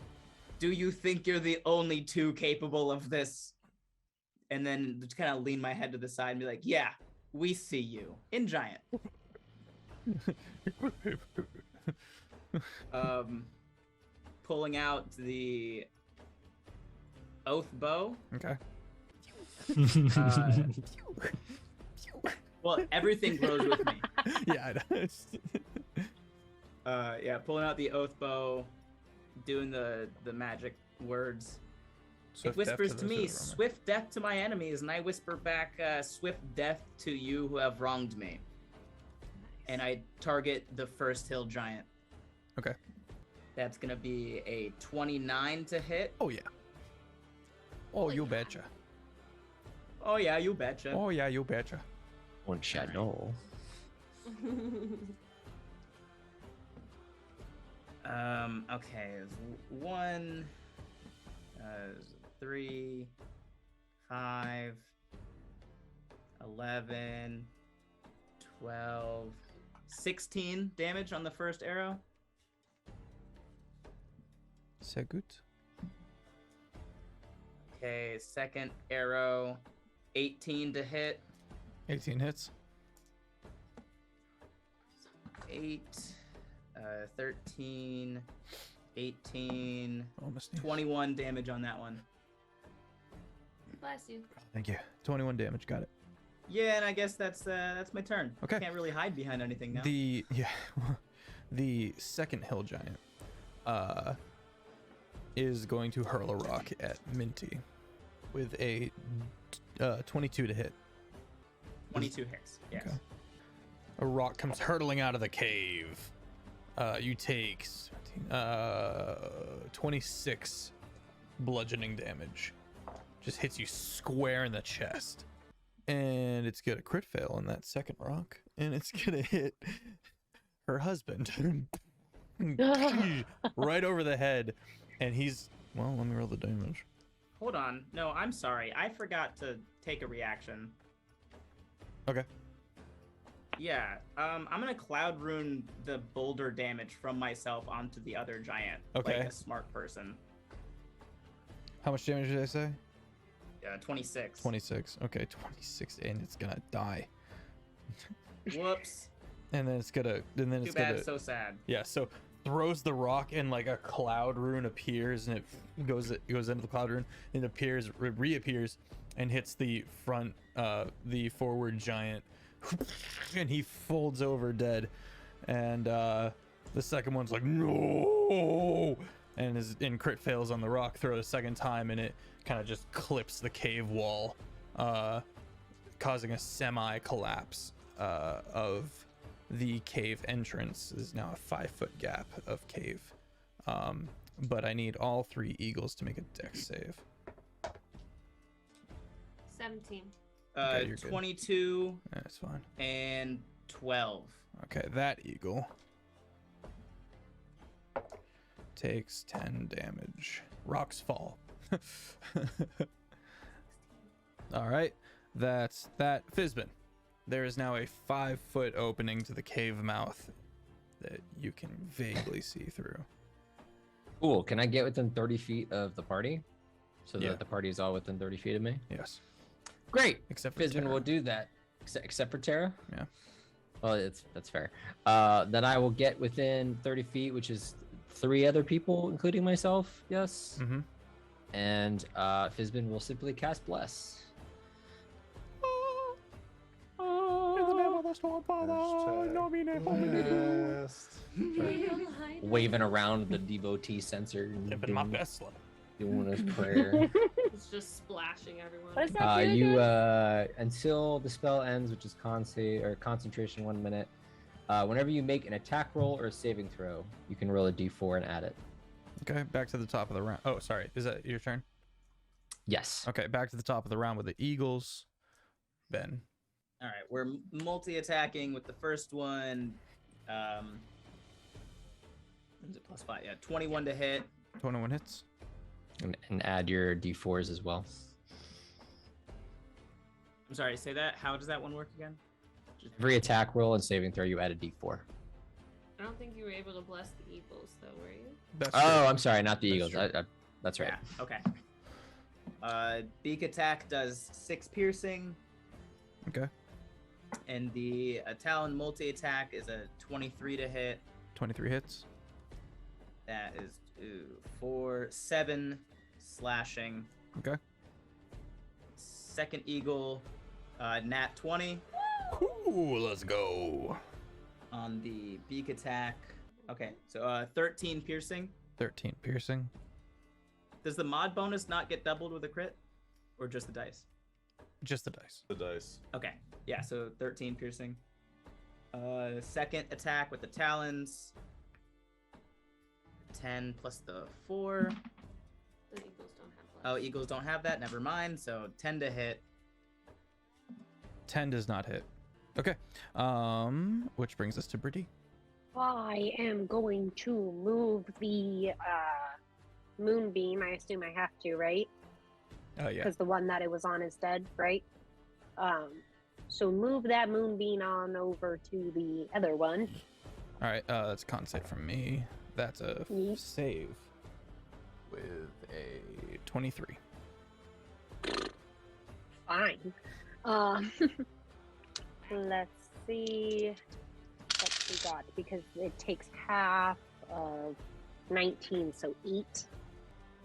S2: Do you think you're the only 2 capable of this? And then just kind of lean my head to the side and be like, yeah, we see you. In Giant. Pulling out the Oath Bow.
S1: Okay.
S2: Well, everything grows with me.
S1: Yeah.
S2: Yeah, pulling out the Oath Bow, doing the magic words. It whispers to me, swift death to my enemies, and I whisper back, swift death to you who have wronged me. And I target the first hill giant.
S1: Okay.
S2: That's gonna be a 29 to hit.
S1: Oh, yeah. Oh, you betcha.
S2: Oh yeah, you betcha.
S1: Oh, yeah, you betcha.
S3: One shadow.
S2: Okay, it's 1, 3, 5, 11, 12, 16 damage on the first arrow.
S1: Sehr gut.
S2: Okay, second arrow 18 to hit.
S1: 18 hits.
S2: 8, 13, 18,
S1: Almost
S2: 21 damage on that one.
S4: Bless you.
S1: Thank you. 21 damage. Got it.
S2: Yeah, and I guess that's my turn.
S1: Okay.
S2: Can't really hide behind anything now.
S1: The second hill giant is going to hurl a rock at Minty with a 22 to hit.
S2: 22 hits. Yes.
S1: Okay. A rock comes hurtling out of the cave. You take 26 bludgeoning damage. Just hits you square in the chest. And it's got a crit fail on that second rock. And it's going to hit her husband right over the head. And he's, well, let me roll the damage.
S2: Hold on. No, I'm sorry. I forgot to take a reaction.
S1: Okay.
S2: Yeah, I'm gonna cloud rune the boulder damage from myself onto the other giant.
S1: Okay.
S2: Like a smart person.
S1: How much damage did I say?
S2: 26.
S1: 26. Okay, 26, and it's gonna die.
S2: Whoops.
S1: And then it's gonna. And then
S2: Too
S1: it's
S2: bad.
S1: gonna.
S2: So sad.
S1: Yeah. So throws the rock, and like a cloud rune appears, and it goes into the cloud rune, and appears, reappears, and hits the forward giant, and he folds over dead. And the second one's like, no, and crit fails on the rock throw the second time, and it kind of just clips the cave wall, causing a semi collapse of the cave entrance. Is now a 5-foot gap of cave. But I need all 3 eagles to make a dex save.
S4: 17.
S1: Okay, you're good.
S2: 22
S1: That's fine.
S2: and 12.
S1: Okay, that eagle takes 10 damage. Rocks fall. All right, that's that. Fizbin, there is now a 5-foot opening to the cave mouth that you can vaguely see through.
S3: Cool. Can I get within 30 feet of the party? So
S1: Yeah.
S3: that the party is all within 30 feet of me?
S1: Yes,
S3: Great.
S1: except for
S3: Fizbin
S1: Terra.
S3: will do that. Except for Terra?
S1: Yeah.
S3: Well, that's fair. Then I will get within 30 feet, which is 3 other people, including myself. Yes.
S1: Mm-hmm.
S3: And Fizbin will simply cast Bless. Waving around the devotee sensor. and
S1: Living my
S3: doing-
S1: best life.
S3: Doing his prayer.
S4: It's just splashing everyone.
S6: What does that do
S3: You
S6: again?
S3: until the spell ends, which is concentration 1 minute. Whenever you make an attack roll or a saving throw, you can roll a d4 and add it.
S1: Okay, back to the top of the round. Oh, sorry. Is that your turn?
S3: Yes.
S1: Okay, back to the top of the round with the eagles. Ben.
S2: All right, we're multi-attacking with the first one. Is it +5? Yeah, 21 to hit.
S1: 21 hits.
S3: And add your d4s as well.
S2: I'm sorry, say that. How does that one work again?
S3: Every attack roll and saving throw, you add a d4.
S4: I don't think you were able to bless the Eagles, though, were you?
S1: That's
S3: Oh,
S1: true.
S3: I'm sorry, not the
S1: That's
S3: Eagles.
S1: true.
S3: That's right.
S2: Yeah, okay. Beak attack does 6 piercing,
S1: Okay.
S2: and the Talon multi-attack is a 23 to hit.
S1: 23 hits.
S2: That is 7 slashing.
S1: Okay.
S2: Second eagle, nat 20
S1: Ooh, let's go.
S2: on the beak attack. Okay, so 13 piercing.
S1: 13 piercing.
S2: Does the mod bonus not get doubled with a crit, or just the dice?
S1: Just the dice.
S5: The dice.
S2: Okay, yeah, so 13 piercing. Second attack with the talons. 10 plus the 4.
S4: The Eagles don't have bless.
S2: Oh, eagles don't have that. Never mind. So 10 to hit.
S1: 10 does not hit. Okay. Which brings us to Brittany.
S6: I am going to move the moonbeam. I assume I have to, right?
S1: Oh, yeah.
S6: Because the one that it was on is dead, right? So move that moonbeam on over to the other one.
S1: All right. That's a con save from me. That's a
S6: Yeet.
S1: save with a 23.
S6: fine. Let's see what we got, because it takes half of 19, so 8.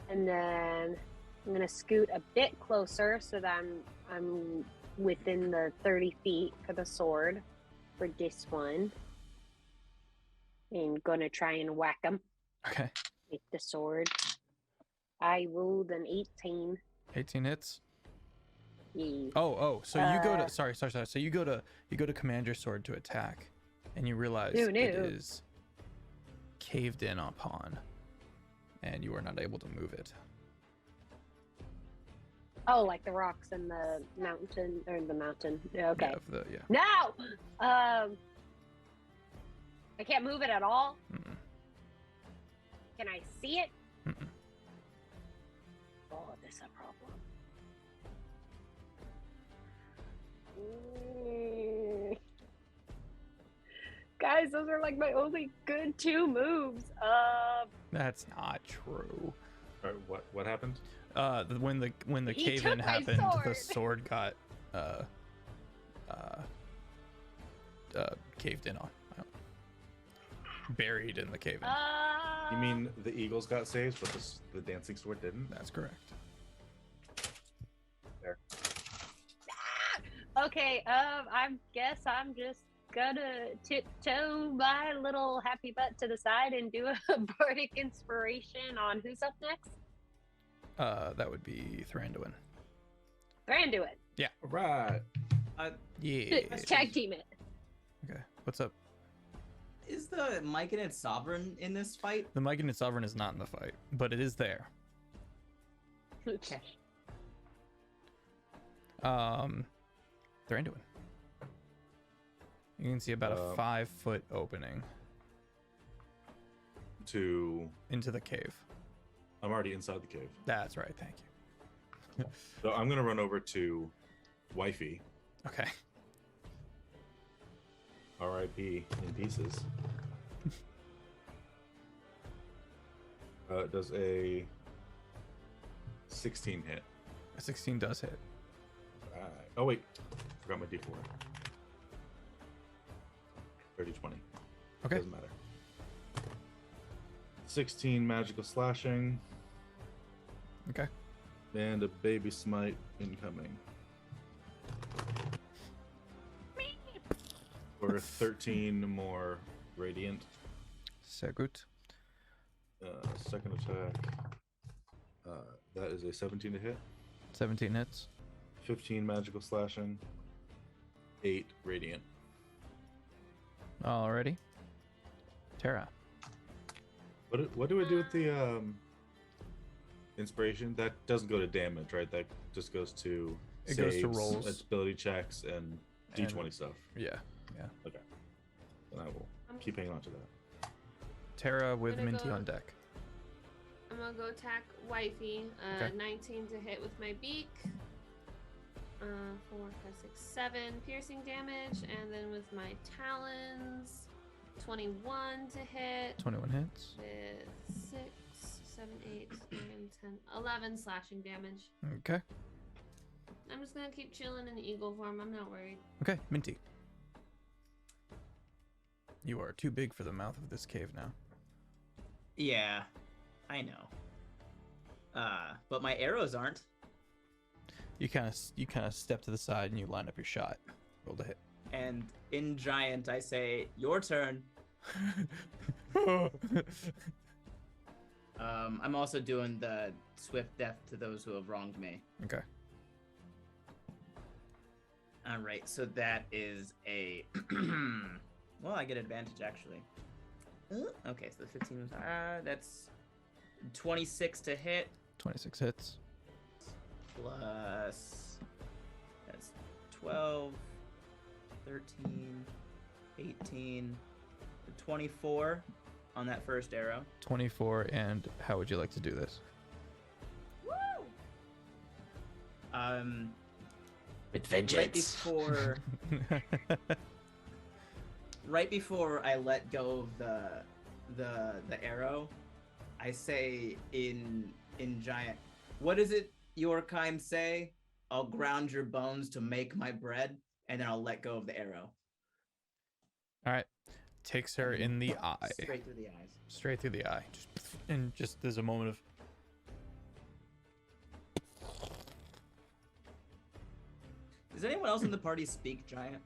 S6: And then I'm gonna scoot a bit closer so that I'm within the 30 feet for the sword for this one. And gonna try and whack him
S1: Okay.
S6: with the sword. I rolled an 18.
S1: 18 hits.
S6: Yeah.
S1: Oh. So you go to sorry. So you go to command your sword to attack, and you realize
S6: No.
S1: it is caved in upon, and you are not able to move it.
S6: Oh, like the rocks in the mountain, or the mountain. Yeah, okay.
S1: Yeah.
S6: No! I can't move it at all?
S1: Mm-mm.
S6: Can I see it?
S1: Mm-mm.
S6: Oh, this is a problem. Guys, those are like my only good 2 moves.
S1: That's not true.
S5: All right, what happened?
S1: When the
S6: He
S1: cave in
S6: took my
S1: happened, the
S6: sword.
S1: sword got caved in on. Buried in the cave in.
S5: You mean the eagles got saved, but the dancing sword didn't?
S1: That's correct.
S5: There.
S6: Okay, I guess I'm just gonna tiptoe my little happy butt to the side and do a bardic inspiration on who's up next.
S1: That would be Thranduin.
S6: Thranduin.
S5: All right.
S1: Yeah.
S6: Let's tag team it.
S1: Okay. What's up?
S2: Is the Myconid Sovereign in this fight?
S1: The Myconid Sovereign is not in the fight, but it is there.
S6: Okay.
S1: Thranduin. You can see about a 5-foot opening into the cave.
S5: I'm already inside the cave.
S1: That's right. Thank you.
S5: So I'm gonna run over to Wifey.
S1: Okay.
S5: R.I.P. in pieces. Does a 16 hit?
S1: A 16 does hit.
S5: Oh wait, forgot my D4. 30, 20.
S1: Okay.
S5: Doesn't matter. 16 magical slashing.
S1: Okay.
S5: And a baby smite incoming. For 13 more radiant.
S1: Sehr gut.
S5: Second attack. That is a 17 to hit.
S1: 17 hits.
S5: 15 magical slashing. 8 radiant.
S1: Alrighty. Terra.
S5: What do we do with the inspiration? That doesn't go to damage, right? That just goes to
S1: It goes to
S5: saves,
S1: rolls.
S5: ability checks, and D20 stuff.
S1: Yeah.
S5: Okay. Then I will keep hanging on to that.
S1: Terra with
S4: Gonna
S1: Minty
S4: go-
S1: on deck.
S4: I'm gonna go attack Wifey.
S1: Okay.
S4: 19 to hit with my beak. 4, 5, 6, 7 piercing damage, and then with my talons, 21 to hit
S1: 21 hits.
S4: with 6, 7, 8, 9, 10, 11 slashing damage.
S1: Okay.
S4: I'm just gonna keep chilling in the eagle form. I'm not worried.
S1: Okay, Minty. You are too big for the mouth of this cave now.
S2: Yeah, I know. But my arrows aren't.
S1: You kind of step to the side and you line up your shot. Roll to hit.
S2: And in giant, I say, "Your turn." I'm also doing the swift death to those who have wronged me.
S1: Okay.
S2: All right, so that is a. Well, I get advantage actually. Okay, so the 15 was. That's 26 to hit
S1: 26 hits.
S2: plus. That's 12, 13, 18, 24 on that first arrow.
S1: 24, and how would you like to do this?
S2: Woo!
S3: With
S2: Right before. Right before I let go of the arrow, I say in giant, "What is it your kind say? I'll ground your bones to make my bread, and then I'll let go of the arrow.
S1: All right. Takes her in the eye.
S2: Straight through the eyes.
S1: Straight through the eye. And just there's a moment of.
S2: Does anyone else in the party speak giant?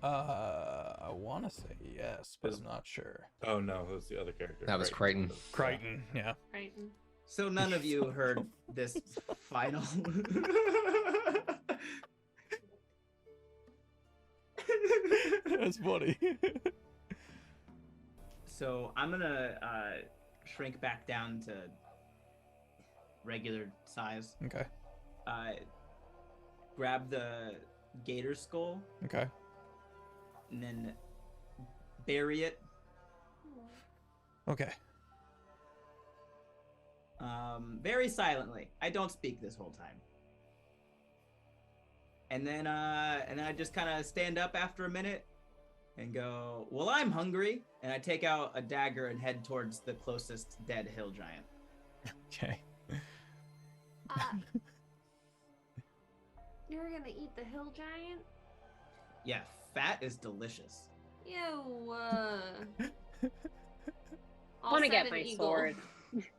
S1: I want to say yes, but I'm not sure.
S5: Oh no, that was the other character.
S3: That was Crichton.
S1: Crichton, yeah.
S4: Right.
S2: So none of you heard this final.
S1: That's funny.
S2: So I'm gonna shrink back down to regular size.
S1: Okay.
S2: Grab the gator skull
S1: Okay.
S2: and then bury it.
S1: Okay.
S2: Very silently. I don't speak this whole time. And then I just kind of stand up after a minute and go, well, I'm hungry. And I take out a dagger and head towards the closest dead hill giant.
S1: Okay.
S4: You're gonna eat the hill giant?
S2: Yeah, fat is delicious.
S4: Ew.
S6: I want to get my sword.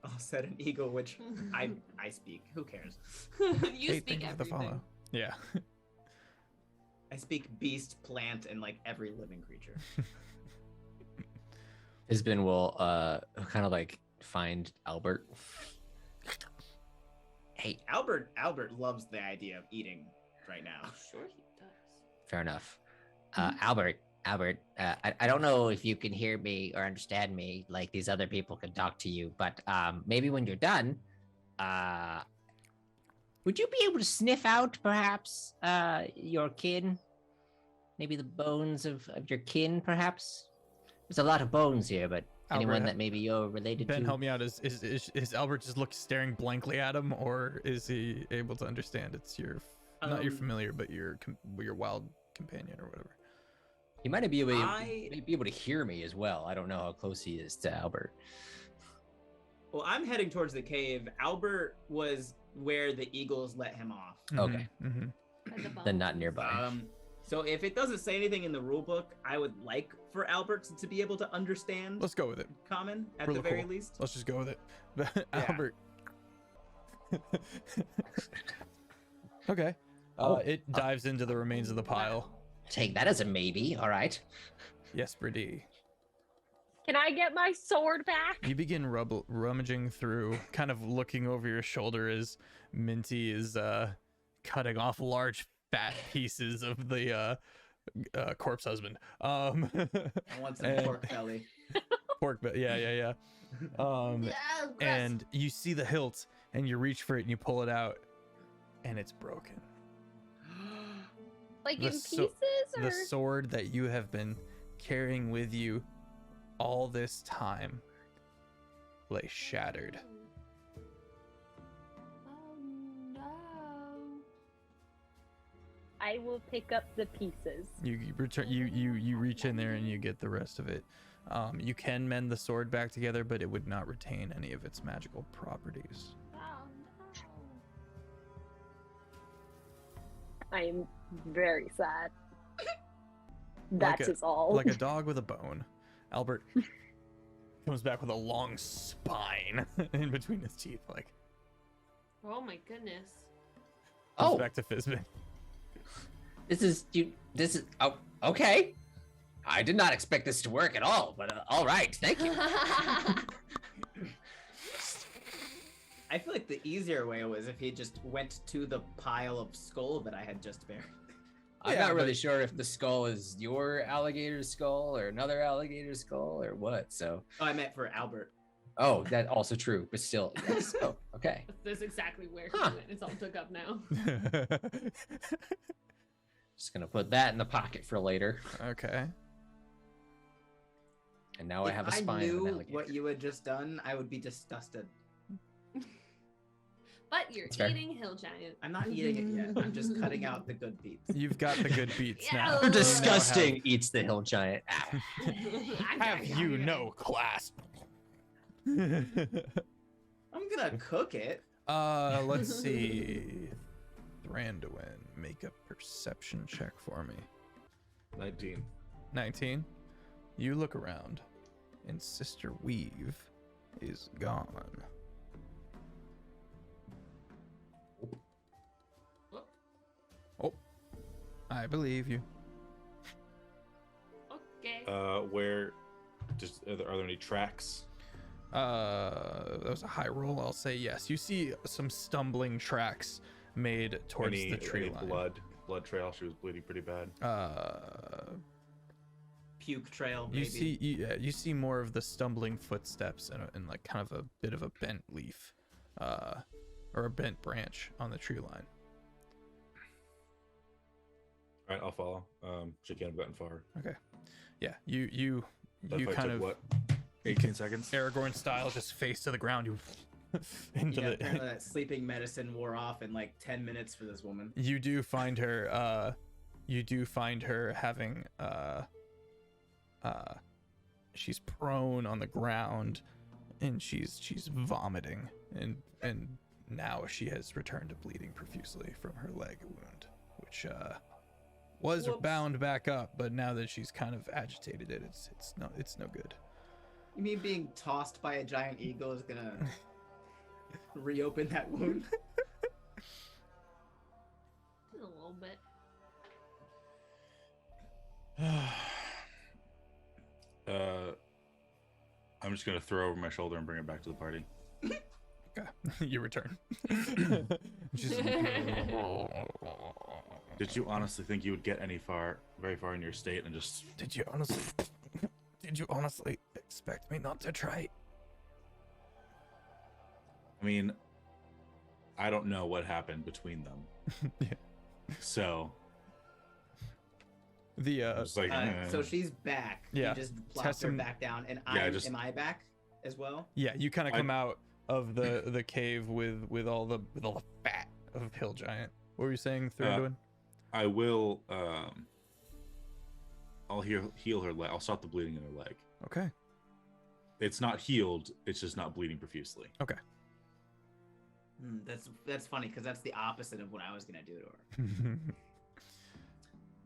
S2: I'll set an eagle, which I speak. Who cares?
S4: You
S1: Hey,
S4: speak
S1: thank you for the
S4: everything.
S1: follow. Yeah.
S2: I speak beast, plant, and like every living creature.
S3: Isbin will kind of like find Albert. Hey,
S2: Albert loves the idea of eating right now.
S4: Sure he does.
S3: fair enough. Albert, I don't know if you can hear me or understand me like these other people can talk to you, but maybe when you're done, would you be able to sniff out perhaps your kin? Maybe the bones of your kin, perhaps? There's a lot of bones here, but anyone
S1: Albert,
S3: that maybe you're related
S1: Ben,
S3: to?
S1: help me out. Is Albert just staring blankly at him, or is he able to understand? It's your not your familiar, but your wild companion or whatever.
S3: He might be able to hear me as well. I don't know how close he is to Albert.
S2: Well, I'm heading towards the cave. Albert was where the eagles let him off.
S3: Okay.
S1: Mm-hmm.
S3: Then not nearby.
S2: So if it doesn't say anything in the rule book, I would like for Albert to be able to understand
S1: Let's go with it.
S2: common at
S1: Really
S2: the very
S1: cool.
S2: least.
S1: Let's just go with it. Albert. Okay. It dives into the remains of the pile.
S3: Take that as a maybe. All right.
S1: Yes, Brady.
S6: Can I get my sword back?
S1: You begin rummaging through, kind of looking over your shoulder as Minty is cutting off large fat pieces of the corpse husband.
S2: I want some pork belly.
S1: Pork belly. Yeah. And you see the hilt, and you reach for it, and you pull it out, and it's broken.
S6: Like
S1: The
S6: in
S1: so-
S6: pieces, or
S1: The sword that you have been carrying with you all this time lay shattered.
S4: Oh no.
S6: I will pick up the pieces.
S1: You return. You reach in there and you get the rest of it. You can mend the sword back together, but it would not retain any of its magical properties.
S4: Oh no.
S6: I am very sad. That is all.
S1: Like a dog with a bone. Albert comes back with a long spine in between his teeth. Like,
S4: Oh my goodness.
S1: comes
S3: Oh,
S1: back to Fizbin.
S3: this is okay. I did not expect this to work at all, but all right, thank you.
S2: I feel like the easier way was if he just went to the pile of skull that I had just buried.
S3: I'm
S1: Yeah,
S3: not really
S1: but-
S3: sure if the skull is your alligator skull or another alligator skull or what. So,
S2: Oh, I meant for Albert.
S3: oh, that also true, but still, yes. Oh, okay.
S4: That's exactly where he
S3: Huh.
S4: went. It's all took up now.
S3: Just gonna put that in the pocket for later.
S1: Okay.
S3: And now I
S2: If
S3: have a
S2: I
S3: spine of an
S2: knew
S3: alligator.
S2: what you had just done, I would be disgusted.
S4: But you're
S3: It's fair.
S4: eting hill giant.
S2: I'm not eating it yet. I'm just cutting out the good beats.
S1: You've got the good beats
S4: Yeah.
S1: now.
S4: You're
S3: You're
S1: You now
S3: disgusting. Eats the hill giant. Ah.
S1: Have you no class?
S2: I'm gonna cook it.
S1: Let's see. Brandywin, make a perception check for me.
S5: 19.
S1: 19. You look around, and Sister Weave is gone. Oh, I believe you.
S4: Okay.
S5: Where? Just are there any tracks?
S1: That was a high roll. I'll say yes. You see some stumbling tracks made towards the tree line.
S5: Blood trail. She was bleeding pretty bad.
S2: Puke trail, maybe.
S1: You see more of the stumbling footsteps and like kind of a bit of a bent leaf, or a bent branch on the tree line.
S5: All right, I'll follow. She can't have gotten far.
S1: Okay. Yeah, you
S5: That fight
S1: kind
S5: took,
S1: of
S5: what? 18 seconds.
S1: Aragorn style, just face to the ground. You into
S2: Yeah,
S1: the.
S2: apparently that sleeping medicine wore off in like 10 minutes for this woman.
S1: You do find her. You do find her having. She's prone on the ground, and she's vomiting, and now she has returned to bleeding profusely from her leg wound, which was
S2: Whoops.
S1: bound back up, but now that she's kind of agitated it, it's no good.
S2: You mean being tossed by a giant eagle is gonna reopen that wound?
S4: A little bit.
S5: I'm just gonna throw over my shoulder and bring it back to the party.
S1: Okay, you return. She's-
S5: Did you honestly think you would get very far in your state and just?
S1: Did you honestly expect me not to try?
S5: I mean, I don't know what happened between them.
S1: Yeah.
S5: So
S1: The
S5: it's like,
S2: So she's back.
S1: Yeah.
S2: You just plopped her
S1: Tessim-
S2: back down, and
S5: Yeah,
S2: am I back as well?
S1: yeah, you kind of come out of the cave with all the fat of Hill Giant. What were you saying, Thranduin?
S5: I will. I'll heal her leg. I'll stop the bleeding in her leg.
S1: Okay.
S5: It's not healed. It's just not bleeding profusely.
S1: Okay.
S2: That's funny because that's the opposite of what I was gonna do to her.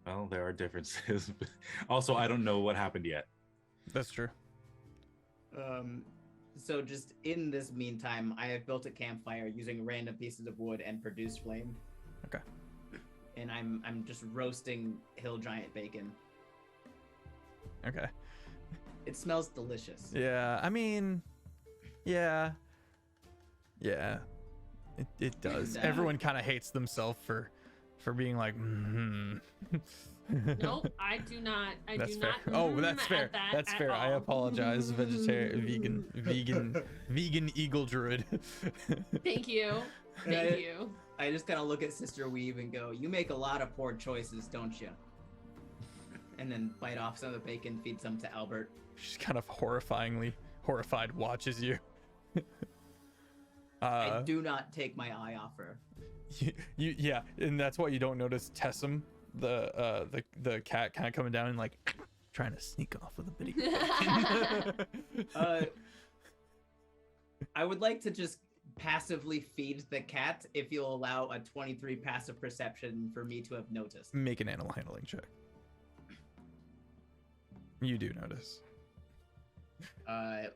S5: Well, there are differences. Also, I don't know what happened yet.
S1: That's true.
S2: So just in this meantime, I have built a campfire using random pieces of wood and produced flame.
S1: Okay.
S2: And I'm just roasting hill giant bacon.
S1: Okay.
S2: It smells delicious.
S1: Yeah, I mean, yeah. It does.
S2: And,
S1: Everyone kind of hates themselves for being like,
S4: Nope, I do not. I
S1: That's
S4: do
S1: fair.
S4: not.
S1: Oh, that's fair.
S4: At that
S1: That's
S4: at
S1: fair. I
S4: all.
S1: apologize, vegetarian, vegan eagle druid.
S4: Thank you. Thank you.
S2: I just kind of look at Sister Weave and go, "You make a lot of poor choices, don't you?" And then bite off some of the bacon, feed some to Albert.
S1: She's kind of horrified, watches you.
S2: I do not take my eye off her.
S1: Yeah, and that's why you don't notice Tessim, the cat, kind of coming down and like trying to sneak off with a bitty.
S2: I would like to just passively feed the cat if you'll allow a 23 passive perception for me to have noticed.
S1: Make an animal handling check. You do notice.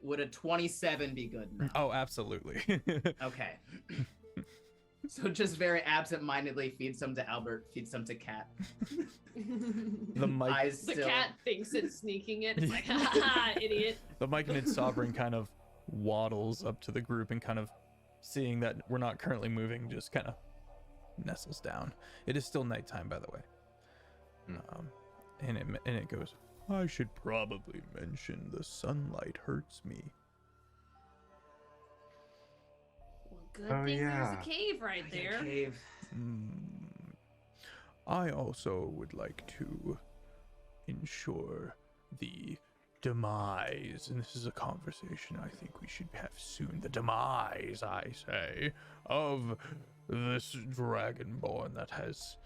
S2: Would a 27 be good enough?
S1: Oh, absolutely.
S2: Okay. So just very absent-mindedly feed some to Albert, feed some to Cat.
S1: The mic,
S2: Eyes
S4: The
S2: still.
S4: cat thinks it's sneaking it. It's like, ha, idiot.
S1: the Myconid Sovereign kind of waddles up to the group and kind of seeing that we're not currently moving, just kind of nestles down. It is still nighttime, by the way. And it goes, I should probably mention the sunlight hurts me.
S4: Well, good
S5: Oh,
S4: thing
S5: yeah.
S4: there's a cave right there.
S2: Cave.
S1: I also would like to ensure the demise, and this is a conversation I think we should have soon, the demise, I say, of this dragonborn that has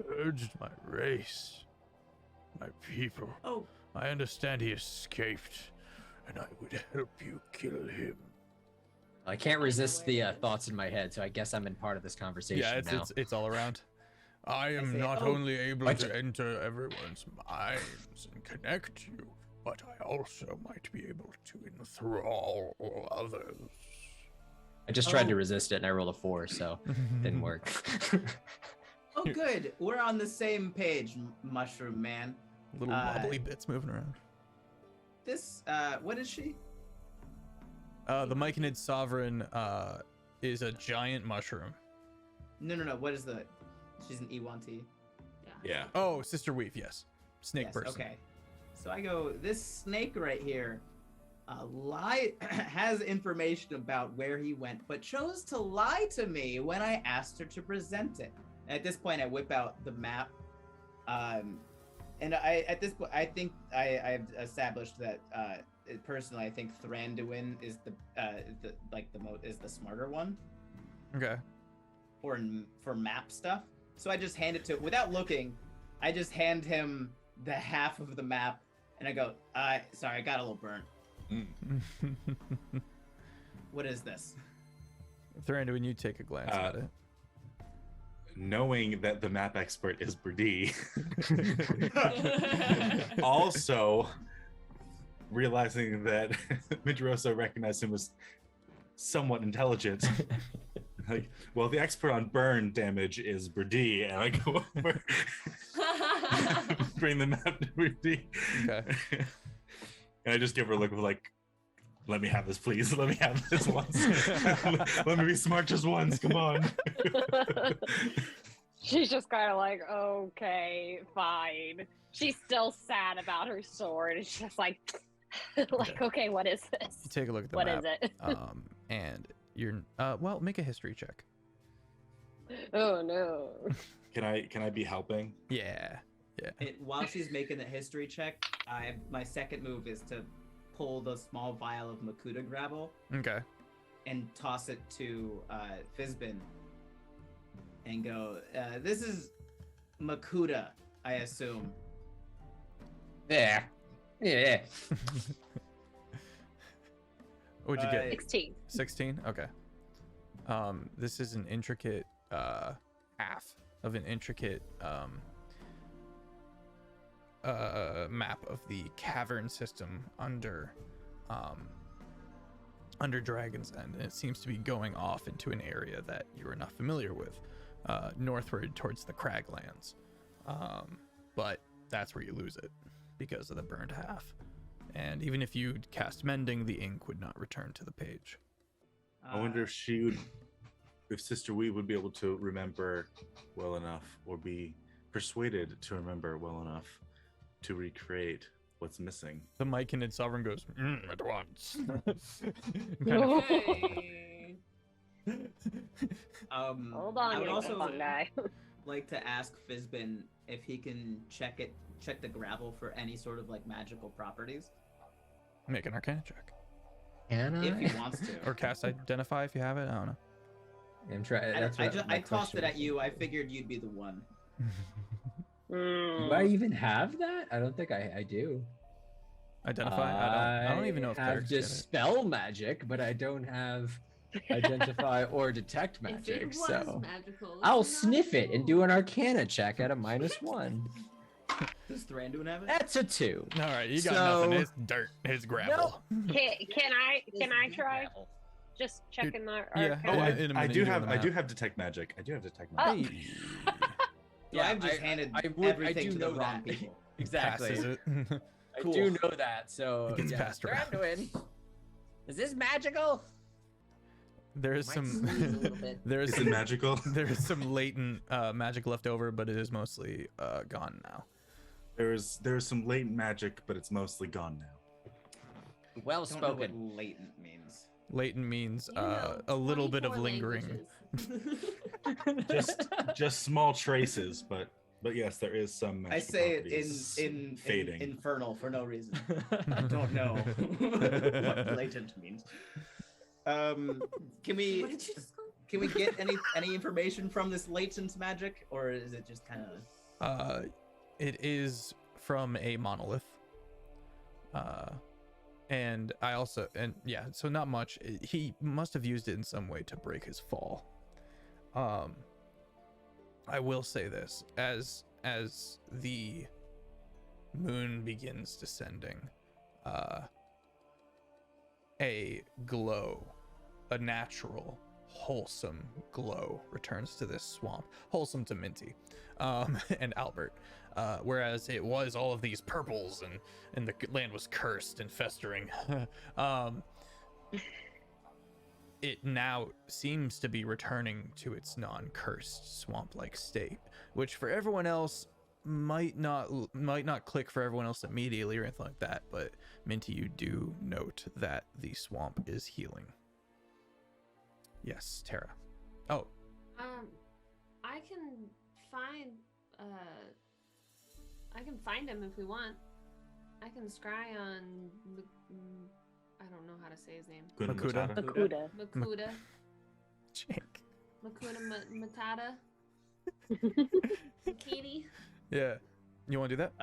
S1: purged my race, my people.
S2: Oh,
S1: I understand he escaped, and I would help you kill him.
S3: I can't resist the thoughts in my head, so I guess I'm in part of this conversation
S1: Yeah,
S3: now.
S1: it's all around. I am
S2: say,
S1: not
S2: "Oh,
S1: only able
S3: what?
S1: to enter everyone's minds and connect you, but I also might be able to enthrall others.
S3: I just tried to
S2: Oh.
S3: resist it, and I rolled a 4, so didn't work.
S2: Oh, good. We're on the same page, Mushroom Man.
S1: Little wobbly bits moving around.
S2: This, what is she?
S1: The Myconid Sovereign is a giant mushroom.
S2: No. What is the? She's an Ewanti.
S5: Yeah.
S1: Oh, Sister Weave, yes. Snake
S2: Yes,
S1: person.
S2: okay. So I go, this snake right here has information about where he went, but chose to lie to me when I asked her to present it. And at this point, I whip out the map. And at this point, I think I've established that personally, I think Thranduin is the smarter one
S1: Okay.
S2: for map stuff. So I just hand it to without looking. I just hand him the half of the map, and I go, sorry, I got a little burnt. What is this?
S1: Thranduin, you take a glance at it.
S5: Knowing that the map expert is Brady, also realizing that Midrosa recognized him as somewhat intelligent. Like, well, the expert on burn damage is Brady, and I go over, bring the map to Brady.
S1: Okay.
S5: And I just give her a look of like, let me have this, please. Let me have this once. Let me be smart just once. Come on.
S6: She's just kind of like, okay, fine. She's still sad about her sword. It's just like, okay, what is this?
S1: You take a look at the
S6: What
S1: map.
S6: is it?
S1: And you're well, make a history check.
S6: Oh no.
S5: Can I be helping?
S1: Yeah.
S2: While she's making the history check, my second move is to pull the small vial of Makuta gravel
S1: Okay.
S2: and toss it to Fizbin and go, this is Makuta, I assume.
S3: Yeah.
S1: What'd you get?
S6: 16.
S1: 16? Okay. This is an intricate half of an intricate map of the cavern system under Dragon's End, and it seems to be going off into an area that you are not familiar with, northward towards the Craglands. But that's where you lose it because of the burned half. And even if you cast Mending, the ink would not return to the page.
S5: I wonder if Sister Weave would be able to remember well enough, or be persuaded to remember well enough to recreate what's missing.
S1: The Myconid Sovereign goes, at once.
S4: Okay.
S6: Hold on,
S2: I would
S6: you
S2: also
S6: fun guy.
S2: like to ask Fizbin if he can check the gravel for any sort of like magical properties.
S1: Make an Arcana check.
S3: Can I?
S2: If he wants to.
S1: Or cast Identify if you have it. I don't know.
S3: I'm trying.
S2: I tossed it at you. I figured you'd be the one.
S3: Do I even have that? I don't think I do.
S1: Identify? I don't even know if
S3: I have
S1: clerics get it.
S3: Dispel magic, but I don't have Identify or Detect
S4: If
S3: magic.
S4: it was
S3: So
S4: magical,
S3: I'll
S4: it's
S3: sniff it and do
S4: magical.
S3: an Arcana check at a -1.
S2: Does Thranduin have it?
S3: That's a 2.
S1: All right, you got
S3: So-
S1: nothing. It's dirt. It's gravel.
S6: Can I try? Just checking the
S1: Yeah.
S5: Oh,
S6: Arcana.
S1: In a
S5: I
S1: minute,
S5: do
S1: you go
S5: have
S1: on the
S5: I do
S1: map.
S5: have detect magic. I do have detect
S6: Oh.
S5: magic.
S1: Hey.
S2: So I've just handed everything to the wrong
S3: that.
S2: people.
S3: Exactly.
S1: Passes it.
S3: I
S2: Cool.
S3: do know that. So
S1: It gets passed around.
S3: Thranduin, is this magical?
S1: There is
S3: Might
S1: some.
S3: sneeze a little bit.
S1: There is
S5: Is it
S1: some.
S5: magical?
S1: There is some latent magic left over, but it is mostly gone now.
S5: There's some latent magic, but it's mostly gone now.
S3: Well
S2: I don't know what
S3: spoken.
S2: latent means.
S1: Latent means
S4: You know,
S1: a little bit of
S4: 24
S1: lingering.
S4: languages.
S5: Just small traces, but yes, there is some
S2: I
S5: magical
S2: say it
S5: properties.
S2: in
S5: fading.
S2: infernal for no reason. I don't know what latent means. Can
S4: What
S2: we
S4: did you just call?
S2: can we get any information from this latent magic, or is it just kind of?
S1: It is from a monolith. And I also, and yeah, so not much. He must have used it in some way to break his fall. I will say this, as the moon begins descending, a glow, a natural, wholesome glow returns to this swamp. Wholesome to Minty, and Albert. Whereas it was all of these purples and the land was cursed and festering. It now seems to be returning to its non-cursed swamp-like state, which for everyone else might not click for everyone else immediately or anything like that. But Minty, you do note that the swamp is healing. Yes, Tara. Oh.
S4: I can find him if we want. I can scry on. I don't know how to say his name.
S1: Makuta.
S4: Makuta.
S1: Jake.
S4: Makuta Matata. Katie.
S1: Yeah. You want to do that?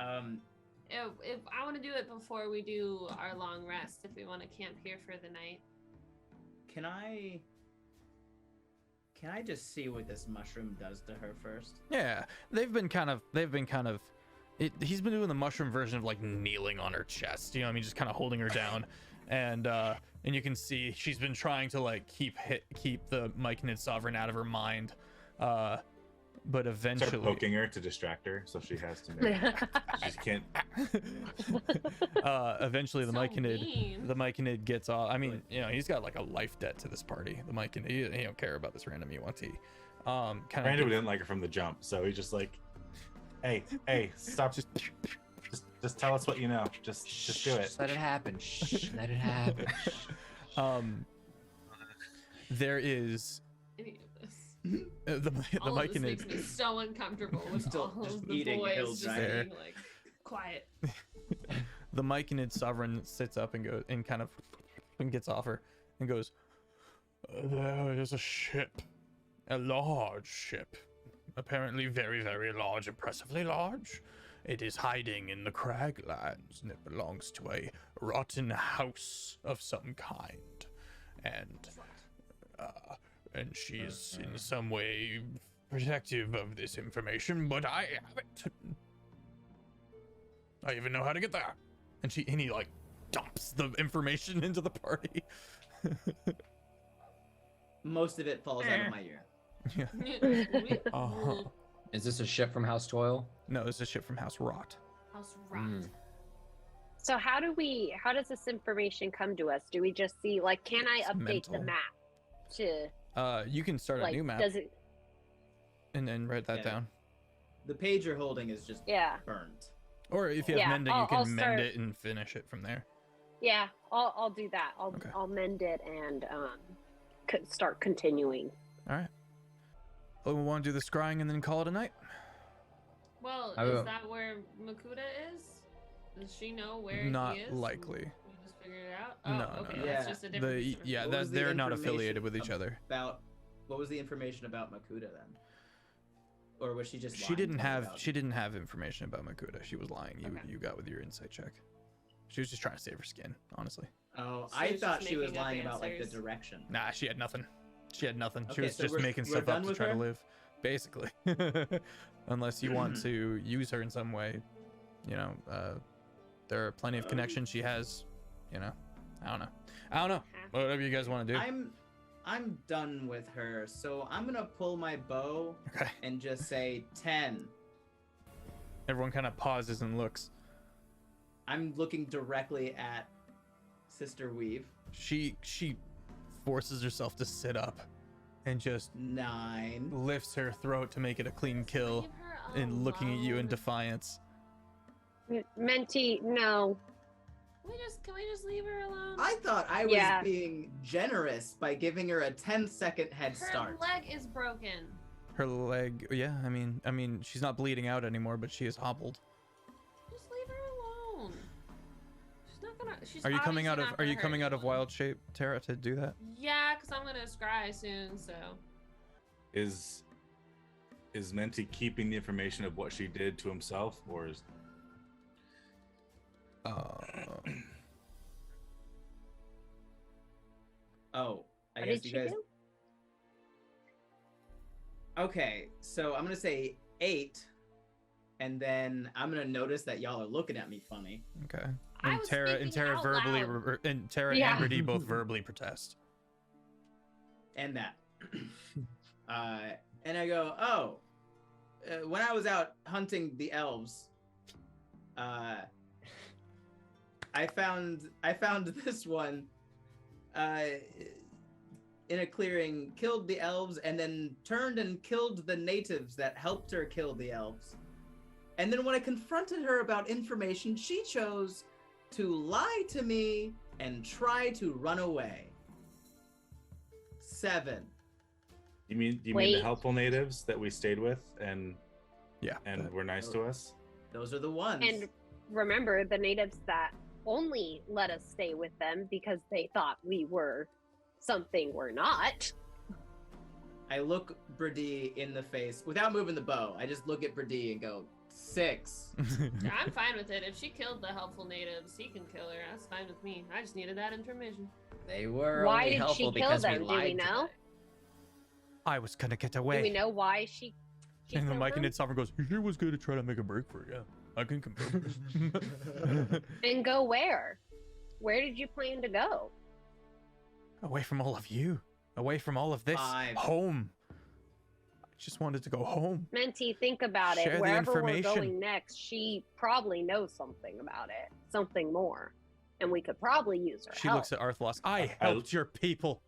S4: If I want to do it before we do our long rest, if we want to camp here for the night.
S2: Can I just see what this mushroom does to her first?
S1: Yeah. He's been doing the mushroom version of like kneeling on her chest, you know what I mean, just kind of holding her down. And you can see she's been trying to like keep the Myconid sovereign out of her mind. But eventually
S5: Start poking her to distract her, so she has to make she can't.
S1: Eventually the
S4: So
S1: Myconid gets off. I mean, you know, he's got like a life debt to this party. The Myconid, he don't care about this random UNT.
S5: Brandon didn't like her from the jump, so he's just like, hey, stop, just tell us what you know. Just do it.
S3: Just let it happen. Shh, let it happen.
S1: There is
S4: Any of this.
S1: the
S4: All of this makes
S1: Myconid.
S4: me so uncomfortable with
S2: Still
S4: all
S2: just
S4: of the
S2: eating
S4: boys
S2: hill
S4: just
S2: giant.
S4: being like quiet.
S1: The Myconid sovereign sits up and goes and kind of gets off her and goes, there is a ship, a large ship, apparently very, very large, impressively large. It is hiding in the Craglands, and it belongs to a rotten house of some kind. And she is in some way protective of this information, but I have it. I even know how to get there. And he like dumps the information into the party.
S2: Most of it falls out of my ear.
S1: Yeah. Uh-huh.
S3: Is this a ship from House Toil?
S1: No, this is shit from House Rot.
S4: House rot.
S6: So how does this information come to us? Do we just see, like, can I
S1: It's
S6: update the
S1: mental.
S6: map to,
S1: You can start
S6: like,
S1: a new map
S6: does it,
S1: and then write that
S2: Yeah.
S1: down.
S2: The page you're holding is just
S6: yeah,
S2: burnt.
S1: Or if you have
S6: Yeah,
S1: mending,
S6: I'll
S1: you can mend
S6: start-
S1: it and finish it from there.
S6: yeah, I'll do that.
S1: Okay.
S6: I'll mend it and start continuing.
S1: All right. Well, we want to do the scrying and then call it a night.
S4: Well,
S3: I
S4: is
S3: will-
S4: that where Makuta is? Does she know where
S1: Not
S4: he is?
S1: likely.
S4: We just figured it out? Oh,
S1: No,
S4: okay.
S1: no.
S4: That's
S2: Yeah.
S4: just a different piece of
S1: Yeah,
S2: What
S1: that
S2: was the
S1: they're not
S2: information
S1: affiliated with each other.
S2: What was the information about Makuta then? Or was she just
S1: She
S2: lying
S1: didn't
S2: to me
S1: have
S2: about-
S1: information about Makuta. She was lying.
S2: Okay.
S1: You got with your insight check. She was just trying to save her skin, honestly.
S2: Oh,
S4: She
S2: I
S4: was
S2: thought
S4: just
S2: she was
S4: making up
S2: lying about like the
S4: answers.
S2: direction.
S1: Nah, she had nothing. She had nothing. She
S2: Okay,
S1: was
S2: so
S1: just
S2: we're-
S1: making
S2: we're
S1: stuff up
S2: done
S1: to
S2: with
S1: try to
S2: her?
S1: live, basically. Unless you want to use her in some way, you know. There are plenty of connections she has. You know, I don't know. Whatever you guys want to do.
S2: I'm done with her, so I'm gonna pull my bow
S1: Okay.
S2: and just say 10.
S1: Everyone kind of pauses and looks.
S2: I'm looking directly at Sister Weave.
S1: She forces herself to sit up and just
S2: 9.
S1: lifts her throat to make it a clean kill
S4: Leave her
S1: and looking at you in
S4: alone.
S1: defiance.
S6: Menti, no.
S4: Can we just leave her alone?
S2: I thought I was
S6: Yeah.
S2: being generous by giving her a 10-second head
S4: Her
S2: start.
S4: leg is broken.
S1: Her leg, yeah, I mean, she's not bleeding out anymore, but she is hobbled.
S4: Just leave her alone. She's not gonna. She's
S1: Are you coming out
S4: obviously
S1: of
S4: not
S1: Are
S4: gonna
S1: you
S4: hurt
S1: coming out of
S4: anyone.
S1: wild shape, Tara, to do that?
S4: Yeah, because I'm gonna scry soon. So
S5: Is Menti keeping the information of what she did to himself, or is
S2: Oh, I
S6: What
S2: guess
S6: did
S2: you
S6: she
S2: guys.
S6: do?
S2: Okay, so I'm gonna say 8, and then I'm gonna notice that y'all are looking at me funny.
S1: Okay.
S4: I
S1: And
S4: was
S1: Tara
S4: thinking out
S1: verbally
S4: loud.
S1: and Tara
S6: Yeah.
S1: and Brady both verbally protest.
S2: And that. And I go, oh, when I was out hunting the elves, I found this one in a clearing, killed the elves, and then turned and killed the natives that helped her kill the elves. And then when I confronted her about information, she chose to lie to me and try to run away. 7.
S5: You mean the
S6: Wait.
S5: helpful natives that we stayed with and
S1: Yeah.
S5: were nice to us?
S2: Those are the ones.
S6: And remember, the natives that only let us stay with them because they thought we were something we're not.
S2: I look Brady in the face without moving the bow. I just look at Brady and go, 6.
S4: Yeah, I'm fine with it. If she killed the helpful natives, he can kill her. That's fine with me. I just needed that information.
S3: They were
S6: Why
S3: only
S6: did
S3: helpful
S6: she kill
S3: because
S6: them?
S3: we
S6: Do
S3: lied
S6: we
S3: to
S6: know?
S3: them.
S1: I was gonna get
S6: Do
S1: away.
S6: we know why she
S1: And the
S6: killed
S1: Mike and
S6: them?
S1: Ed Sovereign goes, he was going to try to make a break for it, yeah. I can confirm.
S6: And go where? Where did you plan to go?
S1: Away from all of you. Away from all of this.
S2: 5.
S1: Home. I just wanted to go home.
S6: Menti, think about
S1: Share
S6: it.
S1: the
S6: Wherever we're
S1: information.
S6: going next, she probably knows something about it. Something more. And we could probably use her
S1: She
S6: help.
S1: looks at Arthlos. I helped your people.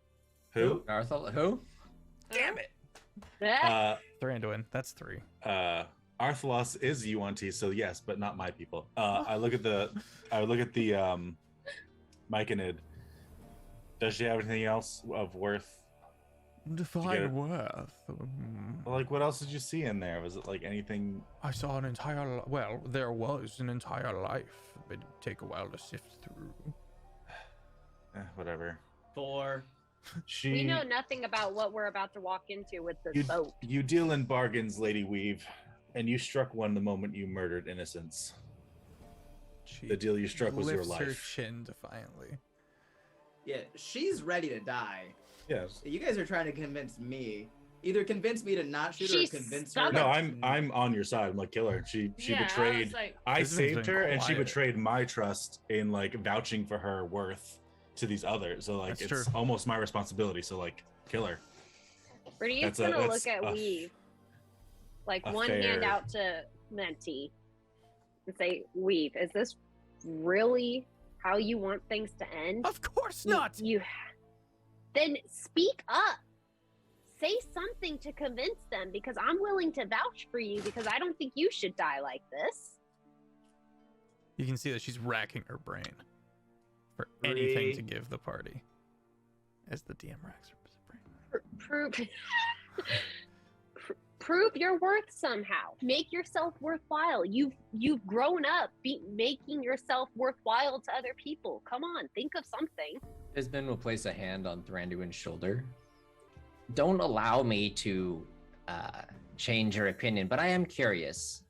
S5: Who?
S3: Arthur, who?
S1: Damn it. Thranduin, that's 3.
S5: Arthlos is UNT, so yes, but not my people. I look at the Myconid. Does she have anything else of worth?
S1: Define worth.
S5: Like, what else did you see in there? Was it like anything?
S1: I saw an entire, well, there was an entire life. It'd take a while to sift through.
S5: Whatever.
S2: 4.
S6: We know nothing about what we're about to walk into with this
S5: You,
S6: boat.
S5: you deal in bargains, Lady Weave, and you struck one the moment you murdered innocents.
S1: She
S5: The deal you struck was your
S1: lifts her
S5: life.
S1: chin defiantly.
S2: Yeah, she's ready to die.
S5: Yes.
S2: You guys are trying to convince me. Either convince me to not shoot
S6: She's
S2: or convince her.
S6: stubborn.
S5: No, I'm on your side. I'm like, kill her. She
S4: Yeah,
S5: betrayed.
S4: I was like,
S5: I
S1: This has
S5: saved
S1: been
S5: her, and she
S1: quiet.
S5: betrayed my trust in like vouching for her worth to these others. So like,
S1: That's
S5: it's
S1: true.
S5: almost my responsibility. So like, kill her.
S6: Brady's
S5: That's
S6: gonna
S5: that's
S6: look at Weave, like
S5: a
S6: one hand
S5: fair-
S6: out to Menti, and say, "Weave, is this really how you want things to end?"
S1: Of course
S6: You-
S1: not.
S6: You then speak up. Say something to convince them, because I'm willing to vouch for you, because I don't think you should die like this.
S1: You can see that she's racking her brain for anything to
S2: 3.
S1: give the party. As the DM racks her brain.
S6: Prove prove your worth somehow. Make yourself worthwhile. You've grown up making yourself worthwhile to other people. Come on, think of something.
S3: Isbin will place a hand on Thranduin's shoulder. Don't allow me to change your opinion, but I am curious.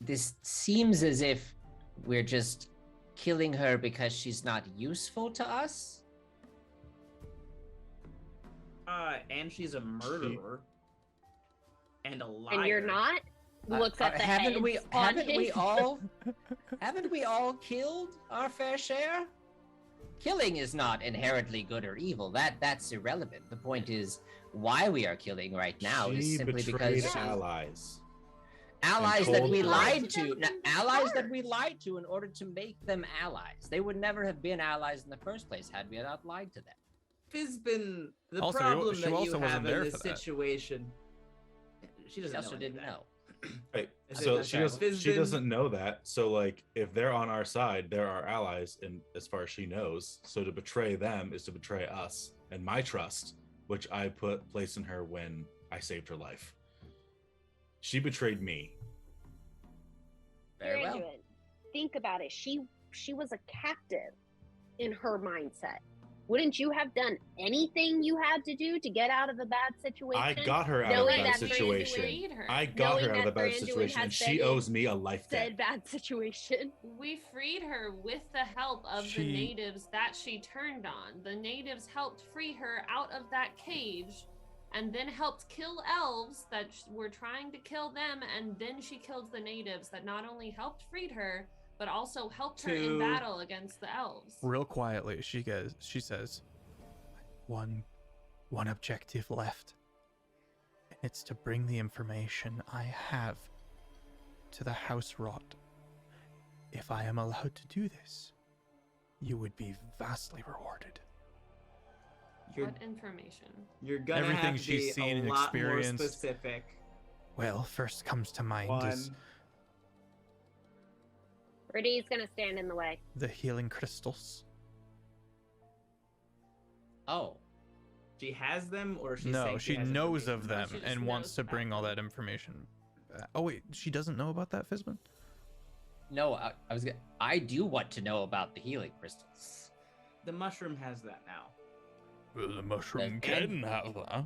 S3: This seems as if we're just killing her because she's not useful to us.
S2: And she's a murderer. And a liar.
S6: And you're not? Looks at the
S3: haven't
S6: heads
S3: we
S6: on
S3: haven't we
S6: his-
S3: all killed our fair share? Killing is not inherently good or evil. That's irrelevant. The point is why we are killing right now
S5: she
S3: is simply
S5: betrayed
S3: because
S5: allies.
S3: allies that
S5: told
S3: we
S5: us.
S3: lied to,
S6: From the
S3: allies that
S6: start.
S3: we lied to in order to make them allies. They would never have been allies in the first place had we not lied to them.
S2: Fizbin, the
S1: Also,
S2: problem
S1: she
S2: that
S1: also
S2: you
S1: wasn't
S2: have
S1: there
S2: in this
S1: for that.
S2: situation. She
S3: She
S2: doesn't
S3: also
S2: know any of
S3: didn't
S2: that.
S3: know.
S5: Right.
S2: Is
S5: So
S2: it-
S5: she
S2: okay.
S5: doesn't. She doesn't know that. So like, if they're on our side, they're our allies, and as far as she knows, so to betray them is to betray us and my trust, which I put place in her when I saved her life. She betrayed me.
S3: Very well.
S6: Brandon, think about it. She was a captive in her mindset. Wouldn't you have done anything you had to do to get out of a bad situation?
S5: I got her out of a
S6: Knowing
S5: bad
S6: that
S5: situation.
S4: freed her.
S5: I got her
S6: Knowing
S5: out of a
S6: that
S5: bad
S6: Thranduil
S5: situation, and
S6: has
S5: she
S6: been
S5: owes me a life debt.
S6: Said bad situation.
S4: We freed her with the help of the natives that she turned on. The natives helped free her out of that cage, and then helped kill elves that were trying to kill them, and then she killed the natives that not only helped freed her, but also helped her in battle against the elves.
S1: Real quietly, she says, one objective left, and it's to bring the information I have to the house rot. If I am allowed to do this, you would be vastly rewarded.
S4: What information?
S2: You're gonna
S1: Everything
S2: have to
S1: she's
S2: be
S1: seen
S2: a
S1: and
S2: lot more
S1: experienced.
S2: specific.
S1: Well, first comes to mind is
S6: Rudy's gonna stand in the way.
S1: the healing crystals.
S3: Oh,
S2: She has them, or she's
S1: No,
S2: saying
S1: she
S2: has
S1: knows
S2: information
S1: of
S2: about
S1: them
S4: she just
S1: and wants
S4: knows
S1: to
S4: about
S1: bring all
S4: them.
S1: that information back. Oh wait, she doesn't know about that, Fizman?
S3: no, I do want to know about the healing crystals.
S2: The mushroom has that now.
S1: Well, the mushroom
S2: And-
S1: can have that.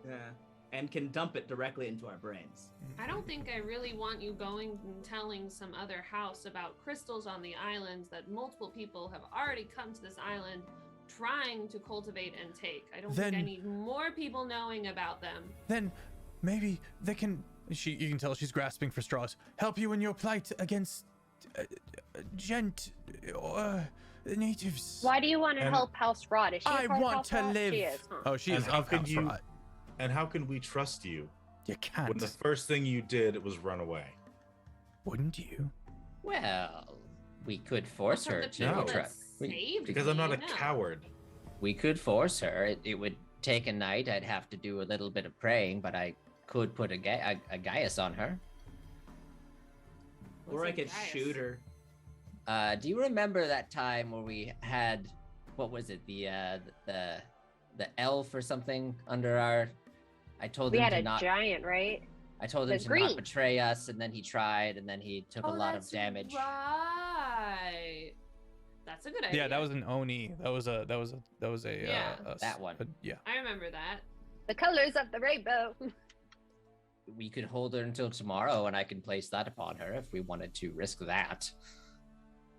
S2: Yeah. And can dump it directly into our brains.
S4: I don't think I really want you going and telling some other house about crystals on the islands that multiple people have already come to this island trying to cultivate and take. I don't think I
S1: Then-
S4: need more people knowing about them.
S1: Then maybe they can. You can tell she's grasping for straws. Help you in your plight against natives.
S6: Why do you want to
S5: And
S6: help House Rod? Is she a
S1: I
S6: part of
S1: want
S6: House
S1: to
S6: Rod?
S1: live.
S6: She is, huh?
S1: Oh, she
S5: And
S1: is
S5: how
S1: of
S5: can
S1: house
S5: you-
S1: rot.
S5: And how can we trust you
S1: You can't.
S5: when the first thing you did was run away?
S1: Wouldn't you?
S3: Well, we could force
S4: From
S3: her
S4: the
S3: to
S4: people
S5: No.
S4: that
S3: We-
S4: saved
S5: Because I'm not
S4: me,
S5: a
S4: no.
S5: coward.
S3: We could force her. It would take a night. I'd have to do a little bit of praying, but I could put a Gaius on her.
S2: Or I
S4: What's a
S2: could
S4: Gaius?
S2: shoot her.
S3: Do you remember that time where we had, what was it, the elf or something under our? I told
S6: We
S3: him
S6: had
S3: to
S6: a
S3: not.
S6: giant, right?
S3: I told him
S6: the
S3: to
S6: green.
S3: not betray us, and then he tried, and then he took a lot of
S4: that's
S3: damage.
S4: Right. That's a good idea.
S1: Yeah, that was an oni. That was a.
S4: Yeah.
S3: That one.
S1: Yeah.
S4: I remember that.
S6: The colors of the rainbow.
S3: We could hold her until tomorrow, and I can place that upon her if we wanted to risk that.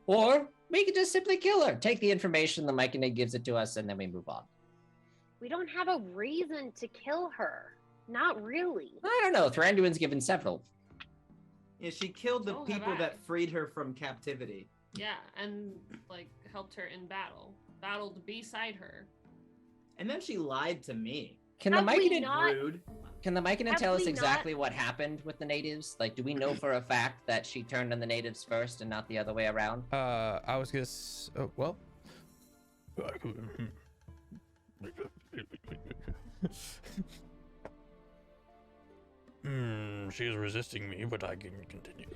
S3: Or we could just simply kill her. Take the information, the Myconid gives it to us, and then we move on.
S6: We don't have a reason to kill her. Not really.
S3: I don't know. Thranduin's given several.
S2: Yeah, she killed the
S4: So have
S2: people
S4: I.
S2: that freed her from captivity.
S4: Yeah, and like helped her in battle. Battled beside her.
S2: And then she lied to me.
S3: Can
S6: Have
S3: the
S6: we
S3: Myconid
S6: not-
S2: Rude.
S3: Can the Myconid
S6: Have
S3: tell us
S6: we
S3: exactly what happened with the natives? Like, do we know for a fact that she turned on the natives first and not the other way around?
S1: I was gonna. Well. She is resisting me, but I can continue.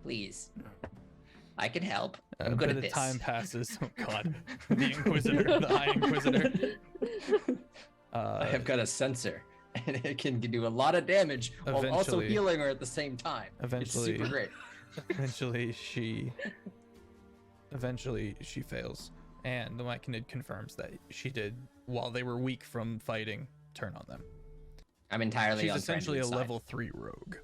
S3: Please. I can help.
S1: A
S3: I'm good
S1: bit
S3: at
S1: of
S3: this.
S1: time passes. Oh God, the Inquisitor, the High Inquisitor.
S3: I have got a sensor, and it can do a lot of damage while also
S1: Eventually-
S3: healing her at the same time.
S1: Eventually-
S3: It's super great.
S1: Eventually she fails, and the Myconid confirms that she did, while they were weak from fighting, turn on them.
S3: I'm entirely
S1: She's
S3: on
S1: essentially a
S3: Thranduin's side.
S1: level 3 rogue.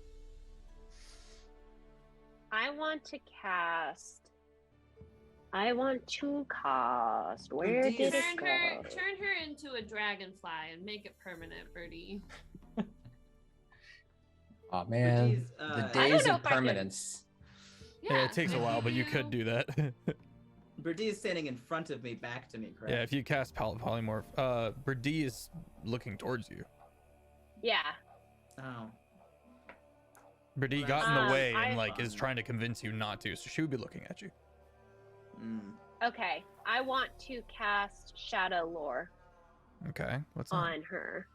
S6: I want to cast. Where
S2: Indeed.
S6: did it
S4: Turn
S6: go?
S4: her into a dragonfly and make it permanent, Birdie.
S3: Oh man,
S2: Geez,
S3: the
S6: I don't
S3: days
S6: know
S3: of
S6: if I can-
S3: permanence.
S1: Yeah, it takes a while, but you could do that.
S2: Birdie is standing in front of me, back to me, correct?
S1: Yeah, if you cast polymorph, Birdie is looking towards you.
S6: Yeah.
S2: Oh.
S1: Birdie got in the way
S6: I-
S1: and is trying to convince you not to, so she would be looking at you.
S2: Mm.
S6: Okay. I want to cast Shadow Lore
S1: Okay, what's that?
S6: on her.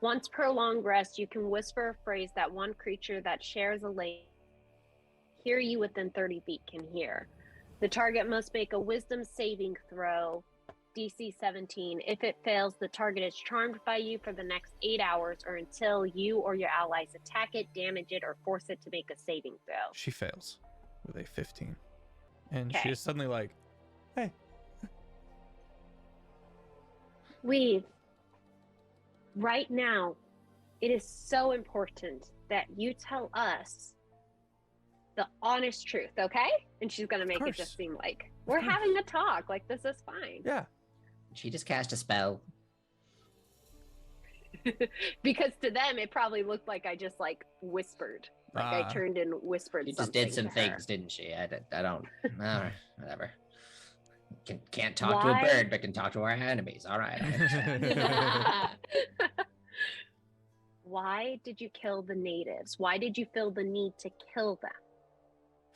S6: Once per long rest, you can whisper a phrase that one creature that shares a lane hear you within 30 feet can hear. The target must make a wisdom saving throw, DC 17. If it fails, the target is charmed by you for the next 8 hours or until you or your allies attack it, damage it, or force it to make a saving throw.
S1: She fails with a 15. And she
S6: Okay.
S1: is suddenly like, hey,
S6: Weave, right now, it is so important that you tell us the honest truth, okay? And she's gonna make it just seem like we're having a talk, like this is fine.
S1: Yeah.
S3: She just cast a spell.
S6: Because to them, it probably looked like I just like whispered, like I turned and whispered.
S3: She just
S6: something
S3: did some
S6: to her.
S3: things, didn't she? I don't. Whatever. Can't talk to
S6: Why?
S3: a bird, but can talk to our enemies. All right. I understand.
S6: Why did you kill the natives? Why did you feel the need to kill them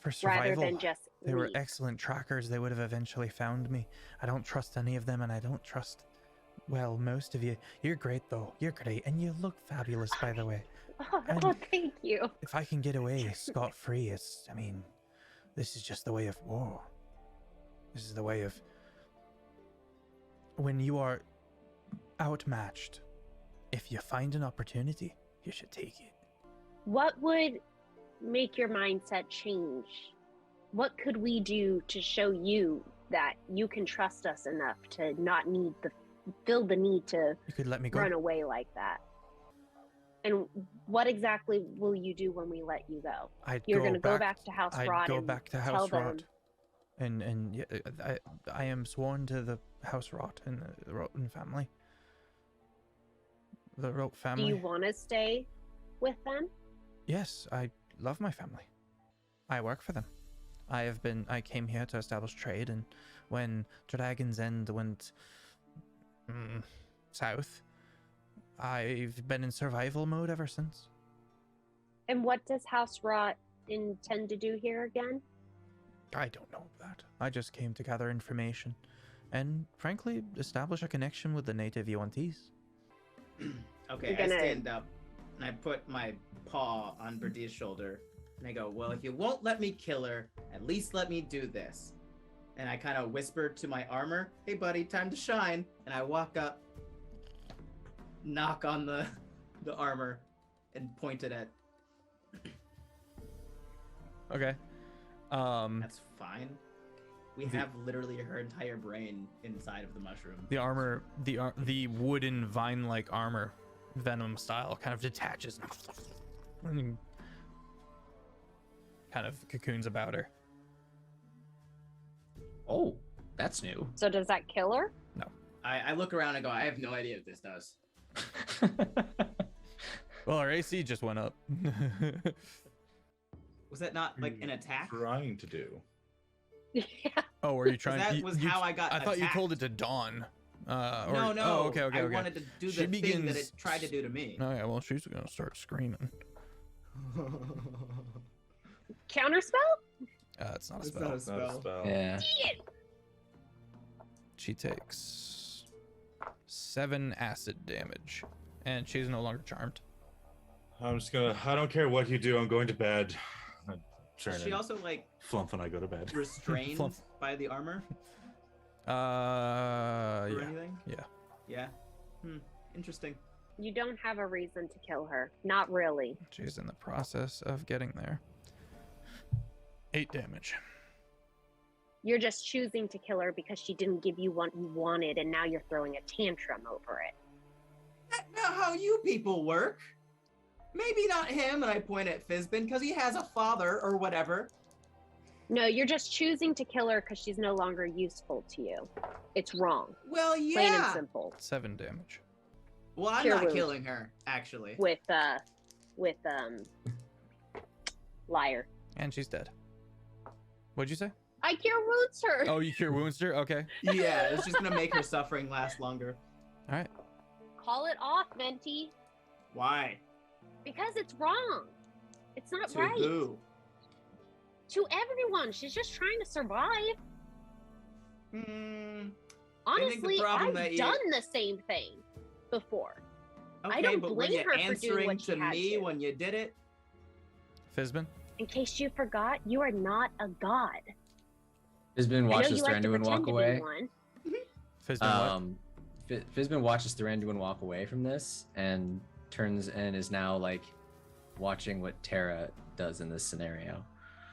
S1: For
S6: rather
S1: survival.
S6: than just
S1: They were
S6: leave?
S1: excellent trackers. They would have eventually found me. I don't trust any of them, and I don't trust, well, most of you. You're great, though. You're great, and you look fabulous, by the way.
S6: Oh, thank you.
S1: If I can get away scot-free, I mean, this is just the way of war. This is the way of... When you are outmatched, if you find an opportunity, you should take it.
S6: What would make your mindset change? What could we do to show you that you can trust us enough to not feel the need to
S1: You could let me go.
S6: run away like that? And what exactly will you do when we let you go? You're going to go back to House
S1: I'd
S6: Rot
S1: go
S6: and
S1: back to
S6: tell
S1: House
S6: them.
S1: Rot. And yeah, I am sworn to the House Rot and the Roten family. The Rot
S6: Do
S1: family.
S6: you want to stay with them?
S1: Yes, I love my family. I work for them. I came here to establish trade, and when Dragon's End went south, I've been in survival mode ever since.
S6: And what does House Rot intend to do here again?
S1: I don't know that. I just came to gather information and, frankly, establish a connection with the native Yuan-Tis.
S2: Okay, I stand up and I put my paw on Berdia's shoulder and I go, well, if you won't let me kill her, at least let me do this. And I kind of whisper to my armor, hey buddy, time to shine. And I walk up, knock on the armor and point it at.
S1: Okay.
S2: That's fine. We have literally her entire brain inside of the mushroom.
S1: The armor, the wooden vine-like armor, venom style, kind of detaches and kind of cocoons about her.
S3: Oh, that's new.
S6: So does that kill her?
S1: No.
S2: I look around and go, I have no idea what this does.
S1: Well, our AC just went up.
S2: Was that not like an attack?
S5: Trying to do.
S6: Yeah.
S1: Oh, were you trying?
S2: That was how I got
S1: I thought you
S2: attacked.
S1: told it to Dawn.
S2: No.
S1: Oh, okay.
S2: I wanted to do the thing that it tried to do to me.
S1: Oh yeah, well, she's gonna start screaming.
S6: Counterspell?
S1: It's not a
S2: It's
S1: spell.
S2: not a spell.
S3: Yeah.
S1: She takes 7 acid damage, and she's no longer charmed.
S5: I'm just gonna. I don't care what you do. I'm going to bed. I'm trying
S2: Is she
S5: to
S2: also like
S5: flump when I go to bed.
S2: restrained
S1: Flump.
S2: by the armor or
S1: Yeah,
S2: anything?
S1: yeah.
S2: Yeah. Interesting.
S6: You don't have a reason to kill her. Not really.
S1: She's in the process of getting there. 8 damage.
S6: You're just choosing to kill her because she didn't give you what you wanted, and now you're throwing a tantrum over it.
S2: That's not how you people work. Maybe not him, and I point at Fizbin because he has a father or whatever.
S6: No, you're just choosing to kill her because she's no longer useful to you. It's wrong.
S2: Well,
S6: Plain and
S2: yeah.
S6: simple.
S1: 7 damage.
S2: Well, I'm
S6: Cure
S2: not
S6: wounds.
S2: killing her, actually.
S6: With liar.
S1: And she's dead. What'd you say?
S6: I cure wounds her.
S1: Oh, you cure wounds her? Okay.
S2: Yeah, it's just gonna make her suffering last longer.
S1: All right.
S6: Call it off, Venti.
S2: Why?
S6: Because it's wrong. It's not
S2: To
S6: right.
S2: who?
S6: To everyone. She's just trying to survive. Honestly,
S2: problem
S6: I've
S2: that
S6: done the same thing before.
S2: Okay,
S6: I don't
S2: but
S6: blame
S2: were you
S6: her for doing
S2: answering
S6: what she
S2: to
S6: had
S2: me
S6: to.
S2: when you did it?
S1: Fizbin?
S6: In case you forgot, you are not a god.
S3: Fizbin
S6: I know
S3: watches
S6: you like to
S3: Thranduin
S6: pretend
S3: walk
S6: to be
S3: away.
S6: one.
S1: Fizbin
S3: Fizbin watches Thranduin walk away from this and turns and is now like watching what Terra does in this scenario.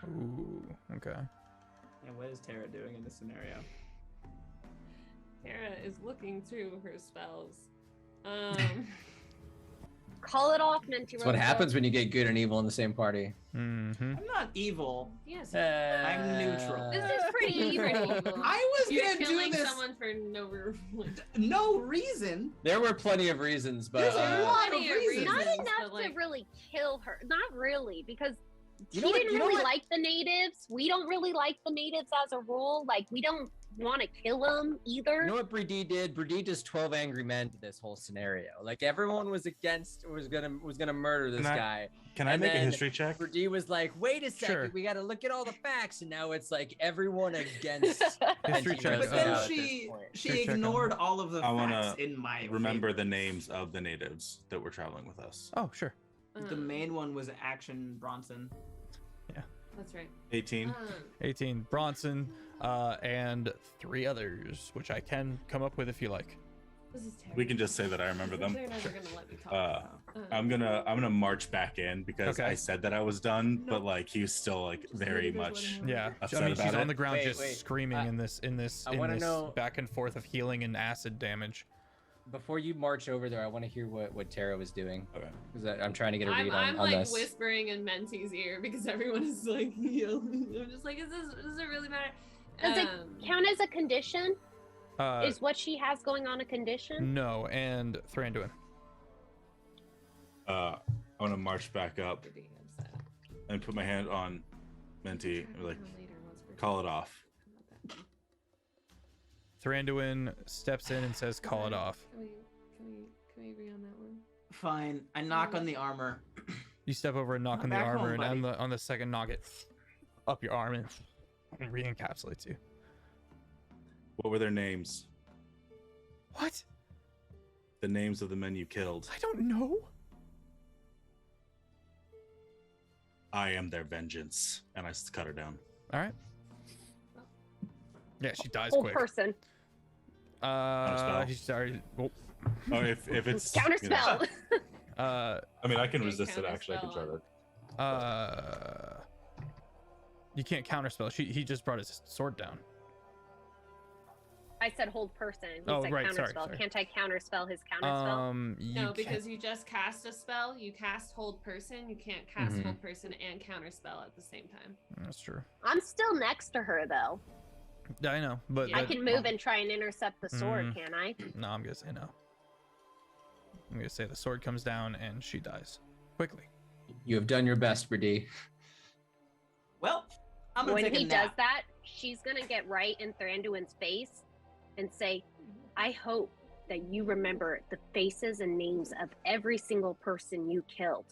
S1: what? Ooh, okay.
S2: And what is Terra doing in this scenario?
S4: Tara is looking through her spells.
S6: Call it off, Minty.
S3: That's what happens when you get good and evil in the same party.
S1: Mm-hmm.
S2: I'm not evil.
S4: Yes.
S2: I'm neutral.
S6: This is pretty evil.
S2: I was
S4: You're
S2: gonna do
S4: killing
S2: this.
S4: someone for
S2: No reason.
S3: There were plenty of reasons, but
S2: There's a lot of
S4: Plenty of
S2: reasons.
S6: Not
S4: reasons,
S6: enough
S4: but, like-
S6: to really kill her. Not really, because
S3: You
S6: he
S3: know what-
S6: didn't
S3: you know
S6: really
S3: what?
S6: like the natives. We don't really like the natives as a rule. Like, we don't want to kill them either.
S3: You know what Brady did? Brady just 12 angry men to this whole scenario. Like everyone was against, was gonna murder this
S5: Can I-
S3: guy.
S5: Can I
S3: And
S5: make a
S3: then
S5: history check?
S3: Brady was like, "Wait a second,
S1: Sure.
S3: we got to look at all the facts." And now it's like everyone against.
S1: History
S3: Benji
S1: check.
S2: But
S3: Roscoe
S2: then
S3: at this
S2: she
S3: point.
S1: History check on
S2: ignored all of the
S5: I wanna
S2: facts in my
S5: Remember
S2: favor.
S5: the names of the natives that were traveling with us.
S1: Oh, sure.
S2: The main one was Action Bronson.
S4: That's right.
S5: 18.
S1: 18. Bronson, and 3 others, which I can come up with if you like.
S4: This is terrible.
S5: We can just say that I remember them.
S4: They're never gonna let me talk.
S5: I'm gonna march back in because
S1: Okay.
S5: I said that I was done, but like he was still like very much.
S1: Yeah,
S5: Upset
S1: I mean
S5: about
S1: she's
S5: it.
S1: on the ground
S3: Wait,
S1: just
S3: wait.
S1: screaming in this
S3: I wanna know-
S1: back and forth of healing and acid damage.
S3: Before you march over there, I want to hear what Tara was doing.
S5: Okay.
S3: Because I'm trying to get a read
S4: I'm
S3: on
S4: like
S3: this.
S4: whispering in Menti's ear because everyone is like yelling. I'm just like, does it really matter?
S6: Does it count as a condition?
S1: Uh,
S6: Is what she has going on a condition?
S1: no, and Thranduin.
S5: I want to march back up
S4: Pretty upset.
S5: and put my hand on Menti and be like, call it off.
S1: Thranduin steps in and says, "Call it off."
S4: Can we agree on that one?
S2: Fine. I knock on the armor.
S1: You step over and knock
S2: Come
S1: on the
S2: back
S1: armor,
S2: home,
S1: and
S2: buddy.
S1: on the second knock, it up your arm and re-encapsulates you.
S5: What were their names?
S1: What?
S5: The names of the men you killed.
S1: I don't know.
S5: I am their vengeance. And I cut her down.
S1: All right. Yeah, she dies
S6: Whole
S1: quick.
S6: person.
S5: Counterspell.
S1: He started. Oh,
S5: Oh, if it's
S6: Counterspell.
S5: I mean, I can
S4: Can't
S5: resist it. Actually, I can try
S4: counterspell
S5: to.
S1: You can't counterspell. He just brought his sword down.
S6: I said hold person. He
S1: Oh,
S6: said
S1: right,
S6: counterspell.
S1: sorry.
S6: Can't I counterspell his counterspell?
S1: You
S4: No,
S1: can't-
S4: because you just cast a spell. You cast hold person. You can't cast
S3: Mhm.
S4: hold person and counterspell at the same time.
S1: That's true.
S6: I'm still next to her though.
S1: Yeah, I know, but
S4: Yeah.
S6: I can move and try and intercept the sword,
S1: Mm.
S6: can I?
S1: No, I'm gonna say no. I'm gonna say the sword comes down and she dies quickly.
S3: You have done your best, Brady.
S2: Well, I'm gonna
S6: When
S2: take
S6: he
S2: a nap.
S6: does that, she's gonna get right in Thranduin's face and say, I hope that you remember the faces and names of every single person you killed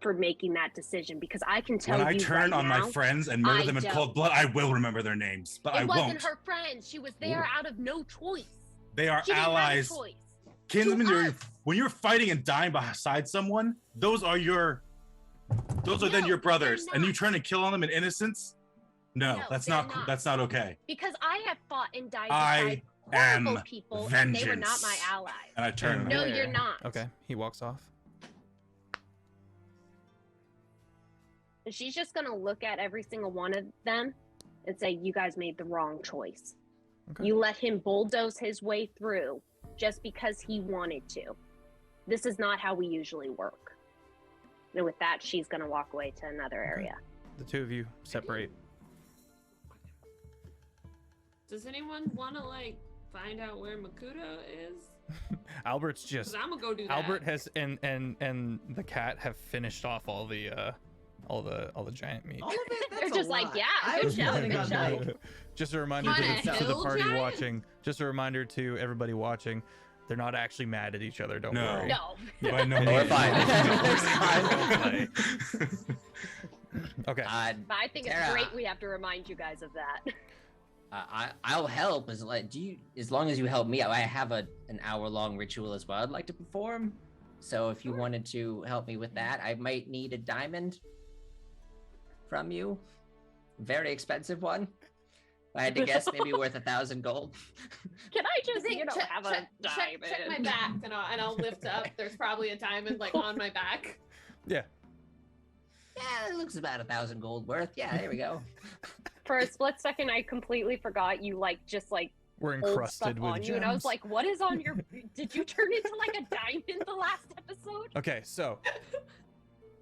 S6: for making that decision, because I can tell
S5: When I
S6: you
S5: turn
S6: right
S5: on
S6: now,
S5: my friends and murder
S6: I
S5: them in
S6: don't.
S5: cold blood, I will remember their names, but
S6: it
S5: I
S6: wasn't
S5: won't.
S6: her friend. She was there out of no choice.
S5: They are
S6: She didn't
S5: allies.
S6: have a choice.
S5: Kinsmen,
S6: To us.
S5: when you're fighting and dying beside someone, those are then
S6: No,
S5: your brothers,
S6: they're
S5: and you
S6: not.
S5: trying to kill them in innocence? No,
S6: No,
S5: that's
S6: they're
S5: not
S6: not.
S5: that's not okay.
S6: Because I have fought and died
S5: I
S6: beside horrible
S5: am
S6: people, and they were not
S5: vengeance.
S6: my allies.
S5: And I turn.
S6: No,
S1: Yeah.
S6: you're not.
S1: Okay, he walks off.
S6: And she's just gonna look at every single one of them and say, "You guys made the wrong choice.
S1: Okay.
S6: You let him bulldoze his way through just because he wanted to. This is not how we usually work." And with that, she's gonna walk away to another area.
S1: The two of you separate.
S4: Does anyone want to like find out where Makuto is?
S1: Albert's
S4: Because
S1: just
S4: I'm gonna go do that.
S1: Albert has and the cat have finished off all the giant meat.
S2: All of it?
S6: They're
S2: That's a
S6: just like,
S2: lot.
S6: yeah,
S2: I
S6: good
S2: was
S6: show,
S2: planning
S6: good
S2: on
S6: show.
S2: like,
S1: Just a reminder
S4: On
S1: to
S4: a
S1: the
S4: hill
S1: party
S4: giant?
S1: watching. Just a reminder to everybody watching. They're not actually mad at each other. Don't
S5: No.
S1: worry.
S6: No.
S5: By no
S3: We're
S5: means.
S3: fine.
S1: Okay.
S6: But I think it's
S3: Tara.
S6: great we have to remind you guys of that.
S3: I'll help as long as you help me. I have an hour-long ritual as well I'd like to perform. So if you wanted to help me with that, I might need a diamond from you. Very expensive one. If I had to guess, maybe worth 1,000 gold.
S6: Can I just,
S4: Check-
S6: have
S4: check-
S6: a diamond?
S4: check my back and I'll lift up. There's probably a diamond like on my back.
S1: Yeah.
S3: Yeah, it looks about 1,000 gold worth. Yeah, there we go.
S6: For a split second, I completely forgot you just
S1: We're
S6: old stuff
S1: encrusted with
S6: on
S1: gems.
S6: you, and I was like, "What is on your? Did you turn into like a diamond the last episode?"
S1: Okay, so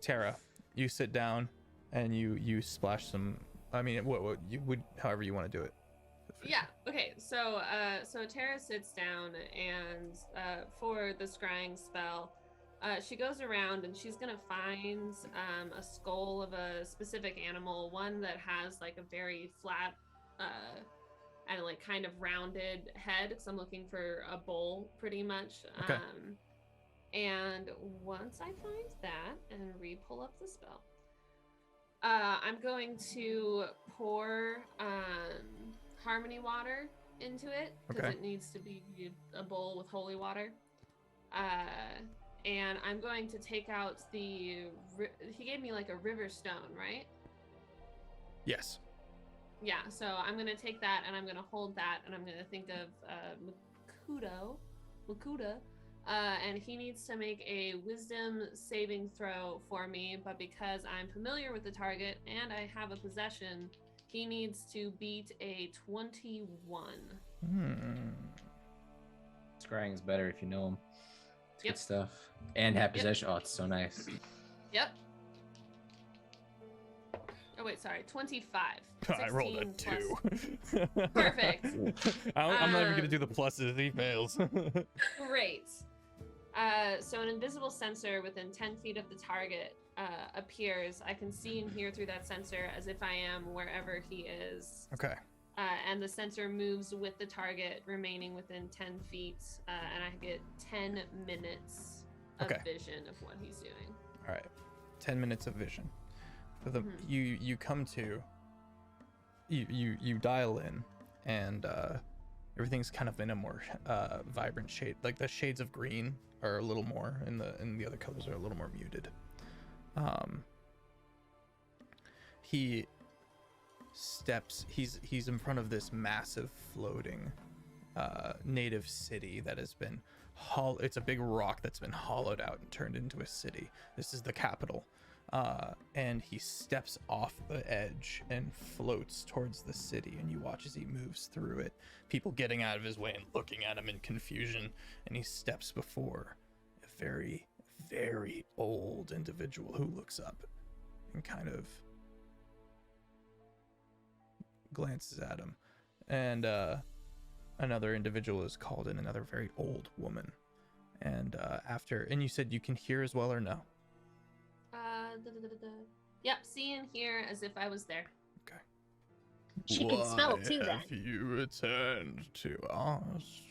S1: Tara, you sit down and you splash some. I mean, what you would, however you want to do it.
S4: Yeah. Okay. So Tara sits down and for the scrying spell, she goes around and she's gonna find a skull of a specific animal, one that has like a very flat and like kind of rounded head. Because I'm looking for a bowl, pretty much.
S1: Okay.
S4: And once I find that and re-pull up the spell, I'm going to pour harmony water into it because
S1: Okay.
S4: it needs to be a bowl with holy water. And I'm going to take out he gave me like a river stone, right?
S1: Yes.
S4: Yeah, so I'm going to take that and I'm going to hold that and I'm going to think of Makuda, and he needs to make a wisdom saving throw for me, but because I'm familiar with the target and I have a possession, he needs to beat a 21.
S3: Scrying's better if you know him. It's
S4: Yep.
S3: good stuff. And have possession. Oh, it's so nice.
S4: Yep. Oh wait, sorry, 25.
S1: I rolled a
S4: 16
S1: 2.
S4: Perfect.
S1: I'm not even gonna do the pluses. He fails.
S4: Great. So an invisible sensor within 10 feet of the target appears. I can see and hear through that sensor as if I am wherever he is.
S1: Okay.
S4: And the sensor moves with the target remaining within 10 feet, and I get 10 minutes of
S1: Okay.
S4: vision of what he's doing.
S1: All right. 10 minutes of vision. For the you come to. You dial in, and everything's kind of in a more vibrant shade. Like the shades of green are a little more, and the other colors are a little more muted. He steps. He's in front of this massive floating native city that has been it's a big rock that's been hollowed out and turned into a city. This is the capital. And he steps off the edge and floats towards the city, and you watch as he moves through it, people getting out of his way and looking at him in confusion, and he steps before a very, very old individual who looks up and kind of glances at him. And another individual is called in, another very old woman. And and you said you can hear as well, or no?
S4: Yep, see and hear as if I was there.
S1: Okay.
S6: She can smell too, then.
S1: Have you returned to us?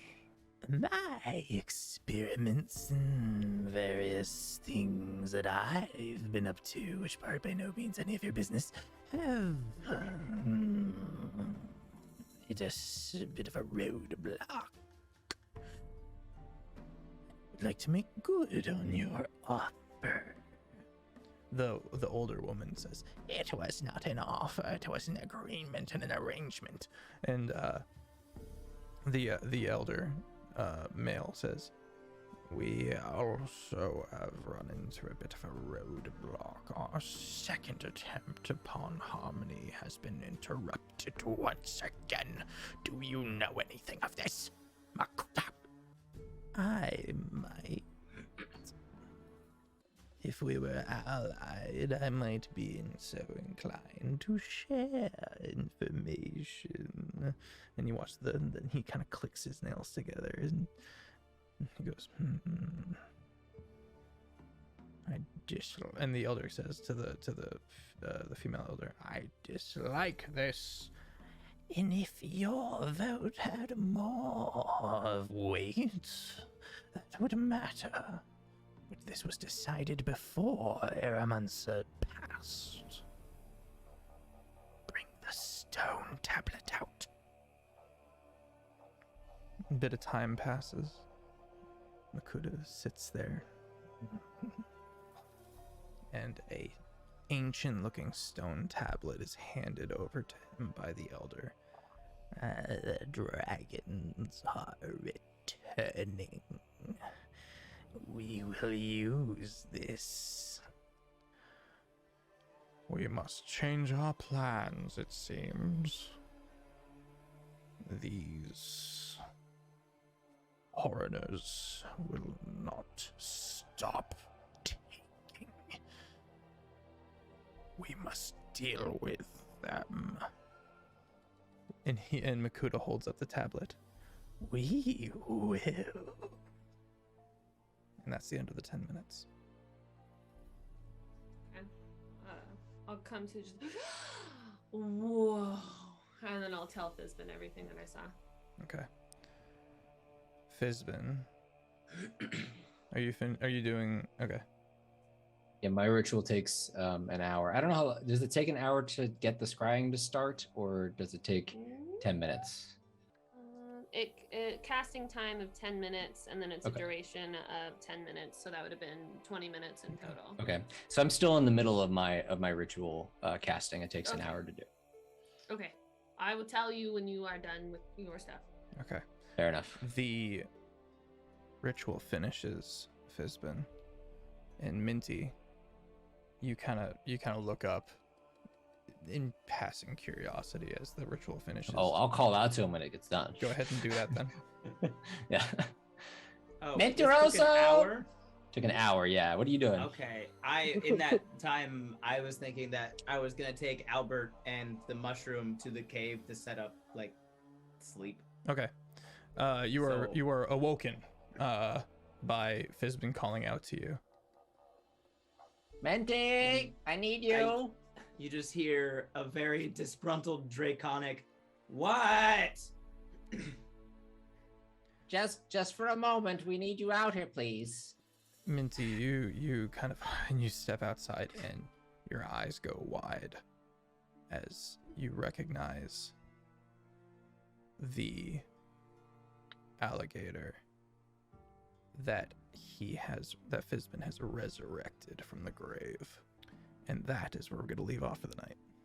S8: My experiments and various things that I've been up to, which are by no means any of your business, have hit us a bit of a roadblock. I'd like to make good on your offer.
S1: The older woman says,
S8: It was not an offer, it was an agreement and an arrangement.
S1: and the elder male says, we also have run into a bit of a roadblock. Our second attempt upon harmony has been interrupted once again. Do you know anything of this, Makuta?
S8: I might. If we were allied, I might be so inclined to share information.
S1: And you watch then he kind of clicks his nails together and he goes, and the elder says to the female elder, I dislike this.
S8: And if your vote had more weight, that would matter. But this was decided before Eramancer passed. Bring the stone tablet out.
S1: A bit of time passes. Makuta sits there. And a ancient-looking stone tablet is handed over to him by the elder.
S8: The dragons are returning. We will use this.
S1: We must change our plans, it seems. These foreigners will not stop taking. We must deal with them. And Makuta holds up the tablet. We will. And that's the end of the 10 minutes.
S4: Okay. I'll come to just whoa, and then I'll tell Fizbin everything that I saw.
S1: Okay. Fizbin, are you doing okay?
S3: Yeah, my ritual takes an hour. I don't know how does it take an hour to get the scrying to start, or does it take 10 minutes?
S4: It casting time of 10 minutes, and then it's
S3: Okay.
S4: a duration of 10 minutes, so that would have been 20 minutes in total.
S3: Okay, so I'm still in the middle of my ritual casting. It takes an
S4: Okay.
S3: hour to do.
S4: Okay, I will tell you when you are done with your stuff.
S1: Okay.
S3: Fair enough.
S1: The ritual finishes, Fizbin, and Minty. You kind of look up in passing curiosity as the ritual finishes.
S3: Oh, I'll call out to him when it gets done.
S1: Go ahead and do that then.
S3: Yeah.
S2: Oh,
S3: Mentiroso!
S2: this took an hour?
S3: Took an hour. Yeah. What are you doing?
S2: Okay. In that time, I was thinking that I was gonna take Albert and the mushroom to the cave to set up like sleep.
S1: Okay. You are awoken by Fizbin calling out to you.
S3: Menti, I need you.
S2: You just hear a very disgruntled draconic, "What?"
S3: Just for a moment, we need you out here, please.
S1: Minty, you kind of and you step outside and your eyes go wide as you recognize the alligator that Fizbin has resurrected from the grave. And that is where we're going to leave off for the night.